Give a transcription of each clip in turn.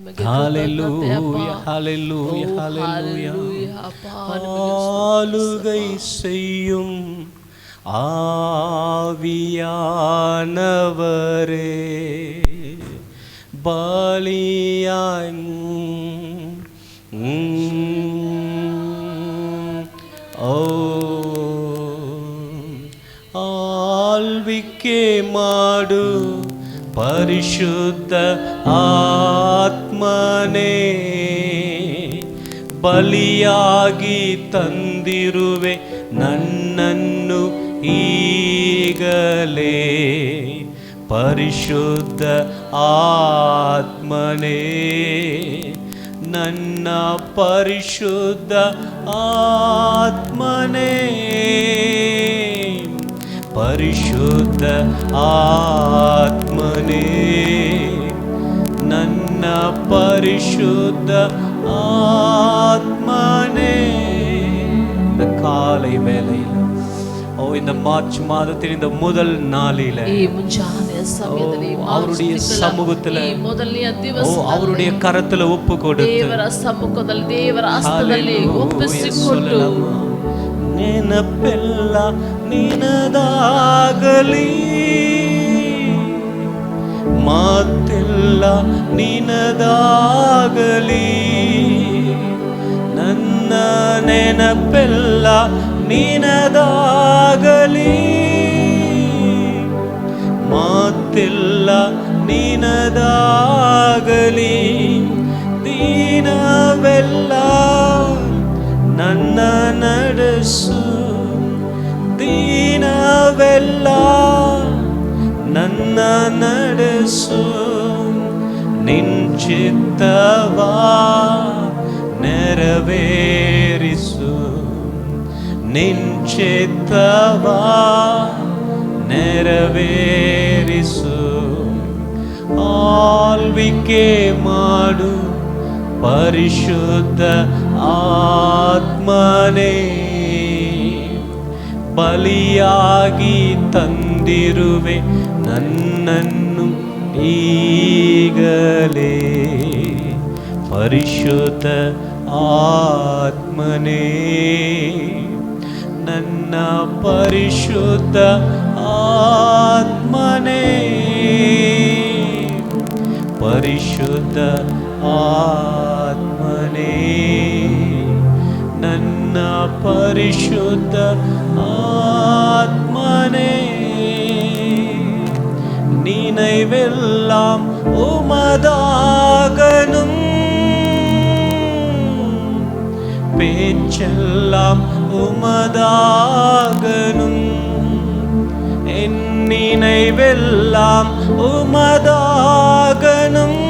ஹalleluya ஹalleluya ஹalleluya ஆளுகை செய்யும் ஆவியானவரே பலியாய் ಆಳ್ವಿಕೆ ಮಾಡು ಪರಿಶುದ್ಧ ಆತ್ಮನೇ ಬಲಿಯಾಗಿ ತಂದಿರುವೆ ನನ್ನನ್ನು ಈಗಲೇ ಪರಿಶುದ್ಧ ಆತ್ಮನೇ ನನ್ನ ಪರಿಶುದ್ಧ ಆತ್ಮನೇ ಪರಿಶುದ್ಧ ಆತ್ಮನೇ ನನ್ನ ಪರಿಶುದ್ಧ ஆத்மனே. இந்த காலை வேளையில் இந்த மார்ச் மாதத்தின் இந்த முதல் நாளில அவருடைய சமூகத்துல அவருடைய கரத்துல ஒப்பு கொடுத்து ನೆನಪೆಲ್ಲ ನಿನದಾಗಲಿ ಮಾತೆಲ್ಲ ನಿನದಾಗಲಿ ನನ್ನ ನೆನಪೆಲ್ಲ ನಿನದಾಗಲಿ ಮಾತೆಲ್ಲ ನಿನದಾಗಲಿ ದಿನವೆಲ್ಲ ನನ್ನ ನಡೆಸು ದಿನವೆಲ್ಲ ನನ್ನ ನಡೆಸು ನಿನ್ ಚಿತ್ತವಾ ನೆರವೇರಿಸು ನಿನ್ ಚಿತ್ತವಾ ನೆರವೇರಿಸು ಆಳ್ವಿಕೆ ಮಾಡು ಪರಿಶುದ್ಧ ಆತ್ಮನೇ ಬಲಿಯಾಗಿ ತಂದಿರುವೆ ನನ್ನನ್ನು ಈಗಲೇ ಪರಿಶುದ್ಧ ಆತ್ಮನೇ ನನ್ನ ಪರಿಶುದ್ಧ ಆತ್ಮನೇ ಪರಿಶುದ್ಧ ಆತ್ಮನೇ ನನ್ನ ಪರಿಶುದ್ಧ ஆத்மனே நினைவெல்லாம் உமதாகனும் பேச்செல்லாம் உமதாகனும் என் நினைவெல்லாம் உமதாகனும்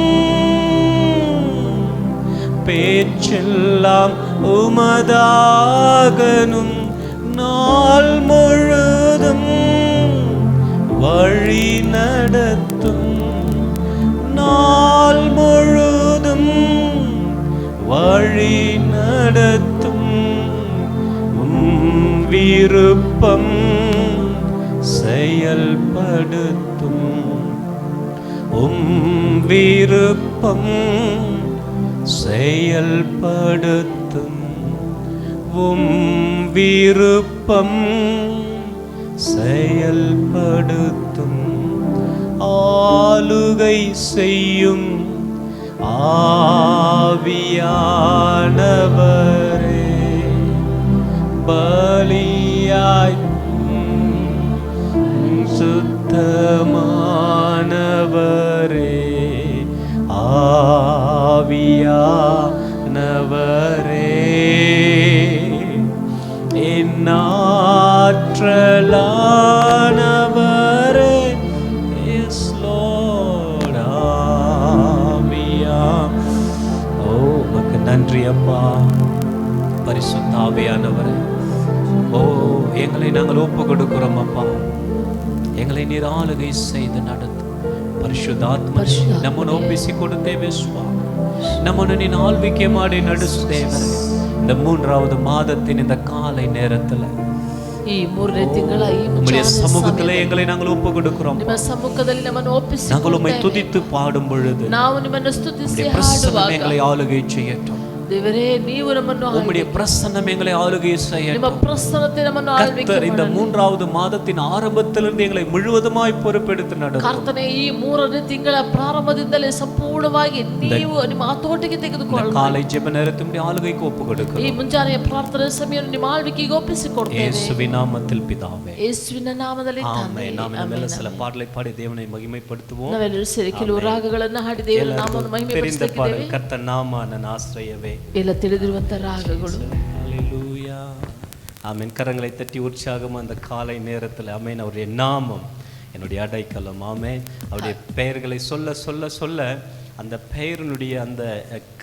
பேச்செல்லாம் உமதாகனும் நாள் முழுதும் வழி நடத்தும் நாள் முழுதும் வழி நடத்தும் விருப்பம் செயல்படுத்தும் விருப்பம் செயல்படுத்தும் விருப்பம் செயல்படுத்தும் ஆளுகை செய்யும் ஆவியானவரே பலியாய் சுத்தமானவரே ஆவியானவரே நாற்றலானவரே Yes Lord ஆவியா உமக்கு நன்றி அப்பா பரிசுத்த ஆவியானவரே எங்களை நாங்கள் ஒப்பு கொடுக்கிறோம் அப்பா எங்களை நீர் ஆளுகை செய்து நடத்தும் ಪರಿಶುದ್ಧಾತ್ಮ ನಮ್ಮನ್ನು ಒಪ್ಪಿಸಿಕೊಡುತ್ತೇವೆ ಸ್ವಾಮಿ ನಮ್ಮನ್ನು ನೀನು ಆಳ್ವಿಕೆ ಮಾಡಿ ನಡೆಸುತ್ತೇವೆ இந்த 3வது மாதத்தின் இந்த காலை நேரத்தில் ಈ 3ನೇ ತಿಂಗಳ ಈ உம்முடைய சமூகத்திலே எங்களை நாங்கள் ஒப்பு கொடுக்கிறோம். ನಿಮ್ಮ ಸಮ್ಮುಖದಲ್ಲಿ ನಮ್ಮನ್ನು ಒಪ್ಪಿಸಿ நாங்கள் உம்மை துதித்து பாடும் பொழுது ನಾವು ನಿಮ್ಮನ್ನು ಸ್ತುತಿಸಿ ಹಾಡುವಾಗ எங்களை ஆளுகை செய்யட்டும். ದೇವರೇ, ನೀವು ನಮ್ಮನ್ನು உம்முடைய பிரசன்னம் எங்களை ஆளுகை செய்யட்டும். ನಿಮ್ಮ ಪ್ರಸನ್ನತೆ ನಮ್ಮನ್ನು ಆಳ್ವಿಕೆ கர்த்தர் இந்த 3வது மாதத்தின் ஆரம்பத்திலிருந்து எங்களை முழுவதுமாய் பொறுப்பெடுத்து நடத்தும். ಕರ್ತನೇ, ಈ 3ನೇ ತಿಂಗಳ ಪ್ರಾರಂಭದಿಂದಲೇ ಸಂಪೂರ್ಣವಾಗಿ ನೀವು ನಿಮ್ಮ ಹತೋಟಿಗೆ ತೆಗೆದುಕೊಳ್ಳಿ. காலை ஜெப நேரத்தின் ஆளுகைக்கு ஒப்பு கொடுக்கிறோம். ಈ ಮುಂಜಾನೆಯ ಪ್ರಾರ್ಥನೆ ಸಮಯವನ್ನು ನಿಮ್ಮ ಆಳ್ವಿಕೆಗೆ ಒಪ್ಪಿಸಿಕೊಡ್ತೇವೆ. ಯೇಸುವಿನ ನಾಮத்தில் பிதாவே, ಯೇಸುವಿನ ನಾಮದಲ್ಲಿ ಆಮೆನ್. ನಾವೆಲ್ಲ சில பாடலை பாடி தேவனை மகிமைப்படுத்துவோம். ನಾವೆಲ್ಲರೂ ಸೇರಿ ಕೆಲವು ರಾಗಗಳನ್ನು ಹಾಡಿ ದೇವರ ನಾಮವನ್ನು ಮಹಿಮೆಪಡಿಸುತ್ತೇವೆ. ಕರ್ತನ ನಾಮ ನನ್ನ ಆಶ್ರಯವೇ, ಎಲ್ಲ ತಿಳಿದಿರುವಂತ ರಾಗಗಳು. ஹல்லேலூயா. ஆமென். கரங்களை தட்டி உற்சாகமா அந்த காலை நேரத்தில் ஆமென். அவருடைய நாமம் என்னுடைய அடைக்கலம். ஆமென். அவருடைய பெயர்களை சொல்ல சொல்ல சொல்ல அந்த பெயரினுடைய அந்த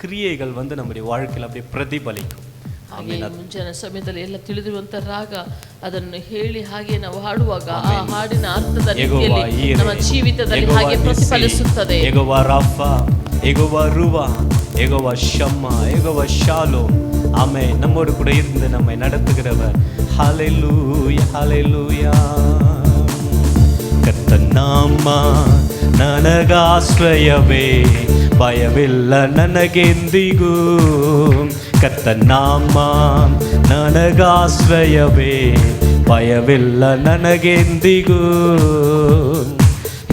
கிரியைகள் நம்முடைய வாழ்க்கையில் அப்படியே பிரதிபலிக்கும். ಮುಂಜಾನೆ ಸಮಯದಲ್ಲಿ ಎಲ್ಲ ತಿಳಿದಿರುವಂತ ರಾಗ ಅದನ್ನು ಹೇಳಿ ಹಾಗೆ ನಾವು ಹಾಡುವಾಗ ಆ ಹಾಡಿನ ಅರ್ಥದ ರೀತಿಯಲ್ಲಿ ನಮ್ಮ ಜೀವಿತದಲ್ಲಿ ಹಾಗೆ ಪ್ರತಿಫಲಿಸುತ್ತದೆ. ಯೆಹೋವಾ ರಾಫಾ, ಯೆಹೋವಾ ರುವಾ, ಯೆಹೋವಾ ஷம்மா, ಯೆಹೋವಾ ஷாலோம். ஆமென். நம்மோடு கூட இருந்து நம்மை நடத்துகிறவர். ஹல்லேலூயா, ஹல்லேலூயா. ಕರ್ತನ ನಾಮ ನನಗಾಶ್ರಯವೇ, ಭಯವಿಲ್ಲ ನನಗೆಂದಿಗೂ. ಕರ್ತನ ನಾಮ ನನಗಾಶ್ರಯವೇ, ಭಯವಿಲ್ಲ ನನಗೆಂದಿಗೂ.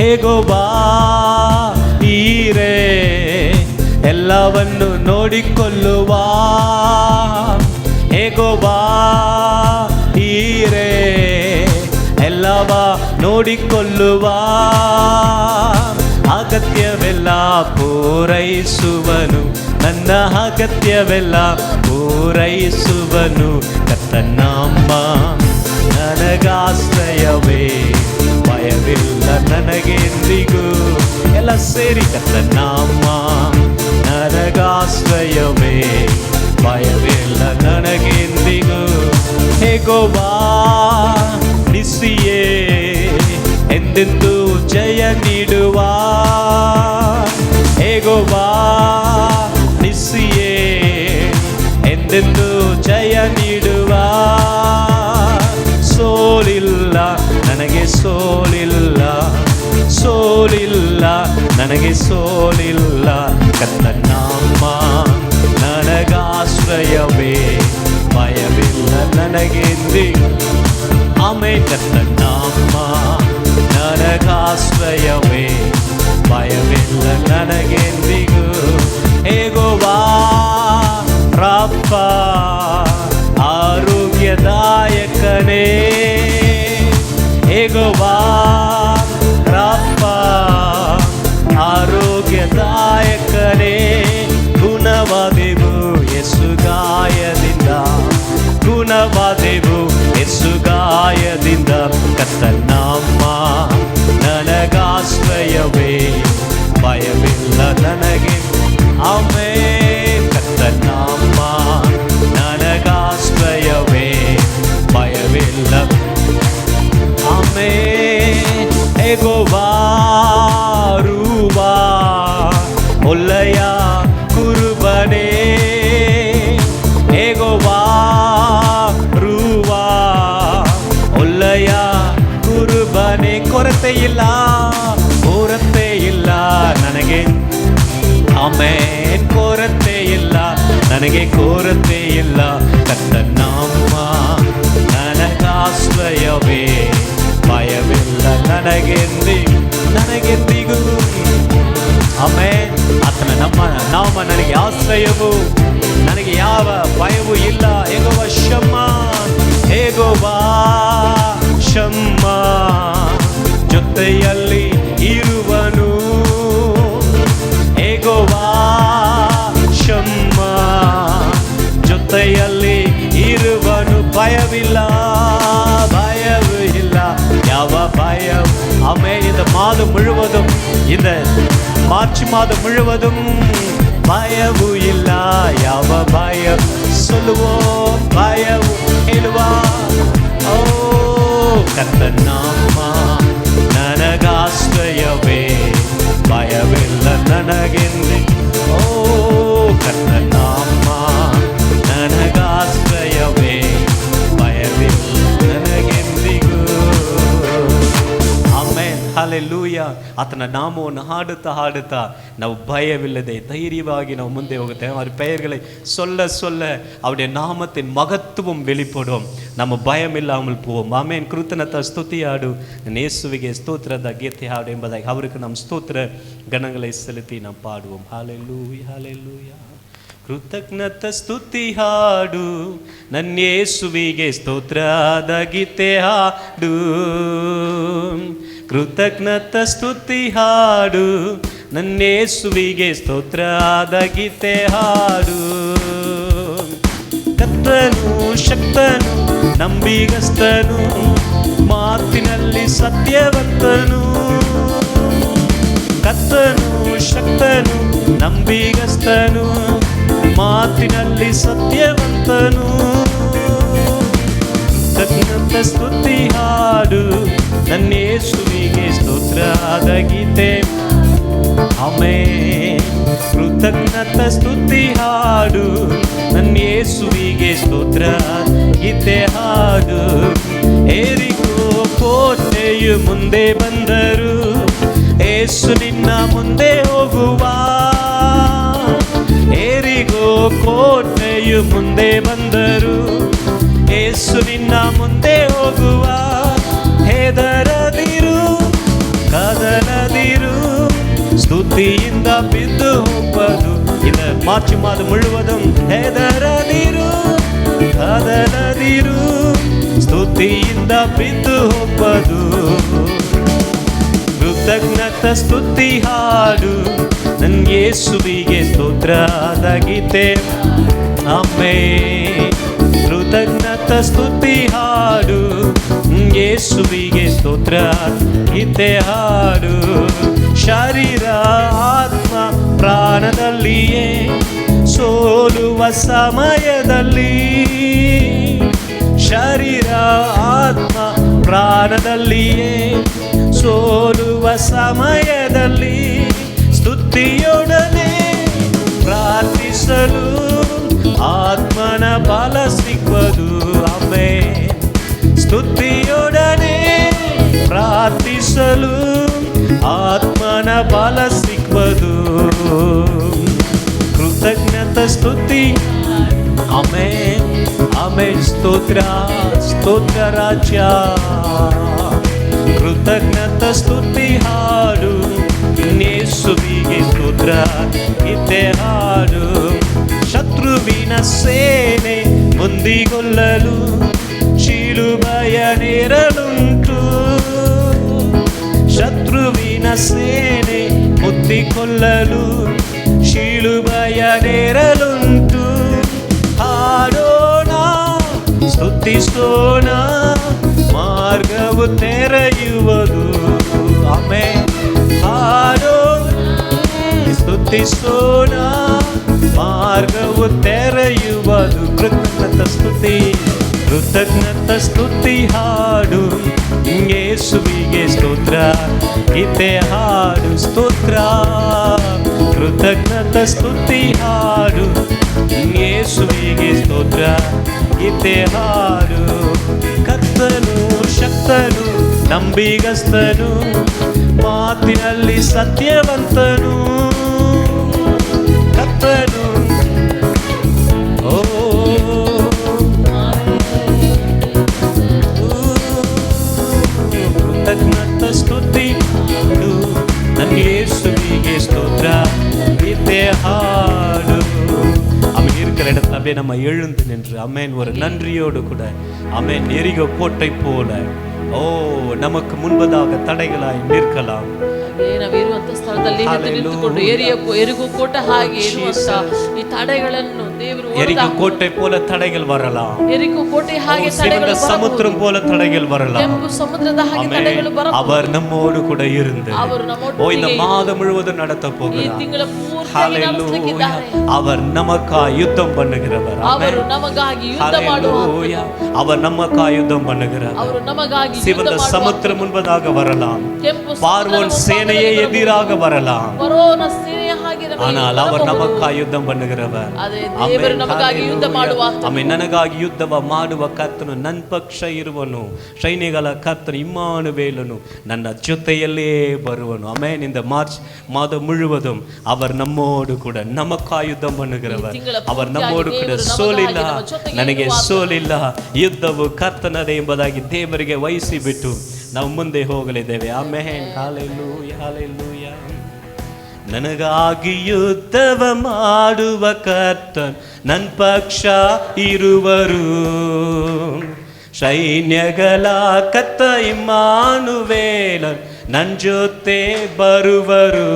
ಯೆಹೋವಾ ಈರೇ, ಎಲ್ಲವನ್ನು ನೋಡಿಕೊಳ್ಳುವ. ಯೆಹೋವಾ ಈರೇ, ಎಲ್ಲವ ನೋಡಿಕೊಳ್ಳುವ. ಅಗತ್ಯವೆಲ್ಲ ಪೂರೈಸುವನು, ನನ್ನ ಅಗತ್ಯವೆಲ್ಲ ಪೂರೈಸುವನು. ಕರ್ತನ ನಾಮ ನನಗಾಶ್ರಯವೇ, ಭಯವಿಲ್ಲ ನನಗೆಂದಿಗೂ. ಎಲ್ಲ ಸೇರಿ ಕರ್ತನ ನಾಮ ನನಗಾಶ್ರಯವೇ, ಭಯವಿಲ್ಲ ನನಗೆಂದಿಗೂ. ಯೆಹೋವಾ ನಿಸ್ಸಿಯೇ, ಎಂದೆಂದೂ ಜಯ ನೀಡುವ. ಯೆಹೋವಾ ನಿಸ್ಸಿಯೇ, ಎಂದೆಂದೂ ಜಯ ನೀಡುವ. ಸೋಲಿಲ್ಲ ನನಗೆ, ಸೋಲಿಲ್ಲ, ಸೋಲಿಲ್ಲ ನನಗೆ, ಸೋಲಿಲ್ಲ. ಕರ್ತನ ನಾಮ ನನಗಾಶ್ರಯವೇ, ಭಯವಿಲ್ಲ ನನಗೆಂದಿಗೂ. ಆಮೆನ್. ಕರ್ತನ ನಾಮ ನನಗಾಶ್ರಯವೇ, ಭಯವಿಲ್ಲ ನನಗೆಂದಿಗೂ. ಯೆಹೋವಾ ರಾಫಾ, ಆರೋಗ್ಯದಾಯಕನೇ. ಯೆಹೋವಾ ರಾಫಾ, ಆರೋಗ್ಯದಾಯಕನೇ. ಗುಣವಾದೆವು ಯೇಸು ಗಾಯದಿಂದ, ಗುಣವಾದೆವು ಯೇಸು ಗಾಯದಿಂದ. ಕರ್ತನ ನಾಮ ನನಗಾಶ್ರಯವೇ, ಭಯವಿಲ್ಲ ನನಗೆ. ಆಮೆನ್. ಕರ್ತನ ನಾಮ ನನಗಾಶ್ರಯವೇ, ಭಯವಿಲ್ಲ. ಆಮೆನ್. ಯೆಹೋವಾ ರುವಾ, ಒಳ್ಳೆಯ ಕುರುಬನೇ. ಯೆಹೋವಾ ರುವಾ, ಒಳ್ಳೆಯ ಕುರುಬನೇ. ಕೊರತೆ ಇಲ್ಲ, ಕೊರತೆ ಇಲ್ಲ ನನಗೆ. ಆಮೆನ್. ಕೊರತೆ ಇಲ್ಲ ನನಗೆ, ಕೊರತೆ ಇಲ್ಲ. ಕರ್ತನ ನಾಮ ನನಗಾಶ್ರಯವೇ, ಭಯವಿಲ್ಲ ನನಗೆಂದಿಗೂ. ಆಮೆನ್. ಆತನ ನಾಮ ನನಗೆ ಆಶ್ರಯವು, ನನಗೆ ಯಾವ ಭಯವೂ ಇಲ್ಲ. ಯೆಹೋವಾ ಶಮ್ಮಾ, ಯೆಹೋವಾ ಶಮ್ಮಾ, ಜೊತೆಯಲ್ಲಿ ಇರುವನು. ಯೆಹೋವಾ ಶಮ್ಮಾ, ಜೊತೆಯಲ್ಲಿ ಇರುವನು. ಭಯವಿಲ್ಲ, ಭಯವೂ ಇಲ್ಲ, ಯಾವ ಭಯ. ஆமென். இந்த மாதம் முழுவதும், இந்த மார்ச் மாதம் முழுவதும் பயவு ಇಲ್ಲ, ಯಾವ ಭಯ. சொல்லுவோம் பயவு ಹೇಳುವ. ಓ ಕರ್ತನ ನಾಮ ನನಗಾಶ್ರಯವೇ, ಭಯವಿಲ್ಲ ನನಗೆಂದು. ಓ ಕರ್ತನ ನಾಮ ನನಗಾಶ್ರಯವೇ, ಭಯವಿಲ್ಲ ನನಗೆ. ಆತನ ನಾಮವನ್ನು ಹಾಡುತ್ತಾ ನಾವು ಭಯವಿಲ್ಲದೆ ಧೈರ್ಯವಾಗಿ ನಾವು ಮುಂದೆ ಹೋಗುತ್ತೇವೆ. அவர் பெயர்களை சொல்ல சொல்ல அவருடைய நாமத்தின் மகத்துவம் வெளிப்படும். நம்ம பயம் இல்லாமல் போவோம். ಆಮೆನ್. ಕೃತಜ್ಞತಾ ಸ್ತುತಿ ಹಾಡು, ಯೇಸುವಿಗೆ ಸ್ತೋತ್ರದ ಗೀತೆ ಹಾಡು ಎಂಬುದಾಗಿ ಅವರಿಗೆ ನಮ್ಮ ಸ್ತೋತ್ರ ಗಣங்களை ಸೆலுத்தி நாம் பாடுவோம். ஹalleluya ஹalleluya. ಕೃತಜ್ಞತಾ ಸ್ತುತಿ ಹಾಡು, ನನ್ನ ಯೇಸುವಿಗೆ ಸ್ತೋತ್ರದ ಗೀತೆ ಹಾಡು. ಕೃತಜ್ಞತಾ ಸ್ತುತಿ ಹಾಡು, ನನ್ನ ಯೇಸುವಿಗೆ ಸ್ತೋತ್ರದ ಗೀತೆ ಹಾಡು. ಕರ್ತನು ಶಕ್ತನು, ನಂಬಿಗಸ್ತನು, ಮಾತಿನಲ್ಲಿ ಸತ್ಯವಂತನು. ಕರ್ತನು ಶಕ್ತನು, ನಂಬಿಗಸ್ತನು, ಮಾತಿನಲ್ಲಿ ಸತ್ಯವಂತನು. ಕೃತಜ್ಞತಾ ಸ್ತುತಿ ಹಾಡು, ನನ್ನ ಯೇಸುವಿಗೆ ಸ್ತೋತ್ರದ ಗೀತೆ. ಆಮೆನ್. ಕೃತಜ್ಞತಾ ಸ್ತುತಿ ಹಾಡು, ನನ್ನ ಯೇಸುವಿಗೆ ಸ್ತೋತ್ರ ಗೀತೆ ಹಾಡು. ಏರಿಕೋ ಕೋಟೆಯು ಮುಂದೆ ಬಂದರು, ಯೇಸು ನಿನ್ನ ಮುಂದೆ ಹೋಗುವ. ಏರಿಗೋ ಕೋಟೆಯು ಮುಂದೆ ಬಂದರು, ಯೇಸು ನಿನ್ನ ಮುಂದೆ ಹೋಗುವ. ಹೆದರದಿರು, ಕದಲದಿರು, ಸ್ತುತಿಯಿಂದ ಬಿದ್ದು ಹೋಗದು. இந்த மார்ச் மாதம் முழுவதும் ಹೆದರದಿರು, ಕದಲದಿರು, ಸ್ತುತಿಯಿಂದ ಬಿದ್ದು ಹೋಗದು. ಕೃತಜ್ಞತಾ ಸ್ತುತಿ ಹಾಡು, ನನ್ನ ಯೇಸುವಿಗೆ ಸ್ತೋತ್ರದ ಗೀತೆ. ಆಮೆನ್. ಕೃತಜ್ಞತಾ ಸ್ತುತಿ ಹಾಡು, ಯೇಸುವಿಗೆ ಸ್ತೋತ್ರ ಗೀತೆ ಹಾಡು. ಶರೀರ ಆತ್ಮ ಪ್ರಾಣದಲ್ಲಿಯೇ ಸೋಲುವ ಸಮಯದಲ್ಲಿ, ಶರೀರ ಆತ್ಮ ಪ್ರಾಣದಲ್ಲಿಯೇ ಸೋಲುವ ಸಮಯದಲ್ಲಿ, ಸ್ತುತಿಯೊಡನೆ ಪ್ರಾರ್ಥಿಸಲು ಆತ್ಮನ ಬಲ ಸಿಕ್ಕುವುದು. ಆಮೆನ್. ಸ್ತುತಿಯೊಡನೆ ಪ್ರಾರ್ಥಿಸಲು ಆತ್ಮನ ಬಲ ಸಿಕ್ಕುವುದು. ಕೃತಜ್ಞತಾ ಸ್ತುತಿ. Amen amen. ಸ್ತೋತ್ರ ಸ್ತೋತ್ರ ರಾಜ. ಕೃತಜ್ಞತಾ ಸ್ತುತಿ ಹಾಡು, ಯೇಸುವಿಗೆ ಸ್ತೋತ್ರ ಗೀತೆ ಹಾಡು. ಶತ್ರುವಿನ ಸೇನೆ ಮುಂದಿಗೊಳ್ಳಲು ಶಿಲುಬೆಯ ನೇರಲುಂಟು. ಶತ್ರುವಿನ ಸೇನೆ ಮುತ್ತಿಕೊಳ್ಳಲು ಶಿಲುಬೆಯ ನೇರಲುಂಟು. ಹಾಡೋಣ, ಸ್ತುತಿಸೋಣ, ಮಾರ್ಗವು ತೆರೆಯುವುದು. ಆಮೆನ್. ಹಾಡೋಣ, ಸ್ತುತಿಸೋಣ, ಮಾರ್ಗವು ತೆರೆಯುವುದು. ಕೃತಜ್ಞತಾ ಸ್ತುತಿ, ಕೃತಜ್ಞತಾ ಸ್ತುತಿ ಹಾಡು, ಯೇಸುವಿಗೆ ಸ್ತೋತ್ರ ಗೀತೆ ಹಾಡು. ಸ್ತೋತ್ರ. ಕೃತಜ್ಞತಾ ಸ್ತುತಿ ಹಾಡು, ಯೇಸುವಿಗೆ ಸ್ತೋತ್ರ ಗೀತೆ ಹಾಡು. ಕರ್ತನು ಶಕ್ತನು, ನಂಬಿಗಸ್ತನು, ಮಾತಿನಲ್ಲಿ ಸತ್ಯವಂತನು. ಕರ್ತನು ಓ ಕೃತಜ್ಞತಾ ಸ್ತುತಿ ಹಾಡು, ನನ್ನ ಯೇಸುವಿಗೆ ಸ್ತೋತ್ರ ಗೀತೆ ಹಾಡು. அவன் இருக்கிற இடத்துல அப்படியே நம்ம எழுந்து நின்று அமேன் ஒரு நன்றியோடு கூட அமேன் எரிகோ கோட்டை போல ஓ நமக்கு முன்பதாக தடைகளாய் நிற்கலாம். ನಾವಿರುವಂತ ಸ್ಥಳದಲ್ಲಿ ನಿಂತುಕೊಂಡು ಎರಿಗೋ ಕೋಟೆ ಹಾಗೆ ಇರುವಂತ ಈ ತಡೆಗಳನ್ನು ದೇವರು எரிகோ கோட்டை போல தடைகள் வரலாம். ಎರಿಗೋ ಕೋಟೆ ಹಾಗೆ ತಡೆಗಳು சமுத்திரம் போல தடைகள் வரலாம். ಕೆಂಪು ಸಮುದ್ರದ ಹಾಗೆ ತಡೆಗಳು ಬರಬಹುದು. அவர் நம்மோடு கூட இருந்து ಅವರು ನಮ್ಮೊಟ್ಟಿಗೆ இந்த மாதம் முழுவதும் நடத்த ಈ போகிறார். ತಿಂಗಳ ಪೂರ್ತಿಯಾಗಿ ನಡೆಸಲಿದ್ದಾರೆ. அவர் நமக்காய் யுத்தம் பண்ணுகிறவர். ಅವರು ನಮಗಾಗಿ ಯುದ್ಧ ಮಾಡುವ அவர் நமக்காய் யுத்தம் பண்ணுகிறார். ಅವರು ನಮಗಾಗಿ ಯುದ್ಧ சிவந்த ಮಾಡುವ சமுத்திரம் முன்பதாக வரலாம். ಕೆಂಪು பார்வோன் சேனையை சேனையே எதிராக வரலாம், ಬರೋನ ಸೇನೆಯ ಹಾಗೆ ನಮಗೆ ஆனால் அவர் நமக்காக யுத்தம் பண்ணுகிறவர். ಅದೇ ದೇವರು ನಮಗಾಗಿ ಯುದ್ಧ ಮಾಡುವ ಆಮೆನ್. ನನಗಾಗಿ ಯುದ್ಧವ ಮಾಡುವ ಕರ್ತನು ನನ್ನ ಪಕ್ಷ ಇರುವನು, ಸೈನ್ಯಗಳ ಕರ್ತನು ಇಮ್ಮಾನುವೇಲನು ನನ್ನ ಜೊತೆಯಲ್ಲೇ ಬರುವನು. ಆಮೆನ್. இந்த மார்ச் மாதம் முழுவதும் அவர் நம்மோடு ಕೂಡ நமக்காக ಯುದ್ಧம் பண்ணுகிறவர். அவர் நம்மோடு ಕೂಡ ಸೋಲಿಲ್ಲ, ನನಗೆ ಸೋಲಿಲ್ಲ, ಯುದ್ಧವು ಕರ್ತನದೇ ಎಂಬುದಾಗಿ ದೇವರಿಗೆ ವಹಿಸಿ ಬಿಟ್ಟು ನಾವು ಮುಂದೆ ಹೋಗಲಿದ್ದೇವೆ. ಆಮೆನ್. Hallelujah, hallelujah. ನನಗಾಗಿ ಯುದ್ಧವ ಮಾಡುವ ಕರ್ತನ್ ನನ್ನ ಪಕ್ಷ ಇರುವರು, ಸೈನ್ಯಗಳ ಕತ್ತ ಇಮ್ಮಾನುವೇಲ ನನ್ನ ಜೊತೆ ಬರುವರು.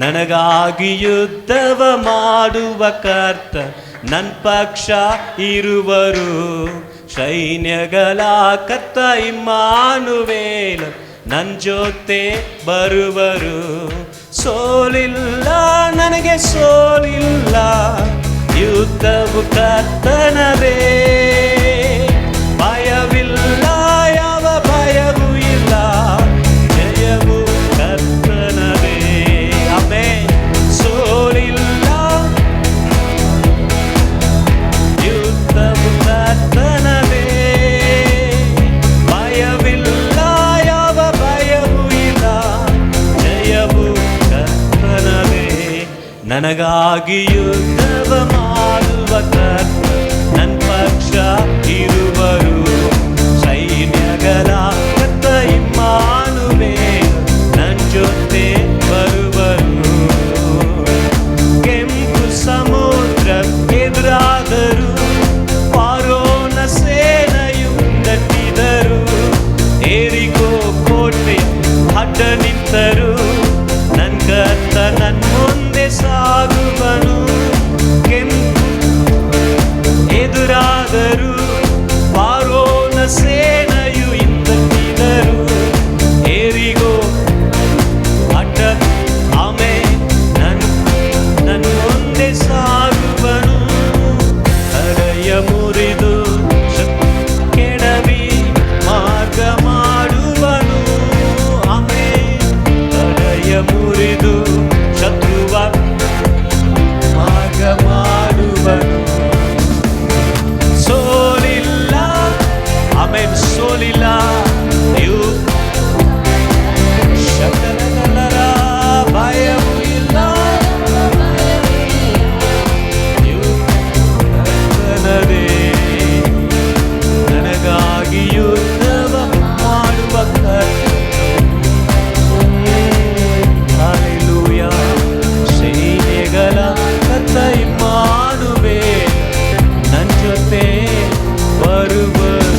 ನನಗಾಗಿ ಯುದ್ಧವ ಮಾಡುವ ಕರ್ತನ್ ನನ್ನ ಪಕ್ಷ ಇರುವರು, ಸೈನ್ಯಗಳ ಕತ್ತ ಇಮ್ಮಾನುವೇಲ ನನ್ನ ಜೊತೆ ಬರುವರು. ಸೋಲಿಲ್ಲ, ನನಗೆ ಸೋಲಿಲ್ಲ, ಯುದ್ಧವು ಕರ್ತನದೇ. ಭಯವಿಲ್ಲ, ಯಾವ ಭಯವೂ ಇಲ್ಲ, ಜಯವು ಕರ್ತನದೇ. ಆಮೆನ್. ಸೋಲಿಲ್ಲ, ಯುದ್ಧವು ಕರ್ತನದೇ. ಭಯವಿಲ್ಲ, ಯಾವ ಭಯವೂ ಇಲ್ಲ, ಜಯವು ಕರ್ತನದೇ. ನನಗಾಗಿ ಯುದ್ಧವ ಮಾಡುವ ಕರ್ತನು ನನ್ನ ಪಕ್ಷ ಇರುವರು, ಸೈನ್ಯಗಳ ಕತ್ತ ಇಮ್ಮಾನುವೇಲ ನನ್ನ ಜೊತೆ ಬರುವರು. ಕೆಂಪು ಸಮುದ್ರ ಎದುರಾದರು, ಫರೋನ ಸೇನೆಯು ದಟ್ಟಿದರು, ಏರಿಕೋ ಕೋಟೆ ಅಡ್ಡ ನಿಂತರು, ನನ್ನ ಕರ್ತ ನನ್ನ ಮುಂದೆ ಸಾಗುವನು. ಕೆಂಪು ಎದುರಾದರು, ಫರೋನ ಸೇನೆಯು ಹಿಂದಟ್ಟಿದರು, ಏರಿಗೋ ಅಡ್ಡ. ಆಮೆನ್. ನನ್ನ ಮುಂದೆ ಸಾಗುವನು. ಹೃದಯ ಮುರಿದು ಕೆಡವಿ ಮಾರ್ಗ ಮಾಡುವನು. ಆಮೆನ್. ಹೃದಯ ಮುರಿದು ಶತ್ರುವ ಮಾರ್ಗ ಮಾಡುವನು. ಸೋಲಿಲ್ಲ, ಆಮೆನ್. ಸೋಲಿಲ್ಲ, ಶತ್ರುಗಳ ಭಯವೂ ಇಲ್ಲ, ಕರ್ತನದೇ. ನನಗಾಗಿ ಯುದ್ಧವ ಮಾಡುವ ಹಲ್ಲೆಲೂಯಾ. ಸೈನ್ಯಗಳ ಕತ್ತ ಇಮ್ಮಾನುವೇಲ ನನ್ನ ಜೊತೆ ಬರುವರು.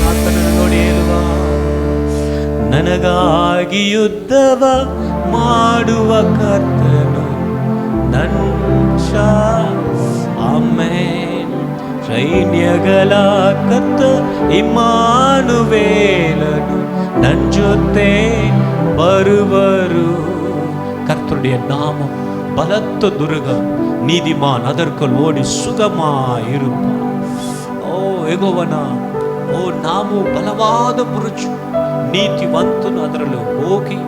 ಆತನನ್ನು ನೋಡಿ ಹೇಳುವ, ನನಗಾಗಿ ಯುದ್ಧವ ಮಾಡುವ ಕರ್ತನು ನನ್ನ ಆಮೆನ್. ಸೈನ್ಯಗಳ ಕತ್ತ ಇಮ್ಮಾನುವೇಲನು ನನ್ನ ಜೊತೆ வருவரு. கர்த்தருடைய நாமம் பலத்த துருகம், நீதிமான் அதற்குள் ஓடி சுகமாயிருப்பான். ಓ ಯೆಹೋವನ, ಓ ನಾವು ಬಲವಾದ ಬುರುಜು, ನೀತಿವಂತನು ಅದರಲ್ಲಿ ಹೋಗಿ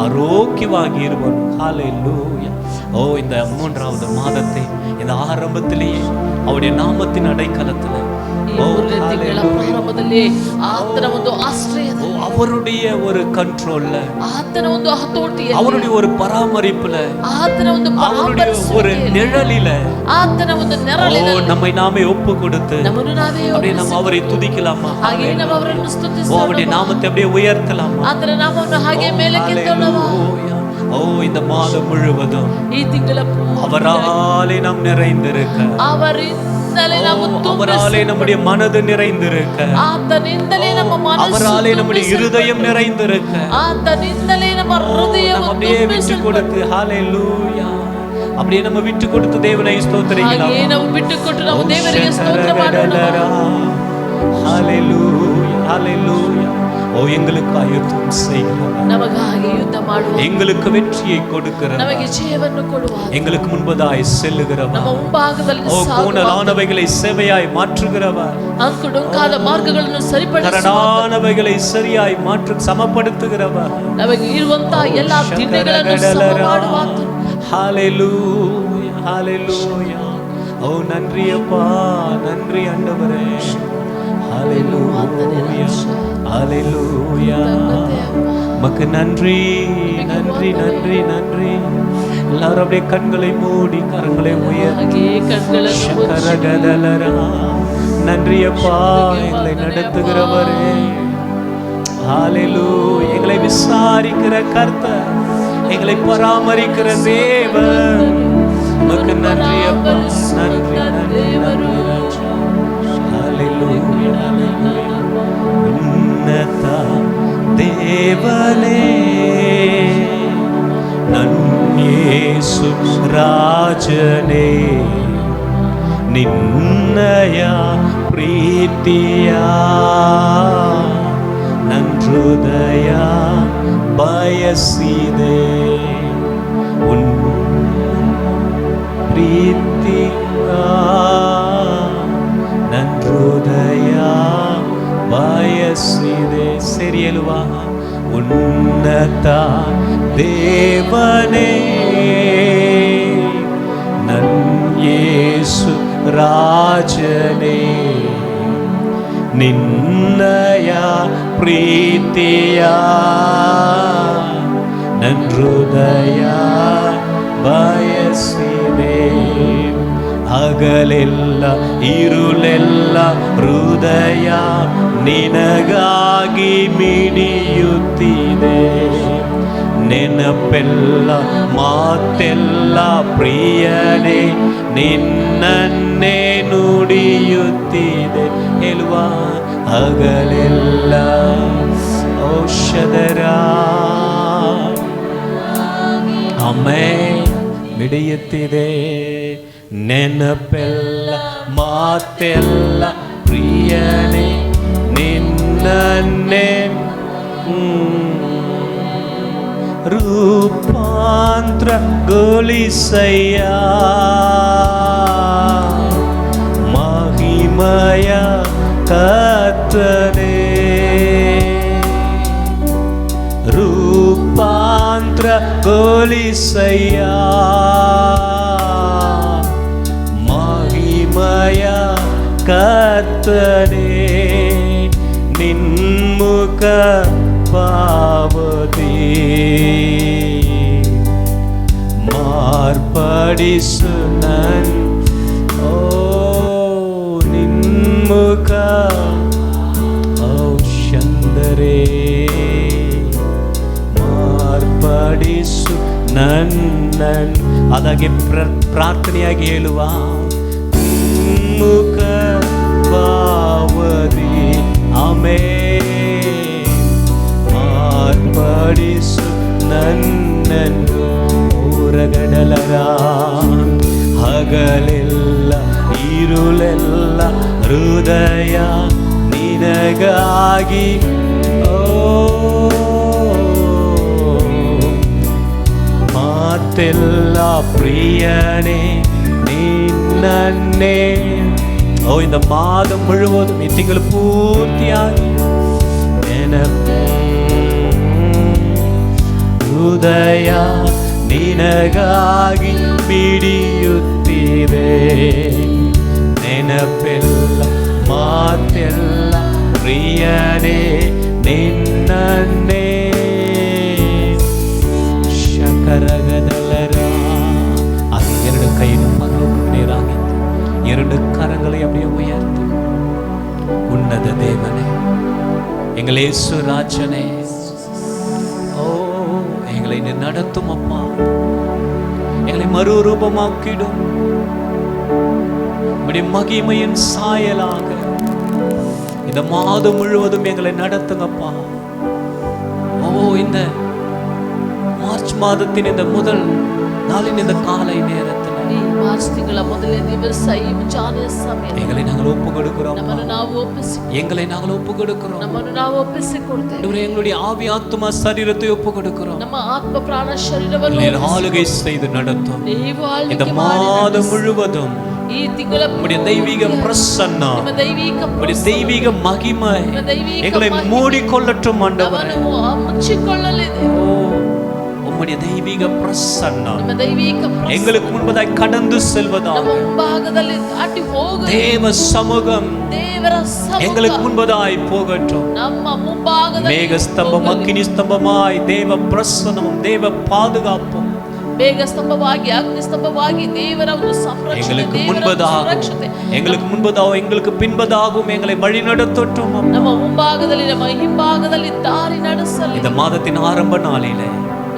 ஆரோக்கியವಾಗಿ இருவன். ஹல்லேலூயா. ஓ இந்த 3வது மாதத்தை இந்த ஆரம்பத்திலேயே அவருடைய நாமத்தின் அடைக்கலத்துல ಆತನ ಒಂದು ಆಶ್ರಯದಲ್ಲಿ, அவருடைய ஒரு கண்ட்ரோல்ல, ಆತನ ಒಂದು ಹತೋಟಿಯಲ್ಲಿ, அவருடைய ஒரு பராமரிப்புல, ಆತನ ಒಂದು அவருடைய ஒரு நிழலில, ಆತನ ಒಂದು ನೆರಳಿನಲ್ಲಿ நம்மை நாமே ஒப்பு கொடுத்து ನಮ್ಮನ್ನು ನಾವೇ அப்படியே நம்ம அவரை துதிக்கலாமா? ಹಾಗೆ ನಾವು ಅವರನ್ನು ಸ್ತುತಿಸೋಣ. அவருடைய நாமத்தை அப்படியே உயர்த்தலாமா? ಆತನ ನಾಮವನ್ನು ಹಾಗೆ ಮೇಲಕ್ಕೆತ್ತೋಣವಾ? ஓ இந்த மாதம் முழுவதும் ಈ ತಿಂಗಳ அவராலே நாம் நிறைந்திருக்க, ಅವರಿಂದಲೇ ನಾವು அவராலே நம்முடைய மனது நிறைந்திருக்க, ಆತನಿಂದಲೇ ನಮ್ಮ ಮನಸ್ಸು, அவராலே நம்முடைய இருதயம் நிறைந்திருக்க, ಆತನಿಂದಲೇ ನಮ್ಮ ಹೃದಯವು அப்படியே விட்டு கொடுத்து ஹல்லேலூயா, அப்படியே நம்ம விட்டு கொடுத்து தேவனை ஸ்தோத்திரிக்கலாம். ಹಾಗೆ ನಾವು ಬಿಟ್ಟು ಕೊಟ್ಟು ನಾವು ದೇವರಿಗೆ ಸ್ತೋತ್ರ ಮಾಡೋಣ. ஹல்லேலூயா, ஹல்லேலூயா. ஓ எங்களுக்காக யுத்தம் செய்கிறவர், ನಮಗಾಗಿ ಯುದ್ಧ ಮಾಡುವ, எங்களுக்கு வெற்றியை கொடுக்கிறவர், ನಮಗೆ ಜಯವನ್ನು ಕೊಡುವ, எங்களுக்கு முன்பதாய் செல்லுகிறவர், ನಮ್ಮ ಮುಂಭಾಗದಲ್ಲಿ ஓ ಸಾಗುವ, கோணலானவைகளை செவையாய் மாற்றுகிறவர், ಅಂಕುಡೊಂಕಾದ ಮಾರ್ಗಗಳನ್ನು ಸರಿಪಡಿಸುವ, கரடானவைகளை சரியாய் மாற்று சமப்படுத்துகிறவர், ನಮಗೆ ಇರುವಂತಹ ಎಲ್ಲಾ ತಿಂಡಿಗಳನ್ನು ಸಮ ಮಾಡುವ ಆತನು. ஹalleluya ஹalleluya. ஓ நன்றி அப்பா, நன்றி ஆண்டவரே. ஹalleluya ஹalleluya. மக்கு நன்றி நன்றி நன்றி நன்றி. எல்லாரும் அப்படியே கண்களை மூடி கரங்களை உயர்த்தி நன்றி அப்பா, எங்களை நடத்துகிறவரே. ஹalleluya. எங்களை விசாரிக்கிற கர்த்தர், எங்களை பராமரிக்கிற தேவன், மக்கு நன்றி அப்பா, நன்றி நன்றி நன்றி ராஜா. ஹalleluya ஹalleluya. உன்னத தேவனே ನನ್ಯೇಸು ರಾಜನೇ, ನಿನ್ನಯ ಪ್ರೀತಿಯ ನನ್ನ ಹೃದಯ ಬಯಸಿದೆ, ಉನ್ ಪ್ರೀತಿಯ ನನ್ನ ಹೃದಯ ಬಯಸಿದೆ. ಸರಿ ಅಲ್ವಾ? ಉನ್ನತ ದೇವನೇ ನನ್ಯೇಸು ರಾಜನೇ, ನಿನ್ನಯ ಪ್ರೀತಿಯ ನನ್ನ ಹೃದಯ ಬಯಸಿದೆ. ಹಗಲೆಲ್ಲ ಇರುಳೆಲ್ಲ ಹೃದಯ ನಿನಗಾಗಿ ಮಿಡಿಯುತ್ತಿದೆ, ನೆನಪೆಲ್ಲ ಮಾತೆಲ್ಲ ಪ್ರಿಯನೇ ನಿನ್ನನ್ನೇ ನುಡಿಯುತ್ತಿದೆ. ಹೇಳುವ ಹಗಲೆಲ್ಲ ಔಷಧರ ಅಮ್ಮೆ ಮಿಡಿಯುತ್ತಿದೆ, ನೆನಪೆಲ್ಲ ಮಾತೆಲ್ಲ ಪ್ರಿಯನೇ ನಿನ್ನನ್ನೇ ರೂಪಾಂತರಗೊಳಿಸಯ್ಯ, ಮಹಿಮಯ ಕರ್ತನೇ, ರೂಪಾಂತರಗೊಳಿಸಯ್ಯ, ಮಹಿಮಯ ಕರ್ತನೇ, ನಿನ್ಮುಖ ಪಾವತಿ ಮಾರ್ಪಡಿಸು ನನ್, ಓ ನಿನ್ಮುಖ ಔಷಂದರೇ ಮಾರ್ಪಡಿಸು ನನ್ನನ್. ಅದಾಗೆ ಪ್ರಾರ್ಥನೆಯಾಗಿ ಹೇಳುವ ಮುಖ ಪಾವತಿ ಆಮೇ ಮಾರ್ಪಡಿಸು ನನ್ನನ್ನು. ಊರಗಡಲರ ಹಗಲೆಲ್ಲ ಇರುಳೆಲ್ಲ ಹೃದಯ ನಿನಗಾಗಿ, ಓ ಮಾತೆಲ್ಲ ಪ್ರಿಯನೇ ನಿನ್ನನ್ನೇ. ஓ இந்த மாதம் முழுவதும் திங்கள் பூர்த்தியாகி ಹೃದಯ ನಿನಗಾಗಿ ಮಿಡಿಯುತ್ತಿದೆ, ನೆನಪೆಲ್ಲ ಮಾತೆಲ್ಲ ಪ್ರಿಯನೇ ನಿನ್ನನ್ನೇ. ಶಕರಗದಲರ அது ಎರಡು ಕೈಯನ್ನು ಪರಲೋಕಕ್ಕೆ ನೇರಾಗಿತ್ತು, ಎರಡು கரங்களை அப்படியே உயர்த்தி, உன்னத தேவனே எங்கள் இயேசு ராஜனே, ஓ எங்களை நீ நடத்தும் அப்பா, எங்களை மறுரூபமாக்கிடும் உம்முடைய மகிமையின் சாயலாக இந்த மாதம் முழுவதும் எங்களை நடத்துங்கப்பா. ஓ இந்த மார்ச் மாதத்தின் இந்த முதல் நாளின் இந்த காலை நேரத்தில் ಈ ಮಾರ್ಚ್ ತಿಂಗಳ ಮೊದಲನೇ ದಿವಸ ಈ ಮುಂಜಾನೆಯ ಸಮಯ எங்களை நாங்கள் ஒப்பு கொடுக்கிறோம். ನಮ್ಮನ್ನು ನಾವು எங்களை நாங்கள் ஒப்பு கொடுக்கிறோம். ನಮ್ಮನ್ನು ನಾವು ಒಪ್ಪಿಸಿಕೊಡ್ತೇವೆ. ஆண்டவரே, எங்களுடைய ஆவி ஆத்துமா சரீரத்தை ஒப்பு கொடுக்கிறோம். ನಮ್ಮ ஆத்ம ಪ್ರಾಣ ಶರೀರವನ್ನು நீர் ஆளுகை செய்து நடத்தும். ನೀವು ಆಳ್ವಿಕೆ இந்த ಮಾಡಿ மாதம் முழுவதும் ಈ ತಿಂಗಳ உம்முடைய தெய்வீக பிரசன்னம், ನಿಮ್ಮ ದೈವಿಕ உம்முடைய தெய்வீக மகிமை ನಿಮ್ಮ ದೈವಿಕ எங்களை மூடிக்கொள்ளட்டும் ஆண்டவரே. ನಮ್ಮನ್ನು ಮುಚ್ಚಿಕೊಳ್ಳಲಿದೆ. உம்முடைய தெய்வீக பிரசன்னம் ನಿಮ್ಮ ದೈವಿಕ எங்களுக்கு முன்பதாய் கடந்து செல்வதாக, ನಮ್ಮ ಮುಂಭಾಗದಲ್ಲಿ ದಾಟಿ ಹೋಗಲಿ. தேவ சமூகம் ದೇವರ ಸಮ್ಮುಖ எங்களுக்கு முன்பதாய் போகட்டும். ನಮ್ಮ ಮುಂಭಾಗದಲ್ಲಿ மேக ஸ்தம்பம், ಹೋಗಲಿ. அக்கினி ஸ்தம்பமாய் தேவ பிரசன்னமும் தேவ பாதுகாப்பும் ಬೇಗ ಸ್ತಂಭವಾಗಿ ಅಗ್ನಿ ಸ್ತಂಭವಾಗಿ ದೇವರ ಒಂದು ಸಂರಕ್ಷಣೆ, எங்களுக்கு ದೇವರ முன்பதாக ಸುರಕ್ಷತೆ எங்களுக்கு முன்பதாக எங்களுக்கு பின்பதாகவும் எங்களை வழி நடத்தட்டும். ನಮ್ಮ ಮುಂಭಾಗದಲ್ಲಿ ನಮ್ಮ ಹಿಂಭಾಗದಲ್ಲಿ ದಾರಿ ನಡೆಸಲಿ. இந்த மாதத்தின் ஆரம்ப நாளிலே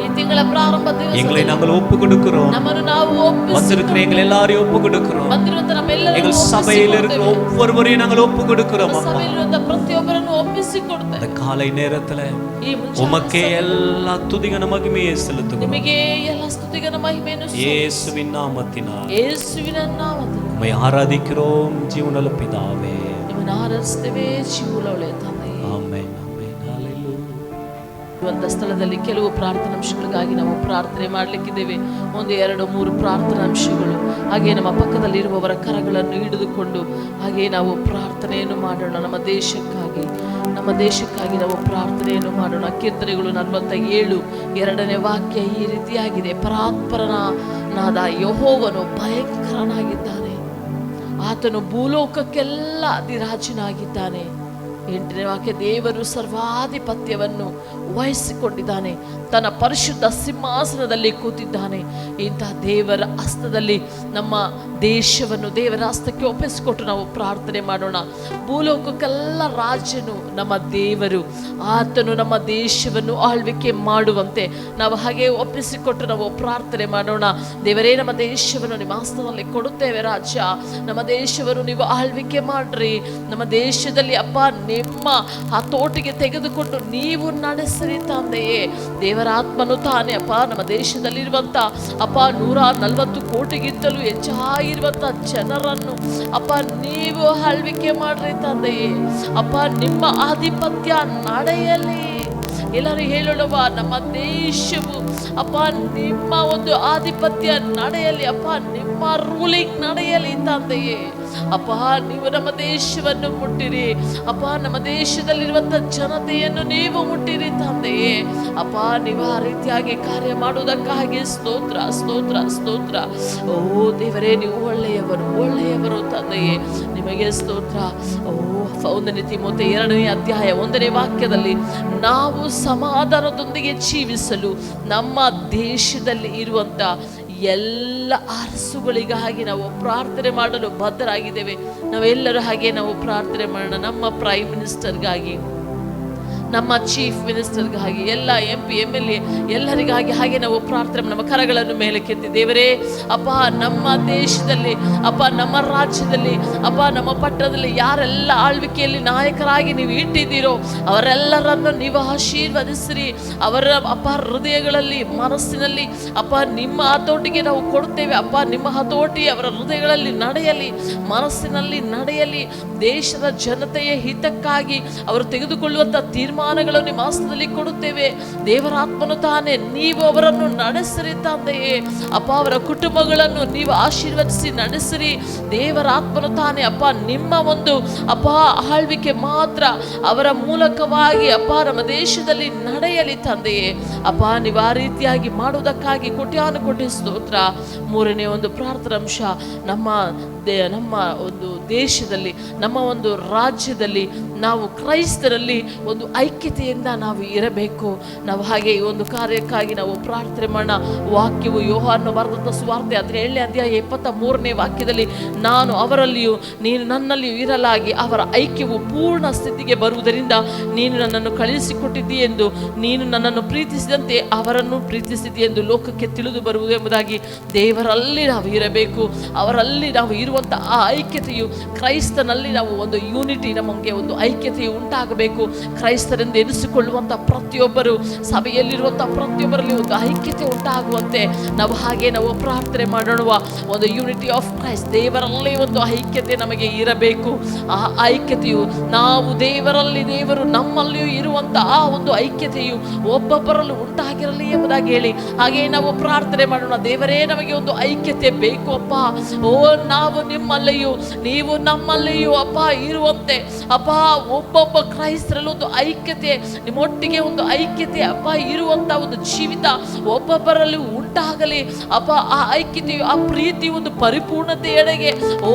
ಈ ತಿಂಗಳ ಪ್ರಾರಂಭ ದಿವಸ எங்களை நாங்கள் ஒப்பு கொடுக்கிறோம். ನಮ್ಮನ್ನು ನಾವು வந்திருக்கிற எங்களை எல்லாரையும் ஒப்பு கொடுக்கிறோம். ಬಂದಿರುವಂತ ನಮ್ಮೆಲ್ಲರನ್ನು எங்கள் சபையில் இருக்கிற ஒவ்வொருவரையும் நாங்கள் ஒப்பு கொடுக்கிறோம். அப்பா, ಸಭೆಯಲ್ಲಿರುವಂತ ಪ್ರತಿಯೊಬ್ಬರನ್ನು ಒಪ್ಪಿಸಿಕೊಡ್ತೇವೆ. இந்த காலை நேரத்துல ಈ ಮುಂಜಾನೆ உமக்கே எல்லா துதிகன மகிமையை செலுத்துகிறோம். ನಿಮಗೆ ಎಲ್ಲ ಸ್ತುತಿಗನ ಮಹಿಮೆಯನ್ನು இயேசுவின் நாமத்தினால் ಯೇಸುವಿನ ನಾಮದಲ್ಲಿ உம்மை ஆராதிக்கிறோம் ஜீவனுள்ள பிதாவே. ನಿಮ್ಮನ್ನು ಆರಾಧಿಸುತ್ತೇವೆ ಜೀವವುಳ್ಳ ತಂದೆಯೇ. ஆமென், ஆமென், ஹalleluya. ಇರುವಂತ ಸ್ಥಳದಲ್ಲಿ ಕೆಲವು ಪ್ರಾರ್ಥನಾಂಶಗಳಿಗಾಗಿ ನಾವು ಪ್ರಾರ್ಥನೆ ಮಾಡಲಿಕ್ಕಿದ್ದೇವೆ. 1, 2, 3 ಪ್ರಾರ್ಥನಾಂಶಗಳು. ಹಾಗೆ ನಮ್ಮ ಪಕ್ಕದಲ್ಲಿ ಇರುವವರ ಕರಗಳನ್ನು ಹಿಡಿದುಕೊಂಡು ಹಾಗೆ ನಾವು ಪ್ರಾರ್ಥನೆಯನ್ನು ಮಾಡೋಣ. ನಮ್ಮ ದೇಶಕ್ಕಾಗಿ ನಾವು ಪ್ರಾರ್ಥನೆಯನ್ನು ಮಾಡೋಣ. ಕೀರ್ತನೆಗಳು 47 2ನೇ ವಾಕ್ಯ ಈ ರೀತಿಯಾಗಿದೆ: ಪರಾತ್ಪರನಾದ ಯೆಹೋವನು ಭಯಂಕರನಾಗಿದ್ದಾನೆ, ಆತನು ಭೂಲೋಕಕ್ಕೆಲ್ಲ ಅಧಿರಾಜನಾಗಿದ್ದಾನೆ. 8ನೇ ವಾಕ್ಯ: ದೇವರು ಸರ್ವಾಧಿಪತ್ಯವನ್ನು ವಹಿಸಿಕೊಂಡಿದ್ದಾನೆ, ತನ್ನ ಪರಿಶುದ್ಧ ಸಿಂಹಾಸನದಲ್ಲಿ ಕೂತಿದ್ದಾನೆ. ಇಂತಹ ದೇವರ ಹಸ್ತದಲ್ಲಿ ನಮ್ಮ ದೇಶವನ್ನು ದೇವರ ಹಸ್ತಕ್ಕೆ ಒಪ್ಪಿಸಿಕೊಟ್ಟು ನಾವು ಪ್ರಾರ್ಥನೆ ಮಾಡೋಣ. ಭೂಲೋಕಕ್ಕೆಲ್ಲ ರಾಜನು ನಮ್ಮ ದೇವರು, ಆತನು ನಮ್ಮ ದೇಶವನ್ನು ಆಳ್ವಿಕೆ ಮಾಡುವಂತೆ ನಾವು ಹಾಗೆ ಒಪ್ಪಿಸಿಕೊಟ್ಟು ನಾವು ಪ್ರಾರ್ಥನೆ ಮಾಡೋಣ. ದೇವರೇ, ನಮ್ಮ ದೇಶವನ್ನು ನಿಮ್ಮ ಹಸ್ತದಲ್ಲಿ ಕೊಡುತ್ತೇವೆ ರಾಜ. ನಮ್ಮ ದೇಶವನ್ನು ನೀವು ಆಳ್ವಿಕೆ ಮಾಡ್ರಿ. ನಮ್ಮ ದೇಶದಲ್ಲಿ ಅಪ್ಪ ನಿಮ್ಮ ಆ ತೋಟಿಗೆ ತೆಗೆದುಕೊಂಡು ನೀವು ನಡೆಸಿರಿ ತಂದೆಯೇ. ದೇವರ ಆತ್ಮನು ತಾನೇ ಅಪ್ಪ ನಮ್ಮ ದೇಶದಲ್ಲಿರುವಂತ ಅಪ್ಪ 140 ಕೋಟಿಗಿಂತಲೂ ಹೆಚ್ಚಾಗಿರುವಂತ ಜನರನ್ನು ಅಪ್ಪ ನೀವು ಆಳ್ವಿಕೆ ಮಾಡ್ರಿ ತಂದೆಯೇ. ಅಪ್ಪ ನಿಮ್ಮ ಆಧಿಪತ್ಯ ನಡೆಯಲಿ. ಎಲ್ಲರೂ ಹೇಳೋಣವ, ನಮ್ಮ ದೇಶವು ಅಪ್ಪ ನಿಮ್ಮ ಒಂದು ಆಧಿಪತ್ಯ ನಡೆಯಲಿ. ಅಪ್ಪ ನಿಮ್ಮ ರೂಲಿಂಗ್ ನಡೆಯಲಿ ತಂದೆಯೇ. ಅಪ್ಪ ನೀವು ನಮ್ಮ ದೇಶವನ್ನು ಮುಟ್ಟಿರಿ. ಅಪ್ಪ ನಮ್ಮ ದೇಶದಲ್ಲಿರುವಂತ ಜನತೆಯನ್ನು ನೀವು ಮುಟ್ಟಿರಿ ತಂದೆಯೇ. ಅಪ್ಪ ನೀವು ಆ ರೀತಿಯಾಗಿ ಕಾರ್ಯ ಮಾಡುವುದಕ್ಕಾಗಿ ಸ್ತೋತ್ರ ಸ್ತೋತ್ರ ಸ್ತೋತ್ರ. ಓ ದೇವರೇ, ನೀವು ಒಳ್ಳೆಯವರು ತಂದೆಯೇ, ನಿಮಗೆ ಸ್ತೋತ್ರ. ಓ 1 ತಿಮೋಥೆ 2ನೇ ಅಧ್ಯಾಯ 1ನೇ ವಾಕ್ಯದಲ್ಲಿ ನಾವು ಸಮಾಧಾನದೊಂದಿಗೆ ಜೀವಿಸಲು ನಮ್ಮ ದೇಶದಲ್ಲಿ ಇರುವಂತ ಎಲ್ಲ ಅರಸುಗಳಿಗಾಗಿ ನಾವು ಪ್ರಾರ್ಥನೆ ಮಾಡಲು ಬದ್ಧರಾಗಿದ್ದೇವೆ. ನಾವೆಲ್ಲರೂ ಹಾಗೆ ನಾವು ಪ್ರಾರ್ಥನೆ ಮಾಡೋಣ. ನಮ್ಮ ಪ್ರೈಮ್ ಮಿನಿಸ್ಟರ್ಗಾಗಿ, ನಮ್ಮ ಚೀಫ್ ಮಿನಿಸ್ಟರ್ಗಾಗಿ, ಎಲ್ಲ MP MLA ಎಲ್ಲರಿಗಾಗಿ ಹಾಗೆ ನಾವು ಪ್ರಾರ್ಥನೆ, ನಮ್ಮ ಕರಗಳನ್ನು ಮೇಲಕ್ಕೆತ್ತಿ ದೇವರೇ ಅಪ್ಪ ನಮ್ಮ ದೇಶದಲ್ಲಿ ಅಪ್ಪ ನಮ್ಮ ರಾಜ್ಯದಲ್ಲಿ ಅಪ್ಪ ನಮ್ಮ ಪಟ್ಟಣದಲ್ಲಿ ಯಾರೆಲ್ಲ ಆಳ್ವಿಕೆಯಲ್ಲಿ ನಾಯಕರಾಗಿ ನೀವು ಇಟ್ಟಿದ್ದೀರೋ ಅವರೆಲ್ಲರನ್ನು ನೀವು ಆಶೀರ್ವದಿಸಿರಿ. ಅವರ ಅಪ್ಪ ಹೃದಯಗಳಲ್ಲಿ ಮನಸ್ಸಿನಲ್ಲಿ ಅಪ್ಪ ನಿಮ್ಮ ಹತೋಟಿಗೆ ನಾವು ಕೊಡುತ್ತೇವೆ. ಅಪ್ಪ ನಿಮ್ಮ ಹತೋಟಿ ಅವರ ಹೃದಯಗಳಲ್ಲಿ ನಡೆಯಲಿ, ಮನಸ್ಸಿನಲ್ಲಿ ನಡೆಯಲಿ. ದೇಶದ ಜನತೆಯ ಹಿತಕ್ಕಾಗಿ ಅವರು ತೆಗೆದುಕೊಳ್ಳುವಂಥ ತೀರ್ಮಾನಗಳನ್ನು ನಿಮ್ಮ ಹಸ್ತದಲ್ಲಿ ಕೊಡುತ್ತೇವೆ. ದೇವರಾತ್ಮನು ತಾನೇ ನೀವು ಅವರನ್ನು ನಡೆಸಿರಿ ತಂದೆಯೇ. ಅಪ್ಪ ಅವರ ಕುಟುಂಬಗಳನ್ನು ನೀವು ಆಶೀರ್ವದಿಸಿ ನಡೆಸಿರಿ. ದೇವರಾತ್ಮನು ತಾನೇ ಅಪ್ಪ ನಿಮ್ಮ ಒಂದು ಅಪ್ಪ ಆಳ್ವಿಕೆ ಮಾತ್ರ ಅವರ ಮೂಲಕವಾಗಿ ಅಪ್ಪ ನಮ್ಮ ದೇಶದಲ್ಲಿ ನಡೆಯಲಿ ತಂದೆಯೇ. ಅಪ್ಪ ನೀವು ಆ ರೀತಿಯಾಗಿ ಮಾಡುವುದಕ್ಕಾಗಿ ಕೋಟ್ಯಾನುಕೋಟಿ ಸ್ತೋತ್ರ. 3ನೇ ಒಂದು ಪ್ರಾರ್ಥನಾಂಶ, ನಮ್ಮ ಒಂದು ದೇಶದಲ್ಲಿ, ನಮ್ಮ ಒಂದು ರಾಜ್ಯದಲ್ಲಿ ನಾವು ಕ್ರೈಸ್ತರಲ್ಲಿ ಒಂದು ಐಕ್ಯತೆಯಿಂದ ನಾವು ಇರಬೇಕು. ನಾವು ಹಾಗೆ ಈ ಒಂದು ಕಾರ್ಯಕ್ಕಾಗಿ ನಾವು ಪ್ರಾರ್ಥನೆ ಮಾಡೋಣ. ವಾಕ್ಯವು ಯೋಹಾನನ ಬರೆದಂಥ ಸುವಾರ್ತೆ 17ನೇ ಅಧ್ಯಾಯ 23ನೇ ವಾಕ್ಯದಲ್ಲಿ, ನಾನು ಅವರಲ್ಲಿಯೂ ನೀನು ನನ್ನಲ್ಲಿಯೂ ಇರಲಾಗಿ ಅವರ ಐಕ್ಯವು ಪೂರ್ಣ ಸ್ಥಿತಿಗೆ ಬರುವುದರಿಂದ ನೀನು ನನ್ನನ್ನು ಕಳುಹಿಸಿಕೊಟ್ಟಿದ್ದೀ ಎಂದು, ನೀನು ನನ್ನನ್ನು ಪ್ರೀತಿಸಿದಂತೆ ಅವರನ್ನು ಪ್ರೀತಿಸಿದಿ ಎಂದು ಲೋಕಕ್ಕೆ ತಿಳಿದು ಬರುವುದು ಎಂಬುದಾಗಿ ದೇವರಲ್ಲಿ ನಾವು ಇರಬೇಕು. ಅವರಲ್ಲಿ ನಾವು ಇರುವಂಥ ಆ ಐಕ್ಯತೆಯು, ಕ್ರೈಸ್ತನಲ್ಲಿ ನಾವು ಒಂದು ಯೂನಿಟಿ, ನಮಗೆ ಒಂದು ಐಕ್ಯತೆಯು ಉಂಟಾಗಬೇಕು. ಕ್ರೈಸ್ತರ ಕ್ರೈಸ್ತರೆಂದು ಎನಿಸಿಕೊಳ್ಳುವಂಥ ಪ್ರತಿಯೊಬ್ಬರು, ಸಭೆಯಲ್ಲಿರುವಂಥ ಪ್ರತಿಯೊಬ್ಬರಲ್ಲಿ ಒಂದು ಐಕ್ಯತೆ ಉಂಟಾಗುವಂತೆ ನಾವು ಪ್ರಾರ್ಥನೆ ಮಾಡೋಣ. ಒಂದು ಯೂನಿಟಿ ಆಫ್ ಕ್ರೈಸ್ಟ್, ದೇವರಲ್ಲಿ ಒಂದು ಐಕ್ಯತೆ ನಮಗೆ ಇರಬೇಕು. ಆ ಐಕ್ಯತೆಯು ನಾವು ದೇವರಲ್ಲಿ, ದೇವರು ನಮ್ಮಲ್ಲಿಯೂ ಇರುವಂಥ ಆ ಒಂದು ಐಕ್ಯತೆಯು ಒಬ್ಬೊಬ್ಬರಲ್ಲೂ ಉಂಟಾಗಿರಲಿ ಎಂಬುದಾಗಿ ಹೇಳಿ ಹಾಗೆ ನಾವು ಪ್ರಾರ್ಥನೆ ಮಾಡೋಣ. ದೇವರೇ, ನಮಗೆ ಒಂದು ಐಕ್ಯತೆ ಬೇಕು ಅಪ್ಪ. ಓ, ನಾವು ನಿಮ್ಮಲ್ಲಿಯೂ ನೀವು ನಮ್ಮಲ್ಲಿಯೂ ಅಪ್ಪ ಇರುವಂತೆ ಅಪ್ಪ, ಒಬ್ಬೊಬ್ಬ ಕ್ರೈಸ್ತರಲ್ಲಿ ಒಂದು ಐಕ್ಯತೆ, ನಿಮ್ಮೊಟ್ಟಿಗೆ ಒಂದು ಐಕ್ಯತೆ ಅಪ್ಪ ಇರುವಂತ ಒಂದು ಜೀವಿತ ಒಬ್ಬೊಬ್ಬರಲ್ಲಿ ಉಂಟಾಗಲಿ ಅಪ್ಪ. ಆ ಐಕ್ಯತೆಯು, ಆ ಪ್ರೀತಿ ಒಂದು ಪರಿಪೂರ್ಣತೆಯೆಡೆಗೆ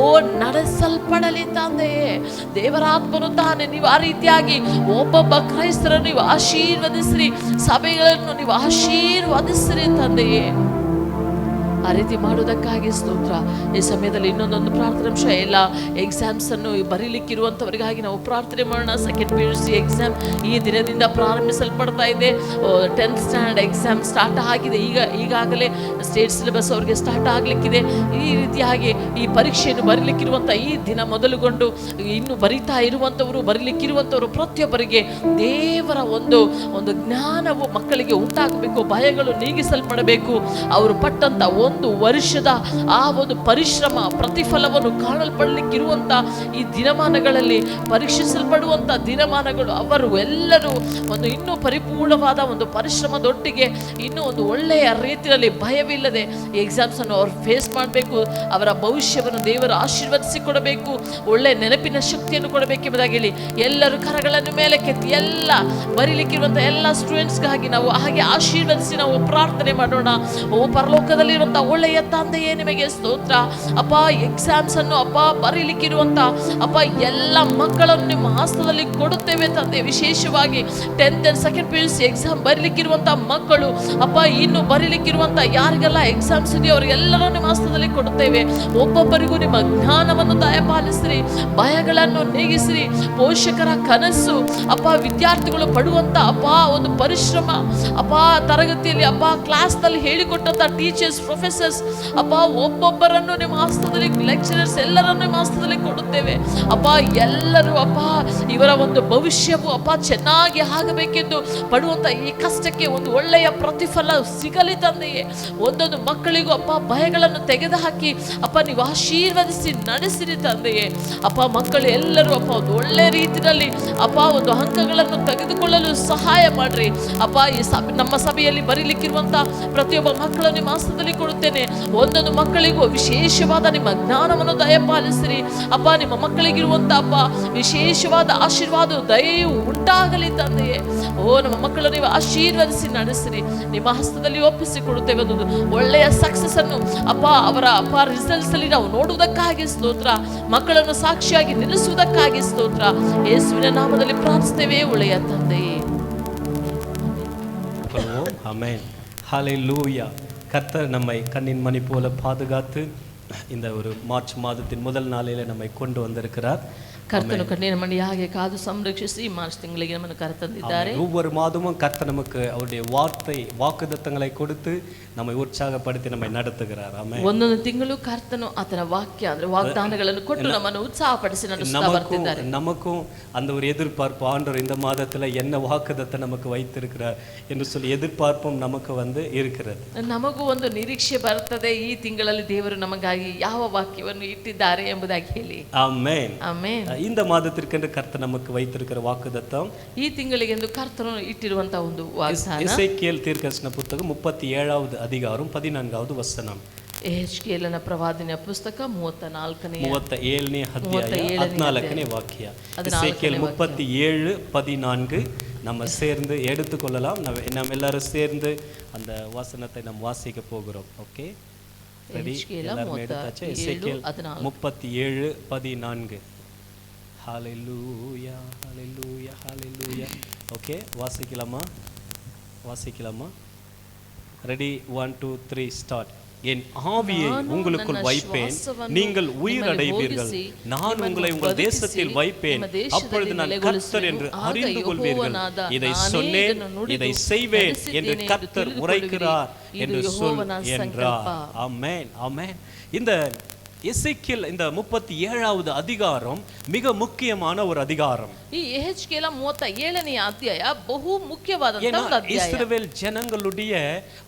ನಡೆಸಲ್ಪಡಲಿ ತಂದೆಯೇ. ದೇವರಾತ್ಮನು ತಾನೆ ನೀವು ಆ ರೀತಿಯಾಗಿ ಒಬ್ಬೊಬ್ಬ ಕ್ರೈಸ್ತರನ್ನು ನೀವು ಆಶೀರ್ವದಿಸ್ರಿ, ಸಭೆಗಳನ್ನು ನೀವು ಆಶೀರ್ವದಿಸ್ರಿ ತಂದೆಯೇ. ಆ ರೀತಿ ಮಾಡುವುದಕ್ಕಾಗಿ ಸ್ತೋತ್ರ. ಈ ಸಮಯದಲ್ಲಿ ಇನ್ನೊಂದೊಂದು ಪ್ರಾರ್ಥನಾಂಶ, ಎಲ್ಲ ಎಕ್ಸಾಮ್ಸ್ ಅನ್ನು ಬರೀಲಿಕ್ಕಿರುವಂಥವರಿಗಾಗಿ ನಾವು ಪ್ರಾರ್ಥನೆ ಮಾಡೋಣ. ಸೆಕೆಂಡ್ PUC ಎಕ್ಸಾಮ್ ಈ ದಿನದಿಂದ ಪ್ರಾರಂಭಿಸಲ್ಪಡ್ತಾ ಇದೆ. 10th ಸ್ಟ್ಯಾಂಡರ್ಡ್ ಎಕ್ಸಾಮ್ ಸ್ಟಾರ್ಟ್ ಆಗಿದೆ. ಈಗಾಗಲೇ ಸ್ಟೇಟ್ ಸಿಲೆಬಸ್ ಅವರಿಗೆ ಸ್ಟಾರ್ಟ್ ಆಗಲಿಕ್ಕಿದೆ. ಈ ರೀತಿಯಾಗಿ ಈ ಪರೀಕ್ಷೆಯನ್ನು ಬರೀಲಿಕ್ಕಿರುವಂಥ ಈ ದಿನ ಮೊದಲುಗೊಂಡು ಇನ್ನು ಬರೀಲಿಕ್ಕಿರುವಂಥವರು ಪ್ರತಿಯೊಬ್ಬರಿಗೆ ದೇವರ ಒಂದು ಜ್ಞಾನವು ಮಕ್ಕಳಿಗೆ ಉಂಟಾಗಬೇಕು, ಭಯಗಳು ನೀಗಿಸಲ್ಪಡಬೇಕು. ಅವರು ಪಟ್ಟಂತ ಒಂದು ವರ್ಷದ ಆ ಒಂದು ಪರಿಶ್ರಮ ಪ್ರತಿಫಲವನ್ನು ಕಾಣಲ್ಪಡಲಿಕ್ಕಿರುವಂಥ ಈ ದಿನಮಾನಗಳಲ್ಲಿ, ಪರೀಕ್ಷಿಸಲ್ಪಡುವಂಥ ದಿನಮಾನಗಳು, ಅವರು ಎಲ್ಲರೂ ಒಂದು ಇನ್ನೂ ಪರಿಪೂರ್ಣವಾದ ಒಂದು ಪರಿಶ್ರಮದೊಟ್ಟಿಗೆ ಇನ್ನೂ ಒಂದು ಒಳ್ಳೆಯ ರೀತಿಯಲ್ಲಿ ಭಯವಿಲ್ಲದೆ ಈ ಎಕ್ಸಾಮ್ಸ್ ಅನ್ನು ಅವರು ಫೇಸ್ ಮಾಡಬೇಕು. ಅವರ ಭವಿಷ್ಯವನ್ನು ದೇವರು ಆಶೀರ್ವದಿಸಿಕೊಡಬೇಕು, ಒಳ್ಳೆಯ ನೆನಪಿನ ಶಕ್ತಿಯನ್ನು ಕೊಡಬೇಕೆಂಬುದಾಗಿ ಹೇಳಿ ಎಲ್ಲರೂ ಕರಗಳನ್ನು ಮೇಲೆ ಕೆತ್ತಿ ಎಲ್ಲ ಬರೀಲಿಕ್ಕಿರುವಂಥ ಎಲ್ಲ ಸ್ಟೂಡೆಂಟ್ಸ್ಗಾಗಿ ನಾವು ಹಾಗೆ ಆಶೀರ್ವದಿಸಿ ನಾವು ಪ್ರಾರ್ಥನೆ ಮಾಡೋಣ. ಓ ಪರಲೋಕದಲ್ಲಿರುವಂಥ ಒಳ್ಳೆಯ ತಂದೆಯೇ, ನಿಮಗೆ ಸ್ತೋತ್ರ ಅಪ್ಪ. ಎಕ್ಸಾಮ್ಸ್ ಅನ್ನು ಅಪ್ಪ ಬರೀಲಿಕ್ಕಿರುವಂಥ ಅಪ್ಪ ಎಲ್ಲ ಮಕ್ಕಳನ್ನು ನಿಮ್ಮ ಹಸ್ತದಲ್ಲಿ ಕೊಡುತ್ತೇವೆ ತಂದೆ. ವಿಶೇಷವಾಗಿ 10th and 2nd PUC exam ಬರೀಲಿಕ್ಕಿರುವಂಥ ಮಕ್ಕಳು ಅಪ್ಪ, ಇನ್ನು ಬರೀಲಿಕ್ಕಿರುವಂಥ ಯಾರಿಗೆಲ್ಲ ಎಕ್ಸಾಮ್ಸ್ ಇದೆಯೋ ಅವರಿಗೆಲ್ಲರೂ ನಿಮ್ಮ ಹಸ್ತದಲ್ಲಿ ಕೊಡುತ್ತೇವೆ. ಒಬ್ಬೊಬ್ಬರಿಗೂ ನಿಮ್ಮ ಜ್ಞಾನವನ್ನು ದಯಪಾಲಿಸ್ರಿ, ಭಯಗಳನ್ನು ನೀಗಿಸ್ರಿ. ಪೋಷಕರ ಕನಸು ಅಪ್ಪ, ವಿದ್ಯಾರ್ಥಿಗಳು ಪಡುವಂಥ ಅಪ್ಪ ಒಂದು ಪರಿಶ್ರಮ ಅಪ್ಪ, ತರಗತಿಯಲ್ಲಿ ಅಪ್ಪ ಕ್ಲಾಸ್ನಲ್ಲಿ ಹೇಳಿಕೊಟ್ಟಂಥ ಟೀಚರ್ಸ್, ಪ್ರೊಫೆಸರ್ಸ್ ಅಪ್ಪ, ಒಬ್ಬೊಬ್ಬರನ್ನು ನಿಮ್ಮ ಹಸ್ತದಲ್ಲಿ, ಲೆಕ್ಚರರ್ಸ್ ಎಲ್ಲರನ್ನು ನಿಮ್ಮ ಹಸ್ತದಲ್ಲಿ ಕೊಡುತ್ತೇವೆ ಅಪ್ಪ. ಎಲ್ಲರೂ ಅಪ್ಪ, ಇವರ ಒಂದು ಭವಿಷ್ಯವು ಅಪ್ಪ ಚೆನ್ನಾಗಿ ಆಗಬೇಕೆಂದು ಪಡುವಂಥ ಈ ಕಷ್ಟಕ್ಕೆ ಒಂದು ಒಳ್ಳೆಯ ಪ್ರತಿಫಲ ಸಿಗಲಿ ತಂದೆಯೇ. ಒಂದೊಂದು ಮಕ್ಕಳಿಗೂ ಅಪ್ಪ ಭಯಗಳನ್ನು ತೆಗೆದುಹಾಕಿ ಅಪ್ಪ ನೀವು ಆಶೀರ್ವದಿಸಿ ನಡೆಸಿರಿ ತಂದೆಯೇ. ಅಪ್ಪ, ಮಕ್ಕಳು ಎಲ್ಲರೂ ಅಪ್ಪ ಒಂದು ಒಳ್ಳೆ ರೀತಿಯಲ್ಲಿ ಅಪ್ಪ ಒಂದು ಅಂಕಗಳನ್ನು ತೆಗೆದುಕೊಳ್ಳಲು ಸಹಾಯ ಮಾಡ್ರಿ ಅಪ್ಪ. ಈ ನಮ್ಮ ಸಭೆಯಲ್ಲಿ ಬರೀಲಿಕ್ಕಿರುವಂಥ ಪ್ರತಿಯೊಬ್ಬ ಮಕ್ಕಳು ನಿಮ್ಮ ಹಸ್ತದಲ್ಲಿ ಕೊಡುತ್ತೇನೆ. ಒಂದೊಂದು ಮಕ್ಕಳಿಗೂ ವಿಶೇಷವಾದ ನಿಮ್ಮ ಜ್ಞಾನವನ್ನು ದಯಪಾಲಿಸಿರಿ ಅಪ್ಪ. ನಿಮ್ಮ ಮಕ್ಕಳಿಗಿರುವಂಥ ಅಪ್ಪ ವಿಶೇಷವಾದ ಆಶೀರ್ವಾದ ದಯೆಯು ಉಂಟಾಗಲಿ ತಂದೆಯೇ. ಓ, ನಮ್ಮ ಮಕ್ಕಳು ನೀವು ಆಶೀರ್ವದಿಸಿ ನಡೆಸಿರಿ, ನಿಮ್ಮ ಹಸ್ತದಲ್ಲಿ ಒಪ್ಪಿಸಿಕೊಡುತ್ತೇವೆ. ಒಂದು ಒಳ್ಳೆಯ ಸಕ್ಸಸ್ ಅನ್ನು ಅಪ್ಪ ಅವರ ಅಪ್ಪ ರಿಸಲ್ಟ್ಸ್ ಅಲ್ಲಿ ನಾವು ನೋಡುವುದಕ್ಕಾಗಿ ಸ್ತೋತ್ರ. ಮಕ್ಕಳನ್ನು ಸಾಕ್ಷಿಯಾಗಿ ನಿಲ್ಲಿಸುವುದಕ್ಕಾಗಿ ಸ್ತೋತ್ರ. ಯೇಸುವಿನ ನಾಮದಲ್ಲಿ ಪ್ರಾರ್ಥಿಸ್ತೇವೆ ಒಳ್ಳೆಯ ತಂದೆಯೇ. ஆமென். ஹல்லேலூயா. கர்த்தர் நம்மை கண்ணின் மணி போல பாதுகாத்து இந்த ஒரு மார்ச் மாதத்தின் முதல் நாளில் நம்மை கொண்டு வந்திருக்கிறார். ಕರ್ತನು ಕಣ್ಣಿನ ಮಣಿಯಾಗಿ ಕಾದು ಸಂರಕ್ಷಿಸಿ ಮಾರ್ಚ್ ತಿಂಗಳಿಗೆ ನಮ್ಮನ್ನು ಕರೆತಂದಿದ್ದಾರೆ. ஒவ்வொரு மாதமும் கர்த்தர் நமக்கு அவருடைய வாக்குத்தத்தங்களை கொடுத்து நம்மை உற்சாகப்படுத்தி நம்மை நடத்துகிறார். ಆಮೆನ್. ಒಂದೊಂದು ತಿಂಗಳು ಕರ್ತನು ಆತನ ವಾಕ್ಯ ಅಂದ್ರೆ ವಾಗ್ದಾನಗಳನ್ನು ಕೊಟ್ಟು ನಮ್ಮನ್ನು ಉತ್ಸಾಹಪಡಿಸಿ ನಡೆಸುತ್ತಾ ಬರ್ತಿದ್ದಾರೆ. நமக்கும் அந்த ஒரு எதிர்பார்ப்பு, ஆண்டவர் இந்த மாதத்துல என்ன வாக்குத்தத்தம் நமக்கு வைத்திருக்கிறார் என்று சொல்லி எதிர்பார்ப்பும் நமக்கு இருக்கிறது. ನಮಗೂ ಒಂದು ನಿರೀಕ್ಷೆ ಬರ್ತದೆ, ಈ ತಿಂಗಳಲ್ಲಿ ದೇವರು ನಮಗಾಗಿ ಯಾವ ವಾಕ್ಯವನ್ನು ಇಟ್ಟಿದ್ದಾರೆ ಎಂಬುದಾಗಿ ಹೇಳಿ. ಆಮೆನ್. ಆಮೆನ್. இந்த மாதத்திற்கென்று கர்த்தர் நமக்கு வைத்திருக்கிற வாக்குத்தத்தம், ಈ ತಿಂಗಳಿಗೆಂದು ಕರ್ತನು ಇಟ್ಟಿರುವಂತ ಒಂದು ವಾಗ್ದಾನ, எசேக்கியேல் தீர்க்கதரிசன புத்தகம் 37வது அதிகாரம் 14வது வசனம். ಯೆಹೆಜ್ಕೇಲನ ಪ್ರವಾದನೆಯ ಪುಸ್ತಕ 37ನೇ ಅಧ್ಯಾಯ 14ನೇ ವಾಕ್ಯ. எசேக்கியேல் 37:14 நம்ம சேர்ந்து எடுத்துக்கொள்ளலாம். நம்ம எல்லாரும் சேர்ந்து அந்த வசனத்தை நாம் வாசிக்க போகிறோம். Okay, ready? எல்லாரும் எடுத்தாச்சு. எசேக்கியேல் 37:14. ஹalleluya, ஹalleluya, ஹalleluya. ஓகே, வாசிக்கலாமா? ரெடி? 1 2 3 ஸ்டார்ட். என் ஆவியை உங்களுக்குள் வைப்பேன், நீங்கள் உயிரடைவீர்கள். நான் உங்களை உங்கள் தேசத்தில் வைப்பேன், அப்பொழுது நான் கர்த்தர் என்று அறிந்து கொள்வீர்கள். இதை சொன்னேன், இதை செய்வேன் என்று கர்த்தர் உரைக்கிறார் என்று சொல் என்றார். ஆமென், ஆமென். இந்த எசேக்கியேல் இந்த 37வது அதிகாரம் மிக முக்கியமான ஒரு அதிகாரம். ಈ ಯೆಹೆಜ್ಕೇಲ 37ನೇ ಅಧ್ಯಾಯ ಬಹು ಮುಖ್ಯವಾದಂತ ಒಂದು ಅಧ್ಯಾಯ. இஸ்ரவேல் ஜனங்களுடைய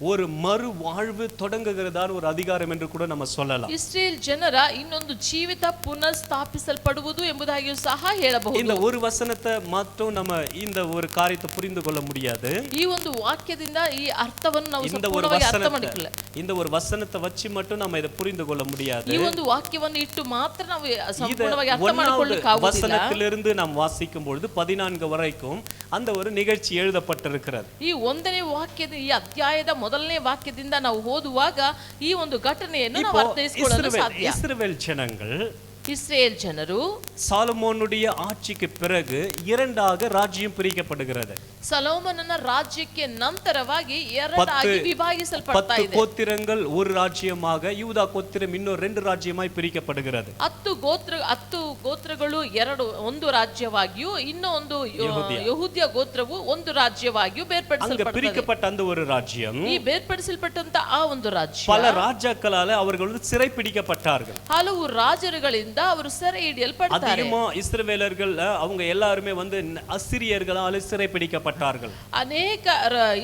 ஒரு மறு வாழ்வு தொடங்குகிறதான ஒரு அதிகாரம் என்று கூட நம்ம சொல்லலாம். ಇಸ್ರೇಲ್ ಜನರ ಇನ್ನೊಂದು ಜೀವಿತ ಪುನಃ ಸ್ಥಾಪಿಸಲ್ಪಡುವುದು ಎಂಬುದಾಗಿಯೂ ಸಹ ಹೇಳಬಹುದು. இந்த ஒரு வசனத்தை மட்டும் நம்ம இந்த ஒரு காரியத்தை புரிந்து கொள்ள முடியாது. ಈ ಒಂದು ವಾಕ್ಯದಿಂದ ಈ ಅರ್ಥವನ್ನು ನಾವು இந்த ஒரு ಸಂಪೂರ್ಣವಾಗಿ ಅರ್ಥ ಮಾಡಿಕೊಳ್ಳ. இந்த ஒரு வசனத்தை வச்சு மட்டும் நம்ம இதை புரிந்து கொள்ள முடியாது. ಈ ಒಂದು ವಾಕ್ಯವನ್ನು ಇಟ್ಟು ಮಾತ್ರ ನಾವು ಸಂಪೂರ್ಣವಾಗಿ ಅರ್ಥ ಮಾಡಿಕೊಳ್ಳಲಿಕ್ಕೆ ಆಗುವುದಿಲ್ಲ. வசனத்திலிருந்து நாம் வாசிக்கும் பொழுது 14 வரைக்கும் அந்த ஒரு நிகழ்ச்சி எழுதப்பட்டிருக்கிறது. ಈ ಒಂದನೇ ವಾಕ್ಯದ ಈ ಅಧ್ಯಾಯದ ಮೊದಲನೇ ವಾಕ್ಯದಿಂದ ನಾವು ಓದುವಾಗ ಈ ಒಂದು ಘಟನೆಯನ್ನು ನಾವು ಅರ್ಥೈಸಿಕೊಳ್ಳಲು ಸಾಧ್ಯ. இஸ்ரவேல் ஜனங்கள் இஸ்ரேல் ಜನರು சாலமோனுடைய ஆட்சிக்கு பிறகு இரண்டாக ராஜ்யம் பிரிக்கப்படுகிறது. ಸೊಲೊಮೋನನ ರಾಜ್ಯಕ್ಕೆ ನಂತರವಾಗಿ ಎರಡಾಗಿ ವಿಭಾಗಿಸಲ್ಪಡ್ತಾ 10 ಇದೆ. கோத்திரங்கள் ஒரு ராஜ்யமாக, யூதா கோத்திரம் இன்னும் 2 ராஜ்யமாய் பிரிக்கப்படுகிறது. 10 ಗೋತ್ರಗಳು ಒಂದು ರಾಜ್ಯವಾಗಿಯೂ ಇನ್ನೊಂದು ಯೆಹೂದ್ಯ ಗೋತ್ರವು ಒಂದು ರಾಜ್ಯವಾಗಿಯೂ அங்க ಬೇರ್ಪಡಿಸಲ್ಪಡುತ್ತದೆ. பிரிக்கப்பட்ட அந்த ஒரு ராஜ்யம் ಈ ಬೇರ್ಪಡಿಸಲ್ಪಟ್ಟಂತ ಆ ಒಂದು ರಾಜ್ಯ பல ராஜாக்களால அவர்கள் சிறை பிடிக்கப்பட்டார்கள். ಹಲವು ರಾಜರುಗಳಿಂದ ಅವರು ಸೆರೆ ಹಿಡಿಯಲ್ಪಡ್ತಾರೆ. அதிகமா இஸ்ரவேலர்கள் அவங்க எல்லாருமே வந்து அசிரியர்களால் சிறை பிடிக்கப்பட்டார்கள். ಅನೇಕ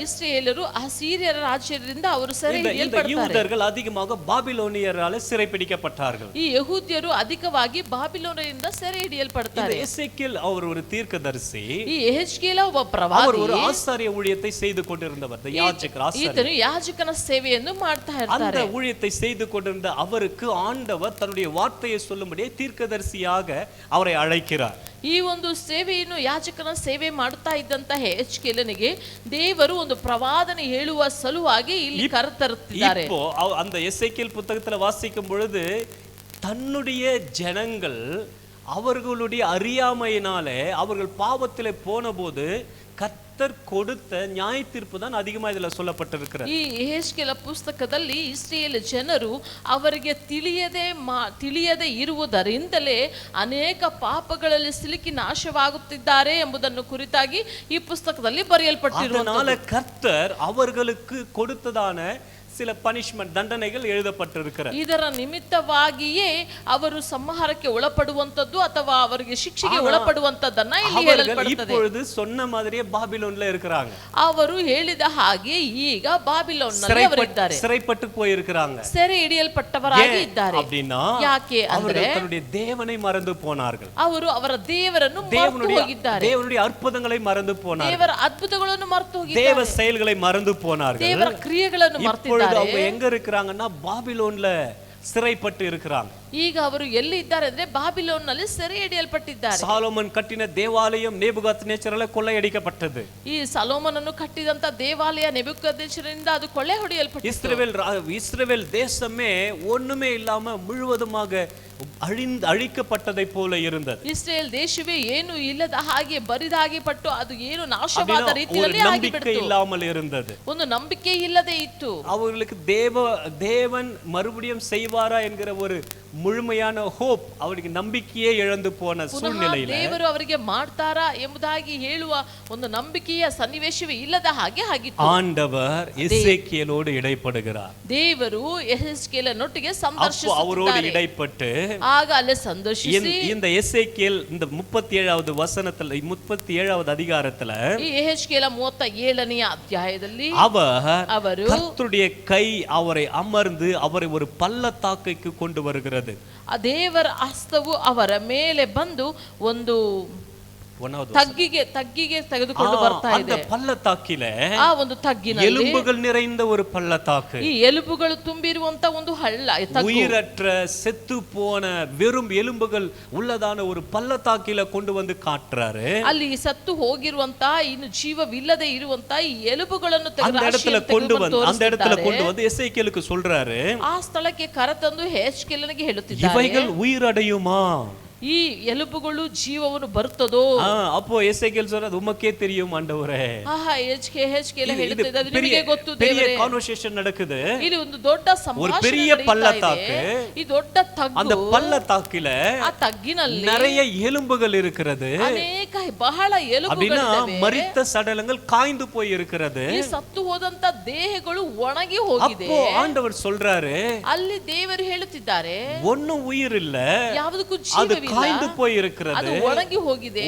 ಇಸ್ರೇಲರು ಅಸೀರಿಯರ ರಾಜ್ಯದಿಂದ ಅವರು ಸೆರೆ இந்த ಹಿಡಿಯಲ್ಪಡ್ತಾರೆ. யூதர்கள் அதிகமாக பாபிலோனியரால் சிறை பிடிக்கப்பட்டார்கள். ಈ ಯೆಹೂದ್ಯರು ಅಧಿಕವಾಗಿ ಬಾಬಿಲೋನಿನಿಂದ ಸೆರೆ ಹಿಡಿಯಲ್ಪಡ್ತಾರೆ. எசேக்கியேல் அவர் ஒரு தீர்க்கதரிசி. ಈ ಯೆಹೆಜ್ಕೇಲ ಒಬ್ಬ அவர் ಪ್ರವಾದಿ. ஒரு ஆசாரிய ஊழியத்தை செய்து கொண்டிருந்தவர். யாஜகர் ஆசாரியர். ಈತನು ಯಾಜಕನ ಸೇವೆಯನ್ನು ಮಾಡ್ತಾ அந்த ಇರ್ತಾರೆ. ஊழியத்தை செய்து கொண்டிருந்த அவருக்கு ஆண்டவர் தன்னுடைய வார்த்தையை சொல்லும்படி தீர்க்கதரிசியாக அவரை அழைக்கிறார். ಈ ಒಂದು ಸೇವೆಯನ್ನು ಯಾಜಕನ ಸೇವೆ ಮಾಡ್ತಾ ಇದ್ದಂತಹ ಯೆಹೆಜ್ಕೇಲನಿಗೆ ದೇವರು ಒಂದು ಪ್ರವಾದನೆ ಹೇಳುವ ಸಲುವಾಗಿ ಇಲ್ಲಿ ಕರೆತರುತ್ತಿದ್ದಾರೆ. இப்போ அந்த எசேக்கியேல் புத்தகத்துல வாசிக்கும் பொழுது தன்னுடைய ஜனங்கள் அவர்களுடைய அறியாமையினாலே அவர்கள் பாவத்திலே போனபோது கர்த்தர் கொடுத்த நியாய தீர்ப்பு தான் அதிகமா இதுல சொல்லப்பட்டிருக்கிறது. ಈ ಯೆಹೆಜ್ಕೇಲ ಪುಸ್ತಕದಲ್ಲಿ ಇಸ್ರಾಯೇಲ್ ಜನರು ಅವರಿಗೆ ತಿಳಿಯದೆ ಇರುವುದರಿಂದಲೇ ಅನೇಕ ಪಾಪಗಳಲ್ಲಿ ಸಿಲುಕಿ ನಾಶವಾಗುತ್ತಿದ್ದಾರೆ ಎಂಬುದನ್ನು ಕುರಿತಾಗಿ ಈ ಪುಸ್ತಕದಲ್ಲಿ ಬರೆಯಲ್ಪಟ್ಟಿರುವಂತದ್ದು. அதனால கர்த்தர் அவர்களுக்கு கொடுத்ததான சில பனிஷ்மென்ட் தண்டனைகள் எழுதப்பட்டிருக்கிறது. ಇದರ ನಿಮಿತ್ತವಾಗಿಯೇ ಅವರು ಸಂಹಾರಕ್ಕೆ ಒಳಪಡುವಂತದ್ದು ಅಥವಾ ಅವರಿಗೆ ಶಿಕ್ಷೆಗೆ ಒಳಪಡುವಂತದ್ದನ್ನ ಇಲ್ಲಿ ಹೇಳಲ್ಪಡುತ್ತದೆ. இப்பொழுது சொன்ன மாதிரியே பாபிலோன்ல இருக்கிறாங்க. ಅವರು ಹೇಳಿದ ಹಾಗೆ ಈಗ ಬಾಬಿಲೋನ್ನಲ್ಲಿ ಅವರಿದ್ದಾರೆ. சிறைப்பட்டு போயிருக்கிறாங்க. ಸೆರೆ ಹಿಡಿಯಲ್ಪಟ್ಟವರಾಗಿ ಇದ್ದಾರೆ. அப்படினா ಯಾಕೆ ಅಂದ್ರೆ தன்னுடைய தேவனை மறந்து போனார்கள். ಅವರು ಅವರ ದೇವರನ್ನು ಮರೆತು ಹೋಗಿದ್ದಾರೆ. தேவனுடைய அற்புதங்களை மறந்து போனார்கள். ದೇವರ ಅದ್ಭುತಗಳನ್ನು ಮರೆತು ಹೋಗಿದ್ದಾರೆ. தேவ செயல்களை மறந்து போனார்கள். ದೇವರ ಕ್ರಿಯೆಗಳನ್ನು ಮರೆತಿದ್ದಾರೆ. அவங்க எங்க இருக்கிறாங்கன்னா பாபிலோன்ல சிறைப்பட்டு இருக்கிறாங்க. ಈಗ ಅವರು ಎಲ್ಲಿ ಇದ್ದಾರೆ ಅಂದ್ರೆ ಬಾಬಿಲೋನ್ನಲ್ಲಿ ಸೆರೆ ಹಿಡಿಯಲ್ಪಟ್ಟಿದ್ದಾರೆ. சாலோமன் கட்டின தேவாலயம் நேபுகாத்நேச்சரால கொள்ளையடிக்கப்பட்டது. ಈ ಸೊಲೊಮೋನನು ಕಟ್ಟಿದಂತ ದೇವಾಲಯ ನೆಬೂಕದ್ನೆಚ್ಚರನಿಂದ ಅದು ಕೊಳ್ಳೆ ಹೊಡೆಯಲ್ಪಟ್ಟಿತು. இஸ்ரவேல் தேசமே ஒண்ணுமே இல்லாம முழுவதுமாக அழிக்கப்பட்டதை போல இருந்தது. ಇಸ್ರೇಲ್ ದೇಶವೇ ಏನು ಇಲ್ಲದ ಹಾಗೆ ಬರಿದಾಗಿ ಪಟ್ಟು ಅದು ಏನು ನಾಶವಾದ ರೀತಿಯಲ್ಲಿ நம்பிக்கை இல்லாமல் இருந்தது. ಒಂದು ನಂಬಿಕೆ ಇಲ್ಲದೆ ಇತ್ತು. அவர்களுக்கு தேவன் மறுபடியும் செய்வாரா என்கிற ஒரு முழுமையான ஹோப், அவருக்கு நம்பிக்கையே இழந்து போன சூழ்நிலையில ದೇವರು ಅವರಿಗೆ ಮಾಡ್ತಾರಾ ಎಂಬುದಾಗಿ ಹೇಳುವ ಒಂದು ನಂಬಿಕೆಯ ಸನ್ನಿವೇಶವೇ ಇಲ್ಲದ ಹಾಗೆ ಆಗಿತ್ತು. ஆண்டவர் எசேக்கியேலோடு இடைப்படுகிறார். ದೇವರು ಯೆಹೆಜ್ಕೇಲನೊಟ್ಟಿಗೆ அப்போ ಸಂದರ್ಶಿಸುತ್ತಾರೆ. அவரோடு இடைப்பட்டு ಆಗ ಅಲ್ಲೇ ಸಂದರ್ಶಿಸಿ இந்த எசேக்கியேல் இந்த 37வது வசனத்துல 37வது அதிகாரத்துல ಈ ಯೆಹೆಜ್ಕೇಲ 37ನೇ ಅಧ್ಯಾಯದಲ್ಲಿ அவர் கர்த்தருடைய கை அவரை அமர்ந்து அவரை ஒரு பள்ளத்தாக்குக்கு கொண்டு வருகிறது. ಆ ದೇವರ ಹಸ್ತವು ಅವರ ಮೇಲೆ ಬಂದು ಒಂದು ತಗ್ಗಿಗೆ ತೆಗೆದುಕೊಂಡು ಬರ್ತಾ ಇದೆ. அந்த பள்ளத்தாக்கிலே ಆ ಒಂದು ತಗ್ಗಿನಲ್ಲಿ எலும்புகள் நிறைந்த ஒரு பள்ளத்தாக்கு, ಈ ಎಲುಬುಗಳು ತುಂಬಿರುವಂತ ಒಂದು ಹಳ್ಳ, உயிரற்ற செத்து போன வெறும் எலும்புகள் உள்ளதான ஒரு பள்ளத்தாக்கில கொண்டு வந்து காட்டுறாரு. ಅಲ್ಲಿ ಸತ್ತು ಹೋಗಿರುವಂತ ಇನ್ನು ಜೀವವಿಲ್ಲದೆ ಇರುವಂತ ಈ ಎಲುಬುಗಳನ್ನು அந்த இடத்துல கொண்டு வந்து எசேக்கியேலுக்கு சொல்றாரு, ಆ ಸ್ಥಳಕ್ಕೆ ಕರೆತಂದು ಯೆಹೆಜ್ಕೇಲನಿಗೆ ಹೇಳುತ್ತಿದ್ದಾರೆ, இவைகள் உயிரடையுமா? ಈ ಎಲುಬುಗಳು ಜೀವವನ್ನು ಬರುತ್ತದೋ. அப்போ எசேக்கியேல் சொல்றார் உமக்கே தெரியும் ஆண்டவரே. ಯೆಹೆಜ್ಕೇಲ ಹೇಳುತ್ತಿದ್ದ ಅದು ನಿಮಗೆ ಗೊತ್ತು பெரிய ದೇವರೇ. ಕಾನ್ವರ್ಸೇಷನ್ நடக்குது. ಇಲ್ಲಿ ಒಂದು ದೊಡ್ಡ ஒரு ಸಂಭಾಷಣೆ பெரிய பள்ளத்தாக்கு. ಈ ದೊಡ್ಡ ತಗ್ಗು. அந்த பள்ளத்தாக்குல ಆ ತಗ್ಗಿನಲ್ಲಿ நிறைய எலும்புகள் இருக்கிறது. ಅನೇಕ ಬಹಳ ಎಲುಬುಗಳಿವೆ. அப்படினா மரித்த சடலங்கள் காய்ந்து போய் இருக்கிறது. ಈ ಸತ್ತು ಹೋದಂತ ದೇಹಗಳು ಒಣಗಿ ಹೋಗಿದೆ. அப்போ ஆண்டவர் சொல்றாரு ಅಲ್ಲಿ ದೇವರು ಹೇಳುತ್ತಿದ್ದಾರೆ ஒண்ணும் உயிர் இல்ல, ಯಾವುದಕ್ಕೂ அது ಜೀವವಿಲ್ಲ, காய்ந்து போய் இருக்கிறது. ಅದು ಒಣಗಿ ಹೋಗಿದೆ.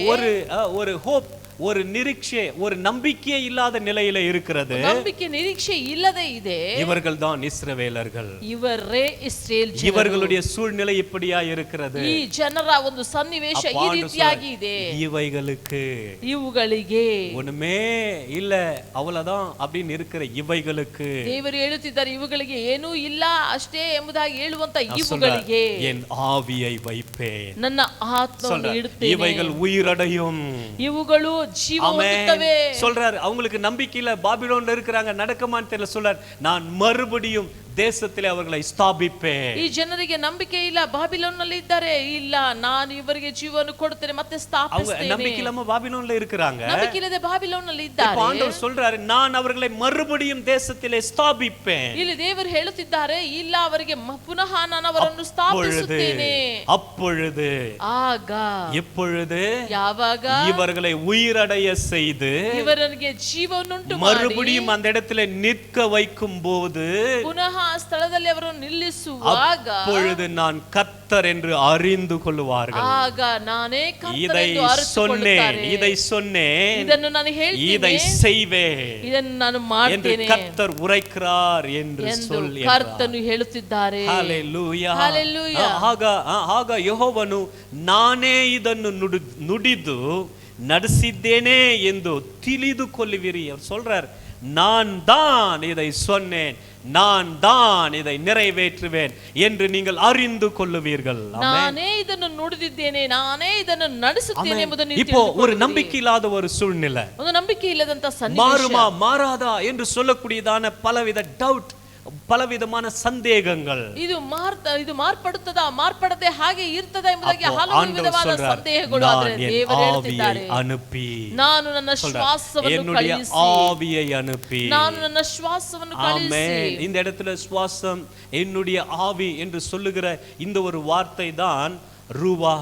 ஒரு ஹோப், ஒரு நிರೀட்சை, ஒரு நம்பிக்கை இல்லாத நிலையில இருக்கிறது. ನಂಬಿಕೆ ನಿರೀಕ್ಷೆ ಇಲ್ಲದೆ ಇದೆ. இவர்கள் தான் இஸ்ரவேலர்கள். ಇವರೇ ಇಸ್ರೇಲ್ ಜನರು. இவர்களுடைய சூழ்நிலை இப்படியா இருக்கிறது. ಈ ಜನರ ಒಂದು ಸನ್ನಿವೇಶ ಈ ರೀತಿಯಾಗಿ ಇದೆ. இவைகளுக்கு ಇವುಗಳಿಗೆ ஒண்ணுமே இல்ல அவ்வளவுதான் அப்படின்னு இருக்கிற இவைகளுக்கு ದೇವರು ಹೇಳುತ್ತಿದ್ದಾರೆ ಇವುಗಳಿಗೆ ಏನೂ ಇಲ್ಲ ಅಷ್ಟೇ ಎಂಬುದಾಗಿ ಹೇಳುವಂತ ಇವುಗಳಿಗೆ என் ஆவியை வைப்பேன், ನನ್ನ ಆತ್ಮವನ್ನು ಇಡುತ್ತೇನೆ. இவைகள் உயிரடையும். ಇವುಗಳು ಜೀವ ಹೊಂದುತ್ತವೆ சொல்றாரு. அவங்களுக்கு நம்பிக்கை இல்ல, பாபிலோன்ல இருக்கிறாங்க, நடக்குமான்னு தெரியல. சொல்றாரு நான் மறுபடியும் தேசத்திலே அவர்களை ஸ்தாபிப்பேன். ಈ ಜನರಿಗೆ ನಂಬಿಕೆ ಇಲ್ಲ, ಬಾಬಿಲೋನ್ನಲ್ಲಿ ಇದ್ದಾರೆ, ಇಲ್ಲ ನಾನು ಇವರಿಗೆ ಜೀವವನ್ನು ಕೊಡುತ್ತೇನೆ ಮತ್ತೆ ಸ್ಥಾಪಿಸುತ್ತೇನೆ. நம்பிக்கை இல்லாம பாபிலோன்ல இருக்கிறாங்க. ನಂಬಿಕೆ ಇಲ್ಲದೆ ಬಾಬಿಲೋನ್ನಲ್ಲಿ ಇದ್ದಾರೆ. ஆண்டவர் சொல்றாரு நான் அவர்களை மறுபடியும் தேசத்திலே ஸ்தாபிப்பேன். ಇಲ್ಲಿ ದೇವರು ಹೇಳುತ್ತಿದ್ದಾರೆ ಇಲ್ಲ ಅವರಿಗೆ ಪುನಃ ನಾನು ಅವರನ್ನು ಸ್ಥಾಪಿಸುತ್ತೇನೆ. அப்பொழுது ಆಗ எப்பொழுது ಯಾವಾಗ இவர்களை உயிரடைய செய்து ಇವರಿಗೆ ಜೀವವನ್ನುಂಟು ಮಾಡಿ மறுபடியும் அந்த இடத்துல நிற்க வைக்கும் போது ಪುನಃ ಆ ಸ್ಥಳದಲ್ಲಿ ಅವರನ್ನು ನಿಲ್ಲಿಸುವಾಗ அப்பொழுது நான் கர்த்தர் என்று அறிந்து கொள்வார்கள். ಆಗ ನಾನೇ ಕರ್ತನೆಂದು இதை ಅರಿತುಕೊಳ್ಳುತ್ತಾರೆ. சொன்னேன், ಇದನ್ನು ನಾನು ಹೇಳ್ತೇನೆ, இதை செய்வேன் ಇದನ್ನು ನಾನು என்று ಮಾಡ್ತೇನೆ கர்த்தர் உரைக்கிறார் என்று சொல்லி ಕರ್ತನು ಹೇಳುತ್ತಿದ್ದಾರೆ. ಹಲ್ಲೆಲೂಯಾ. ಹಲ್ಲೆಲೂಯಾ. ಆಗ ಯೆಹೋವನು ನಾನೇ ಇದನ್ನು ನುಡಿದು ನಡೆಸಿದ್ದೇನೆ ಎಂದು ತಿಳಿದುಕೊಳ್ಳುವಿರಿ. அவர் சொல்றார் நான் தான் இதை சொன்னேன், நான் தான் இதை நிறைவேற்றுவேன் என்று நீங்கள் அறிந்து கொள்ளுவீர்கள். நானே ಇದನ್ನು ನುಡಿದಿದ್ದೇನೆ, ನಾನೇ ಇದನ್ನು ನಡೆಸುತ್ತೇನೆ ಎಂಬುದನ್ನು இப்போ ஒரு நம்பிக்கை இல்லாத ஒரு சூழ்நிலை, ಒಂದು ನಂಬಿಕೆ ಇಲ್ಲದಂತ ಸನ್ನಿವೇಶ, மாறுமா மாறாதா என்று சொல்லக்கூடியதான பலவித டவுட், பலவிதமான சந்தேகங்கள். ಇದು ಮಾರ್ಪಡುತ್ತದಾ ಮಾರ್ಪಡದೆ ಹಾಗೆ ಇರ್ತದಾ ಎಂಬುದಾಗಿ ಹಲವು ವಿಧವಾದ ಸಂದೇಹಗಳು. ಆದರೆ ದೇವರು ಹೇಳುತ್ತಿದ್ದಾರೆ ಅನುಪಿ ನಾನು ನನ್ನ ಶ್ವಾಸವನ್ನು என்னுடைய ಕಳುಹಿಸಿ, ஆவியை அனுப்பி, ನಾನು ನನ್ನ ಶ್ವಾಸವನ್ನು ಕಳುಹಿಸಿ. ஆமென். இந்த இடத்துல சுவாசம், என்னுடைய ஆவி என்று சொல்லுகிற இந்த ஒரு வார்த்தை தான் ரூவா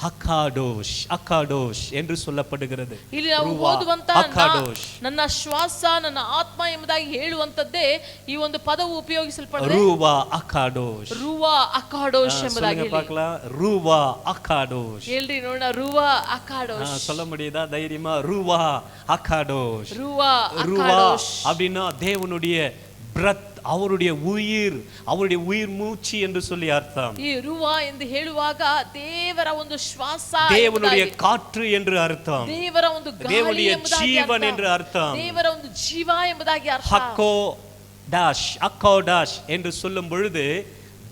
ಅಕಾಡೋಶ್, ಅಕಾಡೋಶ್ ಎಂದು சொல்லப்படுகிறது. ಇಲ್ಲಿ ನಾವು ಓದುವಂತ ನನ್ನ ಶ್ವಾಸ ನನ್ನ ಆತ್ಮ ಎಂಬುದಾಗಿ ಹೇಳುವಂತದ್ದೇ ಈ ಒಂದು ಪದವು ಉಪಯೋಗಿಸಲ್ಪಡುತ್ತದೆ. ರೂವಾ ಅಕಾಡೋಶ್, ರೂವಾ ಅಕಾಡೋಶ್ ಎಂಬುದಾಗಿ பார்க்கலாம். ರೂವಾ ಅಕಾಡೋಶ್ ಹೇಳ್ರಿ ನೋಡೋಣ. ರೂವಾ ಅಕಾಡೋಶ್ சொல்ல முடியுதா தைரியமா? ರೂವಾ ಅಕಾಡೋಶ್. ರೂವಾ ರೂವಾ அப்படின்னா தேவனுடைய பிரத், அவருடைய உயிர், அவருடைய உயிர் மூச்சு என்று சொல்லி அர்த்தம். ಈ ರೂವಾ ಎಂದು ಹೇಳುವಾಗ ದೇವರ ಒಂದು ಶ್ವಾಸ, தேவனுடைய காற்று என்று அர்த்தம், ದೇವರ ಒಂದು ಗಾಳಿ தேவனுடைய ಎಂಬುದಾಗಿ ஜீவன் என்று அர்த்தம், ದೇವರ ಒಂದು ಜೀವ ಎಂಬುದಾಗಿ ಅರ್ಥ. ஹக்கோ டாஷ், அக்கோ டாஷ் என்று சொல்லும் பொழுது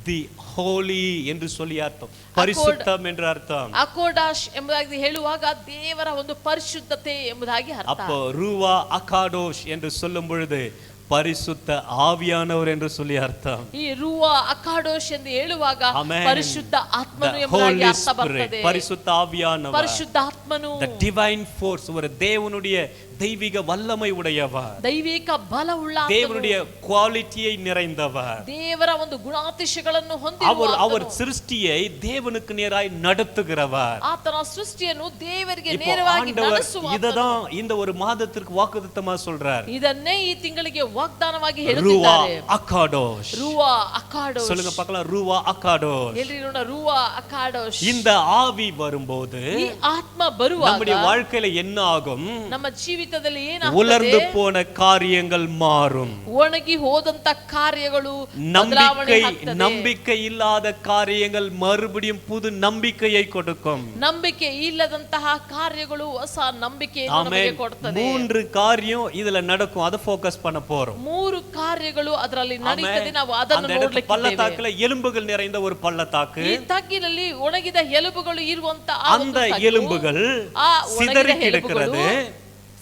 தி ஹோலி என்று சொல்லி அர்த்தம், பரிசுத்தம் என்று அர்த்தம். ಅಕೋಡಾಶ್ ಎಂಬುದಾಗಿ ಹೇಳುವಾಗ ದೇವರ ಒಂದು ಪರಿಶುದ್ಧತೆ ಎಂಬುದಾಗಿ ಅರ್ಥ. அப்போ ரூவா அகாடோஷ் என்று சொல்லும் பொழுது பரிசுத்த ஆவியானவர் என்று சொல்லி அர்த்தம். ಈ ರೂವಾ ಅಕಾಡೋಶ್ ಎಂದು ಹೇಳುವಾಗ ಪರಿಶುದ್ಧ ಆತ್ಮನು ಎಂಬುದಾಗಿ ಅರ್ಥ ಬರ್ತದೆ. ಪರಿಶುದ್ಧ ಆವಿಯಾನவர், ಪರಿಶುದ್ಧ ಆತ್ಮನು, the divine force, ஒரு தேவனுடைய தெய்வீக வல்லமை உடையவர், ದೈವಿಕ ಬಲವುಳ್ಳ, தேவனுடைய குவாலிட்டியை நிறைந்தவர், ದೇವರ ಒಂದು ಗುಣಾತಿಶಯಗಳನ್ನು ಹೊಂದಿರುವವರು, அவர் சிருஷ்டியை தேவனுக்கு நேராய் நடத்துகிறவர், ಆತನ ಸೃಷ್ಟಿಯನ್ನು ದೇವರಿಗೆ ನೇರವಾಗಿ ನಡೆಸುವ. ಇದதான் இந்த ஒரு மாதத்திற்கு வாக்குத்தத்தமா சொல்றார். ಇದನ್ನೇ ಈ ತಿಂಗಳಿಗೆ ವಾಗ್ದಾನವಾಗಿ ಹೇಳುತ್ತಿದ್ದಾರೆ. ರೂವಾ ಅಕಾಡೋಶ್, ರೂವಾ ಅಕಾಡೋಶ್. சொல்லுங்க பார்க்கலாம். ರೂವಾ ಅಕಾಡೋಶ್. ಹೇಳ್ರಿ ನೋಡ, ರೂವಾ ಅಕಾಡೋಶ್. இந்த ஆவி வரும்போது ಈ ಆತ್ಮ ಬರುವಾಗ நம்முடைய வாழ்க்கையில என்ன ஆகும்? ನಮ್ಮ ಜೀವಿತದಲ್ಲಿ ಏನಾಗುತ್ತದೆ? உலர்ந்து போன காரியங்கள் மாறும். ಒಣಗಿ ಹೋದಂತ ಕಾರ್ಯಗಳು ಬದಲಾವಣೆ ಆಗ್ತದೆ. நம்பிக்கை இல்லாத காரியங்கள் மறுபடியும் புது நம்பிக்கையை கொடுக்கும். ನಂಬಿಕೆ ಇಲ್ಲದಂತಹ ಕಾರ್ಯಗಳು ಹೊಸ ನಂಬಿಕೆಯನ್ನು ನಮಗೆ ಕೊಡುತ್ತದೆ. 3 காரியம் இதுல நடக்கும், அத ஃபோக்கஸ் பண்ண போறோம். 3 ಕಾರ್ಯಗಳು ಅದರಲ್ಲಿ ನಡೆಯುತ್ತದೆ. ನಾವು ಅದನ್ನು ನೋಡಲಿಕ್ಕೆ பள்ளத்தாக்குல எலும்புகள் நிறைந்த ஒரு பள்ளத்தாக்கு. ಈ ತಗ್ಗಿನಲ್ಲಿ ಒಣಗಿದ ಎಲುಬುಗಳು ಇರುವಂತ அந்த எலும்புகள் சிதறி கிடக்கிறது.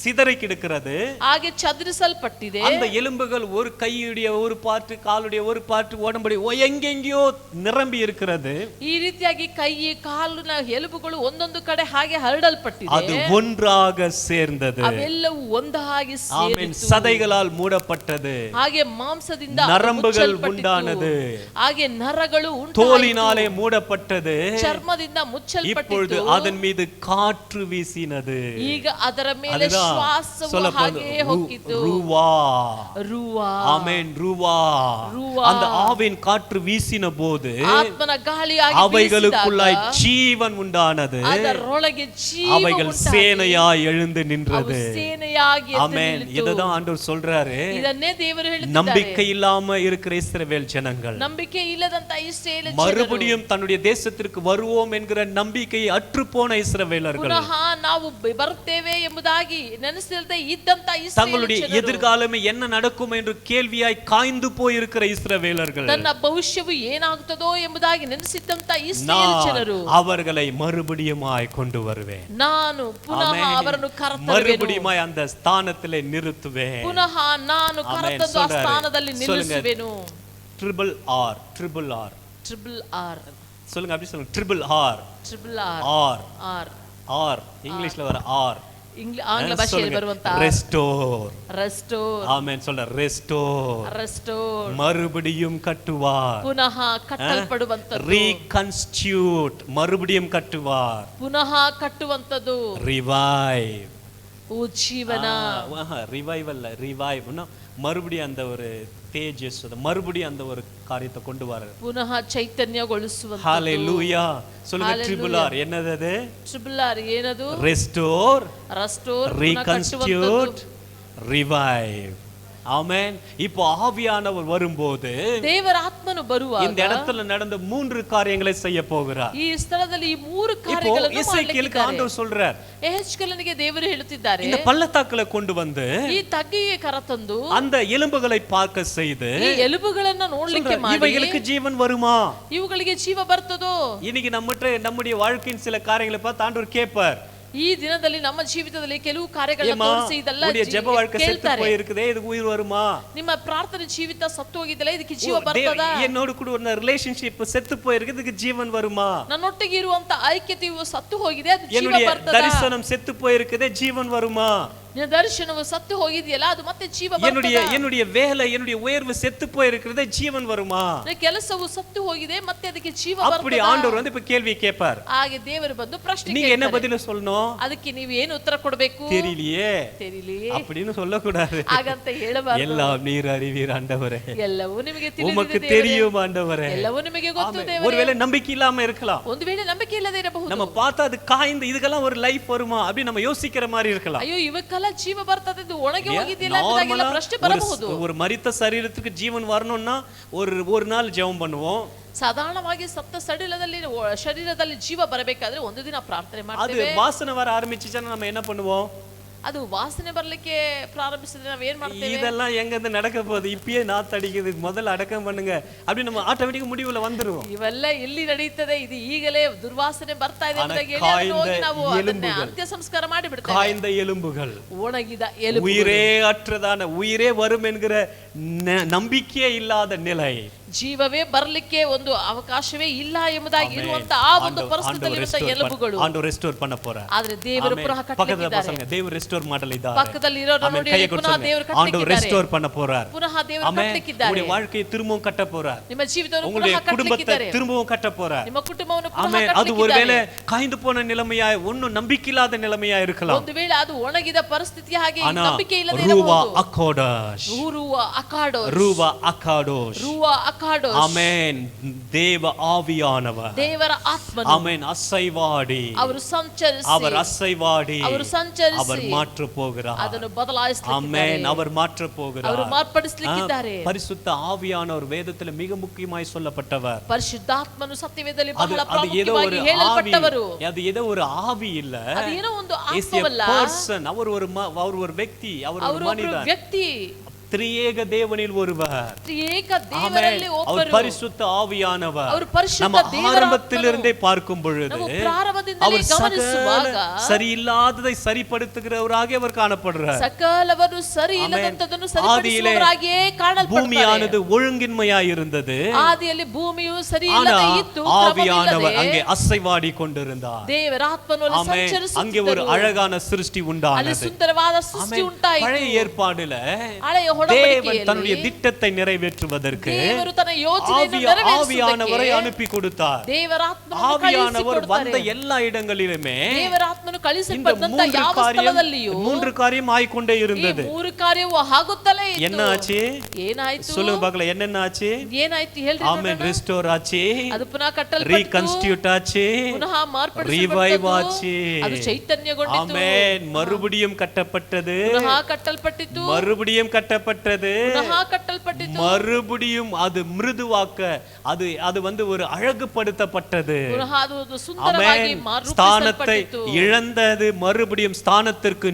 சிதறி கிடக்கிறது. ಹಾಗೆ ಚದುರಿಸಲ್ಪಟ್ಟಿದೆ. அந்த எலும்புகள் ஒரு கையுடைய ஒரு பார்ட், காலுடைய ஒரு பார்ட், உடம்புடைய எங்கெங்கேயோ நிரம்பி இருக்கிறது. ಈ ರೀತಿಯಾಗಿ ಕೈ ಕಾಲಿನ ಎಲುಬುಗಳು ಒಂದೊಂದು ಕಡೆ ಹಾಗೆ ಹರಡಲ್ಪಟ್ಟಿದೆ. அது ஒன்றாக சேர்ந்தது. ಅವೆಲ್ಲವೂ ಒಂದಾಗಿ ಆಮೆನ್. ಸದೈகளால் ಮೂಡப்பட்டது. ಹಾಗೆ ಮಾಂಸದಿಂದ ನರಂಬುಗಳು ಉಂಟಾனது. ಹಾಗೆ ನರಗಳು ಉಂಟಾಯಿತು. தோலினாலே மூடப்பட்டது. ಚರ್ಮದಿಂದ ಮುಚ್ಚಲ್ಪಟ್ಟಿತು. இப்பொழுது அதன் மீது காற்று வீசினது. ಈಗ ಅದರ ಮೇಲೆ ಶ್ವಾಸವು ಹಾಗೆ ಹೋಗಿತು. ರೂವಾ ರೂವಾ. ಆಮೆನ್. ರೂವಾ. அந்த ஆவின் காற்று வீசின போது ಆತ್ಮನ ಗಾಳಿಯಾಗಿ அவைகளுக்குள்ளாய் ஜீவன் உண்டானது. ಅದರೊಳಗೆ ಜೀವ அவைகள் சேனையாய் எழுந்து நின்றது. ಸೇನೆಯಾಗಿ ಎದ್ದು ஆமென். ನಿಲ್ಲಿತು. இதுதான் ஆண்டவர் சொல்றாரு. ಇದನ್ನೇ ದೇವರು ಹೇಳ್ತಿದ್ದಾರೆ. நம்பிக்கை இல்லாம இருக்கிற இஸ்ரவேல் ஜனங்கள் ನಂಬಿಕೆ ಇಲ್ಲದಂತ ಇಸ್ರಾಯೇಲ್ ಜನರು மறுபடியும் தன்னுடைய தேசத்திற்கு வருவோம் என்கிற நம்பிக்கையை அற்றுப்போன இஸ்ரவேலர்கள் ಪುನಃ ನಾವು ಬರುತ್ತೇವೆ ಎಂಬುದಾಗಿ ನೆನೆಸಿರದೆ ಇದ್ದಂತ தங்களுடைய எதிர்காலமே என்ன நடக்கும் என்று கேள்வியாய் காய்ந்து போயிருக்கிற இஸ்ரவேலர்கள் ತನ್ನ ಭವಿಷ್ಯವು ಏನಾಗುತ್ತದೋ ಎಂಬುದಾಗಿ ನೆನೆಸಿದ್ದಂತ ಇಸ್ರಾಯೇಲ್ ಜನರು அவர்களை மறுபடியுமாய் கொண்டு வருவேன். ನಾನು ಪುನಃ ಅವರನ್ನು ಕರೆತರುವೆನು. மறுபடியுமாய் அந்த ஸ்தானத்திலே நிறுத்துவேன். ಪುನಃ ನಾನು ಕರೆತಂದು ಆ ಸ್ಥಾನದಲ್ಲಿ ನಿಲ್ಲಿಸುವೆನು. Triple R triple R triple R சொல்லுங்க. அப்படி சொல்லுங்க. Triple R triple R R R R இங்கிலீஷ்ல வர ஆர் ಆಂಗ್ಲ ಭಾಷೆಯಲ್ಲಿ ಬರುವಂತ ரெஸ்டோர். ரெஸ்டோர். ஆமென். சொல்ல ரெஸ்டோர். ரெஸ்டோர். மறுபடியும் கட்டுவார். ಪುನಃ ಕಟ್ಟಲ್ಪಡುವಂತದ್ದು. ரீகன்ஸ்டியூட். மறுபடியும் கட்டுவார். ಪುನಃ ಕಟ್ಟುವಂತದ್ದು. ரிவைவ். ಉಜ್ಜೀವನ. Revival revive. மறுபடியும் அந்த ஒரு தேஜஸ், மறுபடியும் அந்த ஒரு காரியத்தை கொண்டு வர ಪುನಃ ಚೈತನ್ಯಗೊಳಿಸುವಂತದ್ದು. ஹalleluya. சொல்லுங்க. ட்ரிபிள் ஆர் என்னது அது? ட்ரிபிள் ஆர் ಏನದು? Restore, restore, reconstitute, revive. ஆமென். இப்போ ஆவியானவர் வரும்போது ದೇವರ ಆತ್ಮನು ಬರುವಾಗ இந்த இடத்துல நடந்த 3 காரியங்களை செய்ய போகிறார். ಈ ಸ್ಥಳದಲ್ಲಿ ಈ 3 இப்போ ಕಾರ್ಯಗಳನ್ನು எசேக்கியேலுக்கு ஆண்டவர் சொல்றார். ಯೆಹೆಜ್ಕೇಲನಿಗೆ ದೇವರು ಹೇಳುತ್ತಿದ್ದಾರೆ, இந்த பள்ளத்தாக்குல கொண்டு வந்து ಈ ತಗ್ಗಿಗೆ ಕರೆತಂದು அந்த எலும்புகளை பார்க்க செய்து ಈ ಎಲುಬುಗಳನ್ನು ನೋಡ್ಲಿಕ್ಕೆ ಮಾಡಿ இவைகளுக்கு ஜீவன் வருமா? ಇವುಗಳಿಗೆ ಜೀವ ಬರ್ತದೋ? இன்னைக்கு நம்முடைய வாழ்க்கையின் சில காரியங்களை பார்த்து ஆண்டவர் கேட்பார். ಈ ದಿನದಲ್ಲಿ ನಮ್ಮ ಜೀವಿತದಲ್ಲಿ ಕೆಲವು ಕಾರ್ಯಗಳನ್ನು ತೋರಿಸಿ ಇದೆಲ್ಲ ஜெப வாழ்க்கை செத்து போய் இருக்குதே, இதுக்கு உயிர் வருமா? ನಿಮ್ಮ ಪ್ರಾರ್ಥನೆ ಜೀವಿತ ಸತ್ತು ಹೋಗಿದೆಲ್ಲ, ಇದಕ್ಕೆ ಜೀವ ಬರ್ತದಾ? என்னோட கூட ஒரு ரிலேஷன்ஷிப் செத்து போய் இருக்கு, இதுக்கு ஜீவன் வருமா? ನನ್ನೊಟ್ಟಿಗೆ ಇರುವಂತ ಐಕ್ಯತೆಯು ಸತ್ತು ಹೋಗಿದೆ, ಅದು ಜೀವ ಬರ್ತದಾ? தரிசனம் செத்து போய் இருக்குதே, ஜீவன் வருமா? ನಿನ್ನ ದರ್ಶನವು ಸತ್ತು ಹೋಗಿದೆಯಲ್ಲ, ಅದು ಮತ್ತೆ ಜೀವ ಬರ್ತದಾ? என்னுடைய வேலை, என்னுடைய உயர்வு செத்து போய் இருக்குதே, ஜீவன் வருமா? ನನ್ನ ಕೆಲಸವು ಸತ್ತು ಹೋಗಿದೆ, ಮತ್ತೆ ಅದಕ್ಕೆ ಜೀವ ಬರ್ತದಾ? அப்படி ಆண்டவர் வந்து இப்ப கேள்வி கேட்பார். ಹಾಗೆ ದೇವರು ಬಂದು ಪ್ರಶ್ನೆ ಕೇಳ್ತಾರೆ. நீங்க என்ன பதில் சொல்லணும்? ಅದಕ್ಕೆ ನೀವು ಏನು ಉತ್ತರ ಕೊಡಬೇಕು? தெரியலையே அப்படின்னு சொல்ல கூடாது. ಹಾಗಂತ ಹೇಳಬಾರದು. எல்லாம் நீர் அறிவீர் ஆண்டவரே, ಎಲ್ಲವೂ ನಿಮಗೆ உமக்கு ತಿಳಿದಿದೆ தெரியும் ஆண்டவரே, ಎಲ್ಲವೂ ನಿಮಗೆ ಗೊತ್ತು ದೇವರೇ. ஒருவேளை நம்பிக்கை இல்லாம இருக்கலாம், ಒಂದು ವೇಳೆ ನಂಬಿಕೆ ಇಲ್ಲದೆ ಇರಬಹುದು. நம்ம பார்த்தா அது காய்ந்து இதுக்கெல்லாம் ஒரு லைஃப் வருமா அப்படி நம்ம யோசிக்கிற மாதிரி இருக்கலாம். ಅಯ್ಯೋ ಇವಕ್ಕೆಲ್ಲ ಜೀವ ಬರ್ತದೆ, ಇದು ಒಣಗಿ ಹೋಗಿದೆಯಲ್ಲ ಅಂತಾಗೆಲ್ಲ ಪ್ರಶ್ನೆ ಬರಬಹುದು. ஒரு மரித்த சரீரத்துக்கு ஜீவன் வரணும்னா ஒரு நாள் ஜெபம் பண்ணுவோம். ಸಾಧಾರಣವಾಗಿ ಸತ್ತ ಶರೀರದಲ್ಲಿ ಜೀವ ಬರಬೇಕಾದ್ರೆ ಒಂದು ದಿನ ಪ್ರಾರ್ಥನೆ ಮಾಡ್ತೇವೆ. ಅದು ವಾಸನೆ வர ஆரம்பிச்சுச்சுன்னா நம்ம என்ன பண்ணுவோம்? ಅದು ವಾಸನೆ ಬರ್ಲಿಕ್ಕೆ ಪ್ರಾರಂಭಿಸಿದ್ರೆ ನಾವು ಏನ್ ಮಾಡ್ತೇವೆ? இதெல்லாம் எங்க இருந்து நடக்க போகுது, இப்பயே நாத்து அடிக்குது, முதல்ல அடக்கம் பண்ணுங்க அப்படி நம்ம ஆட்டோமேட்டிக்கா முடிவுல வந்துருவோம். ಇವೆಲ್ಲ ಎಲ್ಲಿ ನಡೆಯುತ್ತದೆ? ಇದು ಈಗಲೇ ದುರ್ವಾಸನೆ ಬರ್ತಾ ಇದೆ ಅಂತ ಹೇಳಿ ನಾವು ಅದನ್ನ ಅಂತ್ಯ ಸಂಸ್ಕಾರ ಮಾಡಿ ಬಿಡ್ತೇವೆ. காய்ந்த எலும்புகள், ಒಣಗಿದ ಎಲುಬುಗಳು, உயிரே அற்றதான, உயிரே வரும் என்கிற நம்பிக்கையே இல்லாத நிலை, ಜೀವವೇ ಬರ್ಲಿಕ್ಕೆ ಒಂದು ಅವಕಾಶವೇ ಇಲ್ಲ ಎಂಬುದಾಗಿ ಇರುವಂತ ಆ ಒಂದು ಪರಿಸ್ಥಿತಿಯಲ್ಲಿ ಇರುವಂತ ಎಲುಬುಗಳು ಆಂಡವರು ರೆಸ್ಟೋರ್ பண்ண போறார். ಆದ್ರೆ ದೇವರು ಪುನಃ ಕಟ್ಟಲಿಕ್ಕಿದ್ದಾರೆ. ದೇವರು ರೆಸ್ಟೋರ್ ಮಾಡಲಿದ್ದಾರೆ. ಪಕ್ಕದಲ್ಲಿ ಇರೋರು ನೋಡಿ ಪುನಃ ದೇವರು ಕಟ್ಟಲಿಕ್ಕಿದ್ದಾರೆ. ಆಂಡವರು ರೆಸ್ಟೋರ್ பண்ண போறார். ಪುನಃ ದೇವರು ಕಟ್ಟಲಿಕ್ಕಿದ್ದಾರೆ. உங்களுடைய வாழ்க்கையை திரும்பவும் கட்ட போறார். ನಿಮ್ಮ ಜೀವಿತವನ್ನು உங்களுடைய ಪುನಃ குடும்பத்தை ಕಟ್ಟಲಿಕ್ಕಿದ್ದಾರೆ. திரும்பவும் கட்ட போறார். ನಿಮ್ಮ ಕುಟುಂಬವನ್ನು ಪುನಃ அது ಕಟ್ಟಲಿಕ್ಕಿದ್ದಾರೆ. ஒருவேளை காய்ந்து போன நிலைமையா, ஒண்ணும் நம்பிக்கையில்லாத நிலைமையா இருக்கலாம். ಒಂದು ವೇಳೆ ಅದು ಒಣಗಿದ ಪರಿಸ್ಥಿತಿ ಹಾಗೆ ನಂಬಿಕೆ ಇಲ್ಲದೆ ರೂವಾ ಇರಬಹುದು. ಅಕಾಡೋಶ್, ರೂವಾ ಅಕಾಡೋಶ್, ರೂವಾ ಅಕಾಡೋಶ್, ರೂವಾ ಅಕಾಡೋಶ್. ಆಮೆನ್. ದೇವ ಆವಿಯಾನவர், ದೇವರ ಆತ್ಮನು, ಆಮೆನ್, ಅಸೈವಾಡಿ, ಅವರು ಸಂಚರಿಸಿ, அவர் அசைவாடி, ಅವರು ಸಂಚರಿಸಿ, அவர் மாற்ற போகிறார். ಅದನ್ನು ಬದಲಾಯಿಸಲಿಕ್ಕಿದ್ದಾರೆ. ಆಮೆನ್. அவர் மாற்ற போகிறார். ಅವರು ಮಾರ್ಪಡಿಸಲಿಕ್ಕಿದ್ದಾರೆ. பரிசுத்த ஆவியானவர் வேதத்தில் மிக முக்கியமாய் சொல்லப்பட்டவர். ಪರಿಶುದ್ಧಾತ್ಮನು ಸತ್ಯವೇದದಲ್ಲಿ ಬಹಳ அது ஏதோ ಪ್ರಾಮುಖ್ಯವಾಗಿ ஒரு ಹೇಳಲ್ಪಟ್ಟವರು. அது ஏதோ ஒரு ஆவி இல்ல, ಅದು ಏನೋ ಒಂದು is a ಆತ್ಮವಲ್ಲ, person. அவர் ஒரு ವ್ಯಕ್ತಿ, அவர் ஒரு மனிதன். ವ್ಯಕ್ತಿ, திரியேக தேவனில் ஒருவர். ತ್ರಿಯೇಕ ದೇವರಲ್ಲಿ அவர் ಒಬ್ಬರು. பரிசுத்த ஆவியானவர். ಅವರು ಪರಿಶುದ್ಧ நம்ம ದೇವರ ஆரம்பத்திலிருந்தே பார்க்கும் பொழுது ನಾವು ಪ್ರಾರಂಭದಿಂದಲೇ அவர் ಗಮನಿಸುವಾಗ சகல சரியில்லாததை சரிப்படுத்துகிறவராக அவர் காணப்படுறார். ಸಕಲವನ್ನು ಸರಿ ಇಲ್ಲದಂತದನ್ನು ಸರಿಪಡಿಸುವವರಾಗಿಯೇ ಕಾಣಲ್ಪಡುತ್ತಾರೆ. பூமியானது ஒழுங்கின்மையாய் இருந்தது. ಆದಿಯಲ್ಲಿ ಭೂಮಿಯು ಸರಿ ಇಲ್ಲದೆ ಇತ್ತು, ஆவியானவர் அங்கே அசைவாடி கொண்டிருந்தார். ದೇವರ ಆತ್ಮನು ಅಲ್ಲಿ ಸಂಚರಿಸುತ್ತಿದ್ದರು. அங்கே ஒரு அழகான சிருஷ்டி உண்டானது. ಅಲ್ಲಿ ಸುಂದರವಾದ ಸೃಷ್ಟಿ ಉಂಟಾಯಿತು. பழைய ஏற்பாடுல ಹಳೆಯ தேவன் ಒಡಂಬಡಿಕೆಯಲ್ಲಿ தன்னுடைய திட்டத்தை நிறைவேற்றுவதற்கு ದೇವರು ತನ್ನ ಯೋಜನೆಯನ್ನು ஆவியானவரை ನೆರವೇರಿಸುವುದಕ್ಕೆ அனுப்பி கொடுத்தார். ದೇವರ ಆತ್ಮನನ್ನು ஆவியானவர் வந்த ಕಳುಹಿಸಿಕೊಡುತ್ತಾರೆ. எல்லா இடங்களிலுமே ದೇವರ ಆತ್ಮನು இந்த ಕಳುಹಿಸಲ್ಪಟ್ಟಂತ ಯಾವ ಸ್ಥಳದಲ್ಲಿಯೂ மூன்று காரியம் ஆயிக்கொண்டே ಈ இருந்தது. ಮೂರು ಕಾರ್ಯವು ಆಗುತ್ತಲೇ ಇತ್ತು. என்ன ஆச்சு? ಏನಾಯ್ತು? சொல்லுங்க பார்க்கலாம், என்னென்ன ஆச்சு? ಏನಾಯ್ತು ಹೇಳ್ರಿ ஆமென். ನೋಡೋಣ. ரிஸ்டோர் ஆச்சு, ಅದು ಪುನಃ ಕಟ್ಟಲ್ಪಟ್ಟಿತು, ரீகன்ஸ்டிಟ್ಯೂட் ஆச்சு, ಪುನಃ ರಿವೈವ್ ಮಾರ್ಪಡಿಸಲ್ಪಟ್ಟಿತು, ஆச்சு. ಅದು ಚೈತನ್ಯಗೊಂಡಿತು, ஆமென். மறுபடியும் கட்டப்பட்டது, ಪುನಃ ಕಟ್ಟಲ್ಪಟ್ಟಿತು, மறுபடியும் கட்டப்பட்டது, ಪುನಃ ಕಟ್ಟಲ್ಪಟ್ಟಿತು, மறுபடியும் அது மிருதுவாக்க அது அது வந்து ஒரு அழகுபடுத்தப்பட்டது. ಪುನಃ ಅದು ಸುಂದರವಾಗಿ ஆமென். ஸ்தானத்தை ರೂಪಿಸಲ್ಪಟ್ಟಿತು. இழந்தது மறுபடியும் ஸ்தானத்திற்கு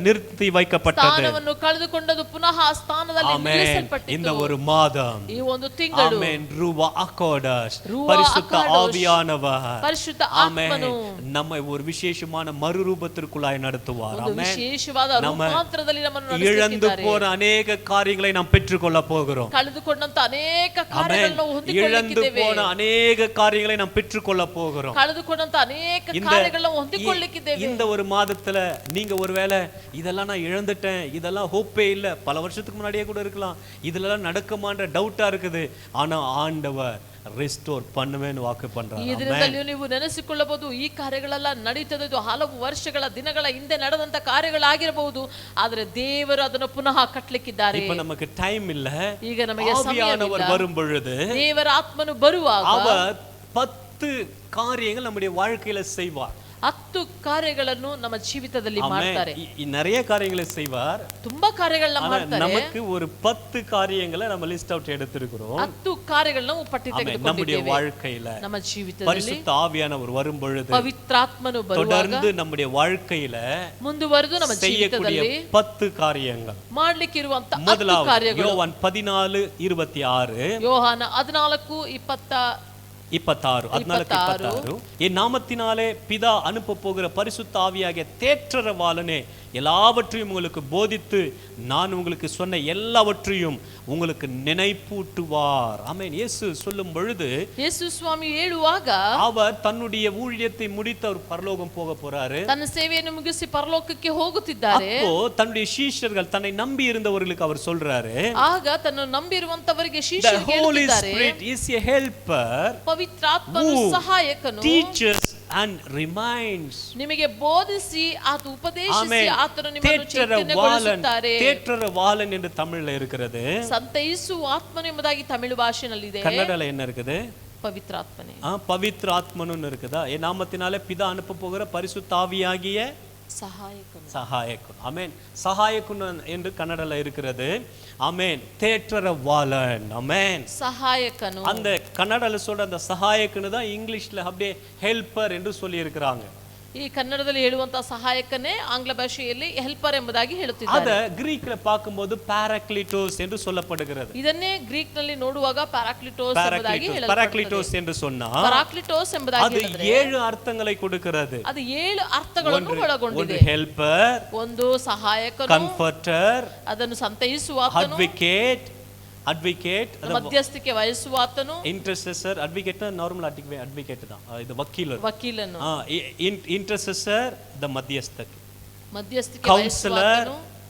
நிறுத்தி வைக்கப்பட்டது. ಸ್ಥಾನವನ್ನು ಕಳೆದುಕೊಂಡದು ಪುನಃ ಆ ಸ್ಥಾನದಲ್ಲಿ ஆமென். ನಿಲ್ಲಿಸಲ್ಪಟ್ಟಿತು. இந்த ஒரு மாதம், ಈ ಒಂದು ತಿಂಗಳು ஆமென், ரூவா அகோடஸ், ரூவா பரிசுத்த அகாடோஸ், ஆவியானவர், ಪರಿಶುದ್ಧ ஆமென், ಆತ್ಮನು நம்மை ஒரு விசேஷமான மறுரூபத்திற்குள்ளாய் நடத்துவார். ಒಂದು ஆமென். ವಿಶೇಷವಾದ நம்ம ರೂಪಾಂತರದಲ್ಲಿ ನಮ್ಮನ್ನು இழந்து ನಡೆಸುತ್ತಿದ್ದಾರೆ. போன அநேக காரியங்களை நாம் பெற்றுக்கொள்ள போகிறோம். ಕಳೆದುಕೊಂಡಂತ ಅನೇಕ ஆமென். ಕಾರ್ಯಗಳನ್ನು இழந்து ಹೊಂದಿಕೊಳ್ಳಲಿಕ್ಕಿದ್ದೇವೆ. போன ಅನೇக காரியங்களை நாம் பெற்றுக்கொள்ள போகிறோம். ಕಳೆದುಕೊಂಡಂತ ಅನೇಕ ಕಾರ್ಯಗಳನ್ನು ಹೊಂದಿಕೊಳ್ಳಲಿಕ್ಕಿದ್ದೇವೆ. இந்த ஒரு மாதத்துல நீங்க ஒருவேளை இதெல்லாம் நான் இழந்துட்டேன், இதெல்லாம் ஹோப்பே இல்ல, பல வருஷத்துக்கு முன்னாடியே கூட இருக்கலாம், இதெல்லாம் நடக்குமான்ற டவுட்டா இருக்குது, ஆனா ஆண்டவர் ரிஸ்டோர் பண்ணுவேன்னு வாக்கு பண்றார். ಈ ದಿನದಲ್ಲಿಯೂ ನೀವು ನೆನೆಸಿಕೊಳ್ಳಬಹುದು, ಈ ಕಾರ್ಯಗಳೆಲ್ಲ ನಡೀತದೆ, ಇದು ಹಲವು ವರ್ಷಗಳ ದಿನಗಳ ಹಿಂದೆ ನಡೆದಂತ ಕಾರ್ಯಗಳಾಗಿರಬಹುದು, ಆದರೆ ದೇವರು ಅದನ್ನು ಪುನಃ ಕಟ್ಟಲಿಕ್ಕಿದ್ದಾರೆ. இப்ப நமக்கு டைம் இல்ல, ಈಗ ನಮಗೆ ஆவியானவர் ಸಮಯವಿಲ್ಲ. வரும் பொழுது ದೇವರ ಆತ್ಮನು ಬರುವಾಗ அவர் 10 காரியங்கள் நம்முடைய வாழ்க்கையில செய்வார். 10 ಕಾರ್ಯಗಳನ್ನು ನಮ್ಮ ಜೀವಿತದಲ್ಲಿ ಮಾಡ್ತಾರೆ. நிறைய காரியங்களை செய்வார். ತುಂಬಾ ಕಾರ್ಯಗಳನ್ನ ಮಾಡ್ತಾರೆ. நமக்கு ஒரு 10 காரியங்களை நம்ம லிஸ்ட் அவுட் எடுத்துக்கிறோம். 10 ಕಾರ್ಯಗಳನ್ನ ನಾವು ಪಟ್ಟಿ நம்முடைய ತೆಗೆದುಕೊಂಡಿದ್ದೇವೆ. வாழ்க்கையில ನಮ್ಮ ಜೀವಿತದಲ್ಲಿ பரிசுத்த ஆவியானவர் வரும் பொழுது ಪವಿತ್ರಾತ್ಮನು ಬರುವಾಗ தொடர்ந்து நம்முடைய வாழ்க்கையில ಮುಂದುವರೆದು ನಮ್ಮ செய்யக்கூடிய ಜೀವಿತದಲ್ಲಿ 10 காரியங்கள். ಮಾಡ್ಲಿಕ್ಕಿರುವಂತ 10 முதலாவது ಕಾರ್ಯಗಳು. யோவான் 14:26, ಯೋಹಾನ 14:26 14:26, என் நாமத்தினாலே பிதா அனுப்ப போகிற பரிசுத்த ஆவியாகிய தேற்றரவாளனே எல்லாவற்றையும் உங்களுக்கு போதித்து நான் உங்களுக்கு சொன்ன எல்லாவற்றையும் உங்களுக்கு நினைப்பூட்டுவார். ஆமென். இயேசு சொல்லும் பொழுது, ಯೇಸು ಸ್ವಾಮಿ ಹೇಳುವಾಗ, அவர் தன்னுடைய ஊழியத்தை முடித்து அவர் பரலோகம் போக போறாரு. ತನ್ನ ಸೇವೆಯನ್ನು ಮುಗಿಸಿ ಪರಲೋಕಕ್ಕೆ ಹೋಗುತ್ತಿದ್ದಾರೆ. அப்போ தன்னுடைய சீஷர்கள், தன்னை நம்பி இருந்தவர்களுக்கு அவர் சொல்றாரு, ಆಗ ತನ್ನ ನಂಬಿರುವಂತವರಿಗೆ the ಶಿಷ್ಯರಿಗೆ Holy ಹೇಳುತ್ತಿದ್ದಾರೆ, Spirit is a helper ಪವಿತ್ರಾತ್ಮನು who ಸಹಾಯಕನು, teaches and reminds. ನಿಮಗೆ ಬೋಧಿಸಿ ಆತ ಉಪದೇಶಿಸಿ ஆமென். ಆತನು ನಿಮ್ಮನ್ನು ಚೈತನ್ಯಗೊಳಿಸುತ್ತಾರೆ. தேற்றரவாளன் என்று தமிழ்ல இருக்கிறது. ಸಂತೈಸುವ ಆತ್ಮನು ಎಂಬುದಾಗಿ ತಮಿಳು ಭಾಷೆನಲ್ಲಿದೆ. கன்னடல என்ன இருக்குது? ಪವಿತ್ರಾತ್ಮನೇ. பவித்ர ஆத்மனுன்னு இருக்குதா? என் நாமத்தினாலே பிதா அனுப்ப போகிற பரிசுத்த ஆவியாகிய ಸಹಾಯಕನು. சகாயக்குன். ஆமென். சகாயக்குன் என்று கன்னடல இருக்கிறது. ஆமென். தேற்றரவாளன். ஆமென். ಸಹಾಯಕನು. அந்த கன்னடல சொல்ற அந்த சகாயக்குன்னு தான் இங்கிலீஷ்ல அப்படியே ஹெல்ப்பர் என்று சொல்லி இருக்கிறாங்க. ಈ ಕನ್ನಡದಲ್ಲಿ ಹೇಳುವಂತ ಸಹಾಯಕನೇ ಆಂಗ್ಲ ಭಾಷೆಯಲ್ಲಿ ಹೆಲ್ಪರ್ ಎಂಬುದಾಗಿ ಅದ ಹೇಳುತ್ತಿದ್ದಾರೆ. ಗ್ರೀಕ್ல பார்க்கும்போது பாராக்லிட்டோஸ் என்று சொல்லப்படுகிறது. ಇದನ್ನೇ ಗ್ರೀಕ್ ನಲ್ಲಿ ನೋಡುವಾಗ ಪ್ಯಾರಾಕ್ಲಿಟೋಸ್ ಎಂಬುದಾಗಿ ಹೇಳಲ್ಪಡುತ್ತದೆ. பாராக்லிட்டோஸ் என்று சொன்னா ಪ್ಯಾರಾಕ್ಲಿಟೋಸ್ ಎಂಬುದಾಗಿ அது ಹೇಳಿದ್ರೆ 7 ಅರ್ಥங்களை கொடுக்கிறது. ಅದು 7 ಅರ್ಥಗಳನ್ನು ಒಂದು ಒಳಗೊಂಡಿದೆ. ಹೆಲ್ಪರ್, ಒಂದು ಸಹಾಯಕನು, ಕಂಫರ್ಟರ್, ಅದನ್ನು ಸಂತೈಸುವಾತನು, ಅಡ್ವೊಕೇಟ್ ಮಧ್ಯಸ್ಥಿಕೆ ವಹಿಸುವಾತನು, ಇಂಟರ್ಸೆಸರ್. ಅಡ್ವೊಕೇಟ್ ನಾರ್ಮಲ್ ಅಡ್ವೊಕೇಟ್ தான், ಇದು ವಕೀಲರು. ವಕೀಲನು, ಇಂಟರ್ಸೆಸರ್ ದ ಮಧ್ಯಸ್ಥಕ್ಕೆ, ಮಧ್ಯಸ್ಥಿಕೆ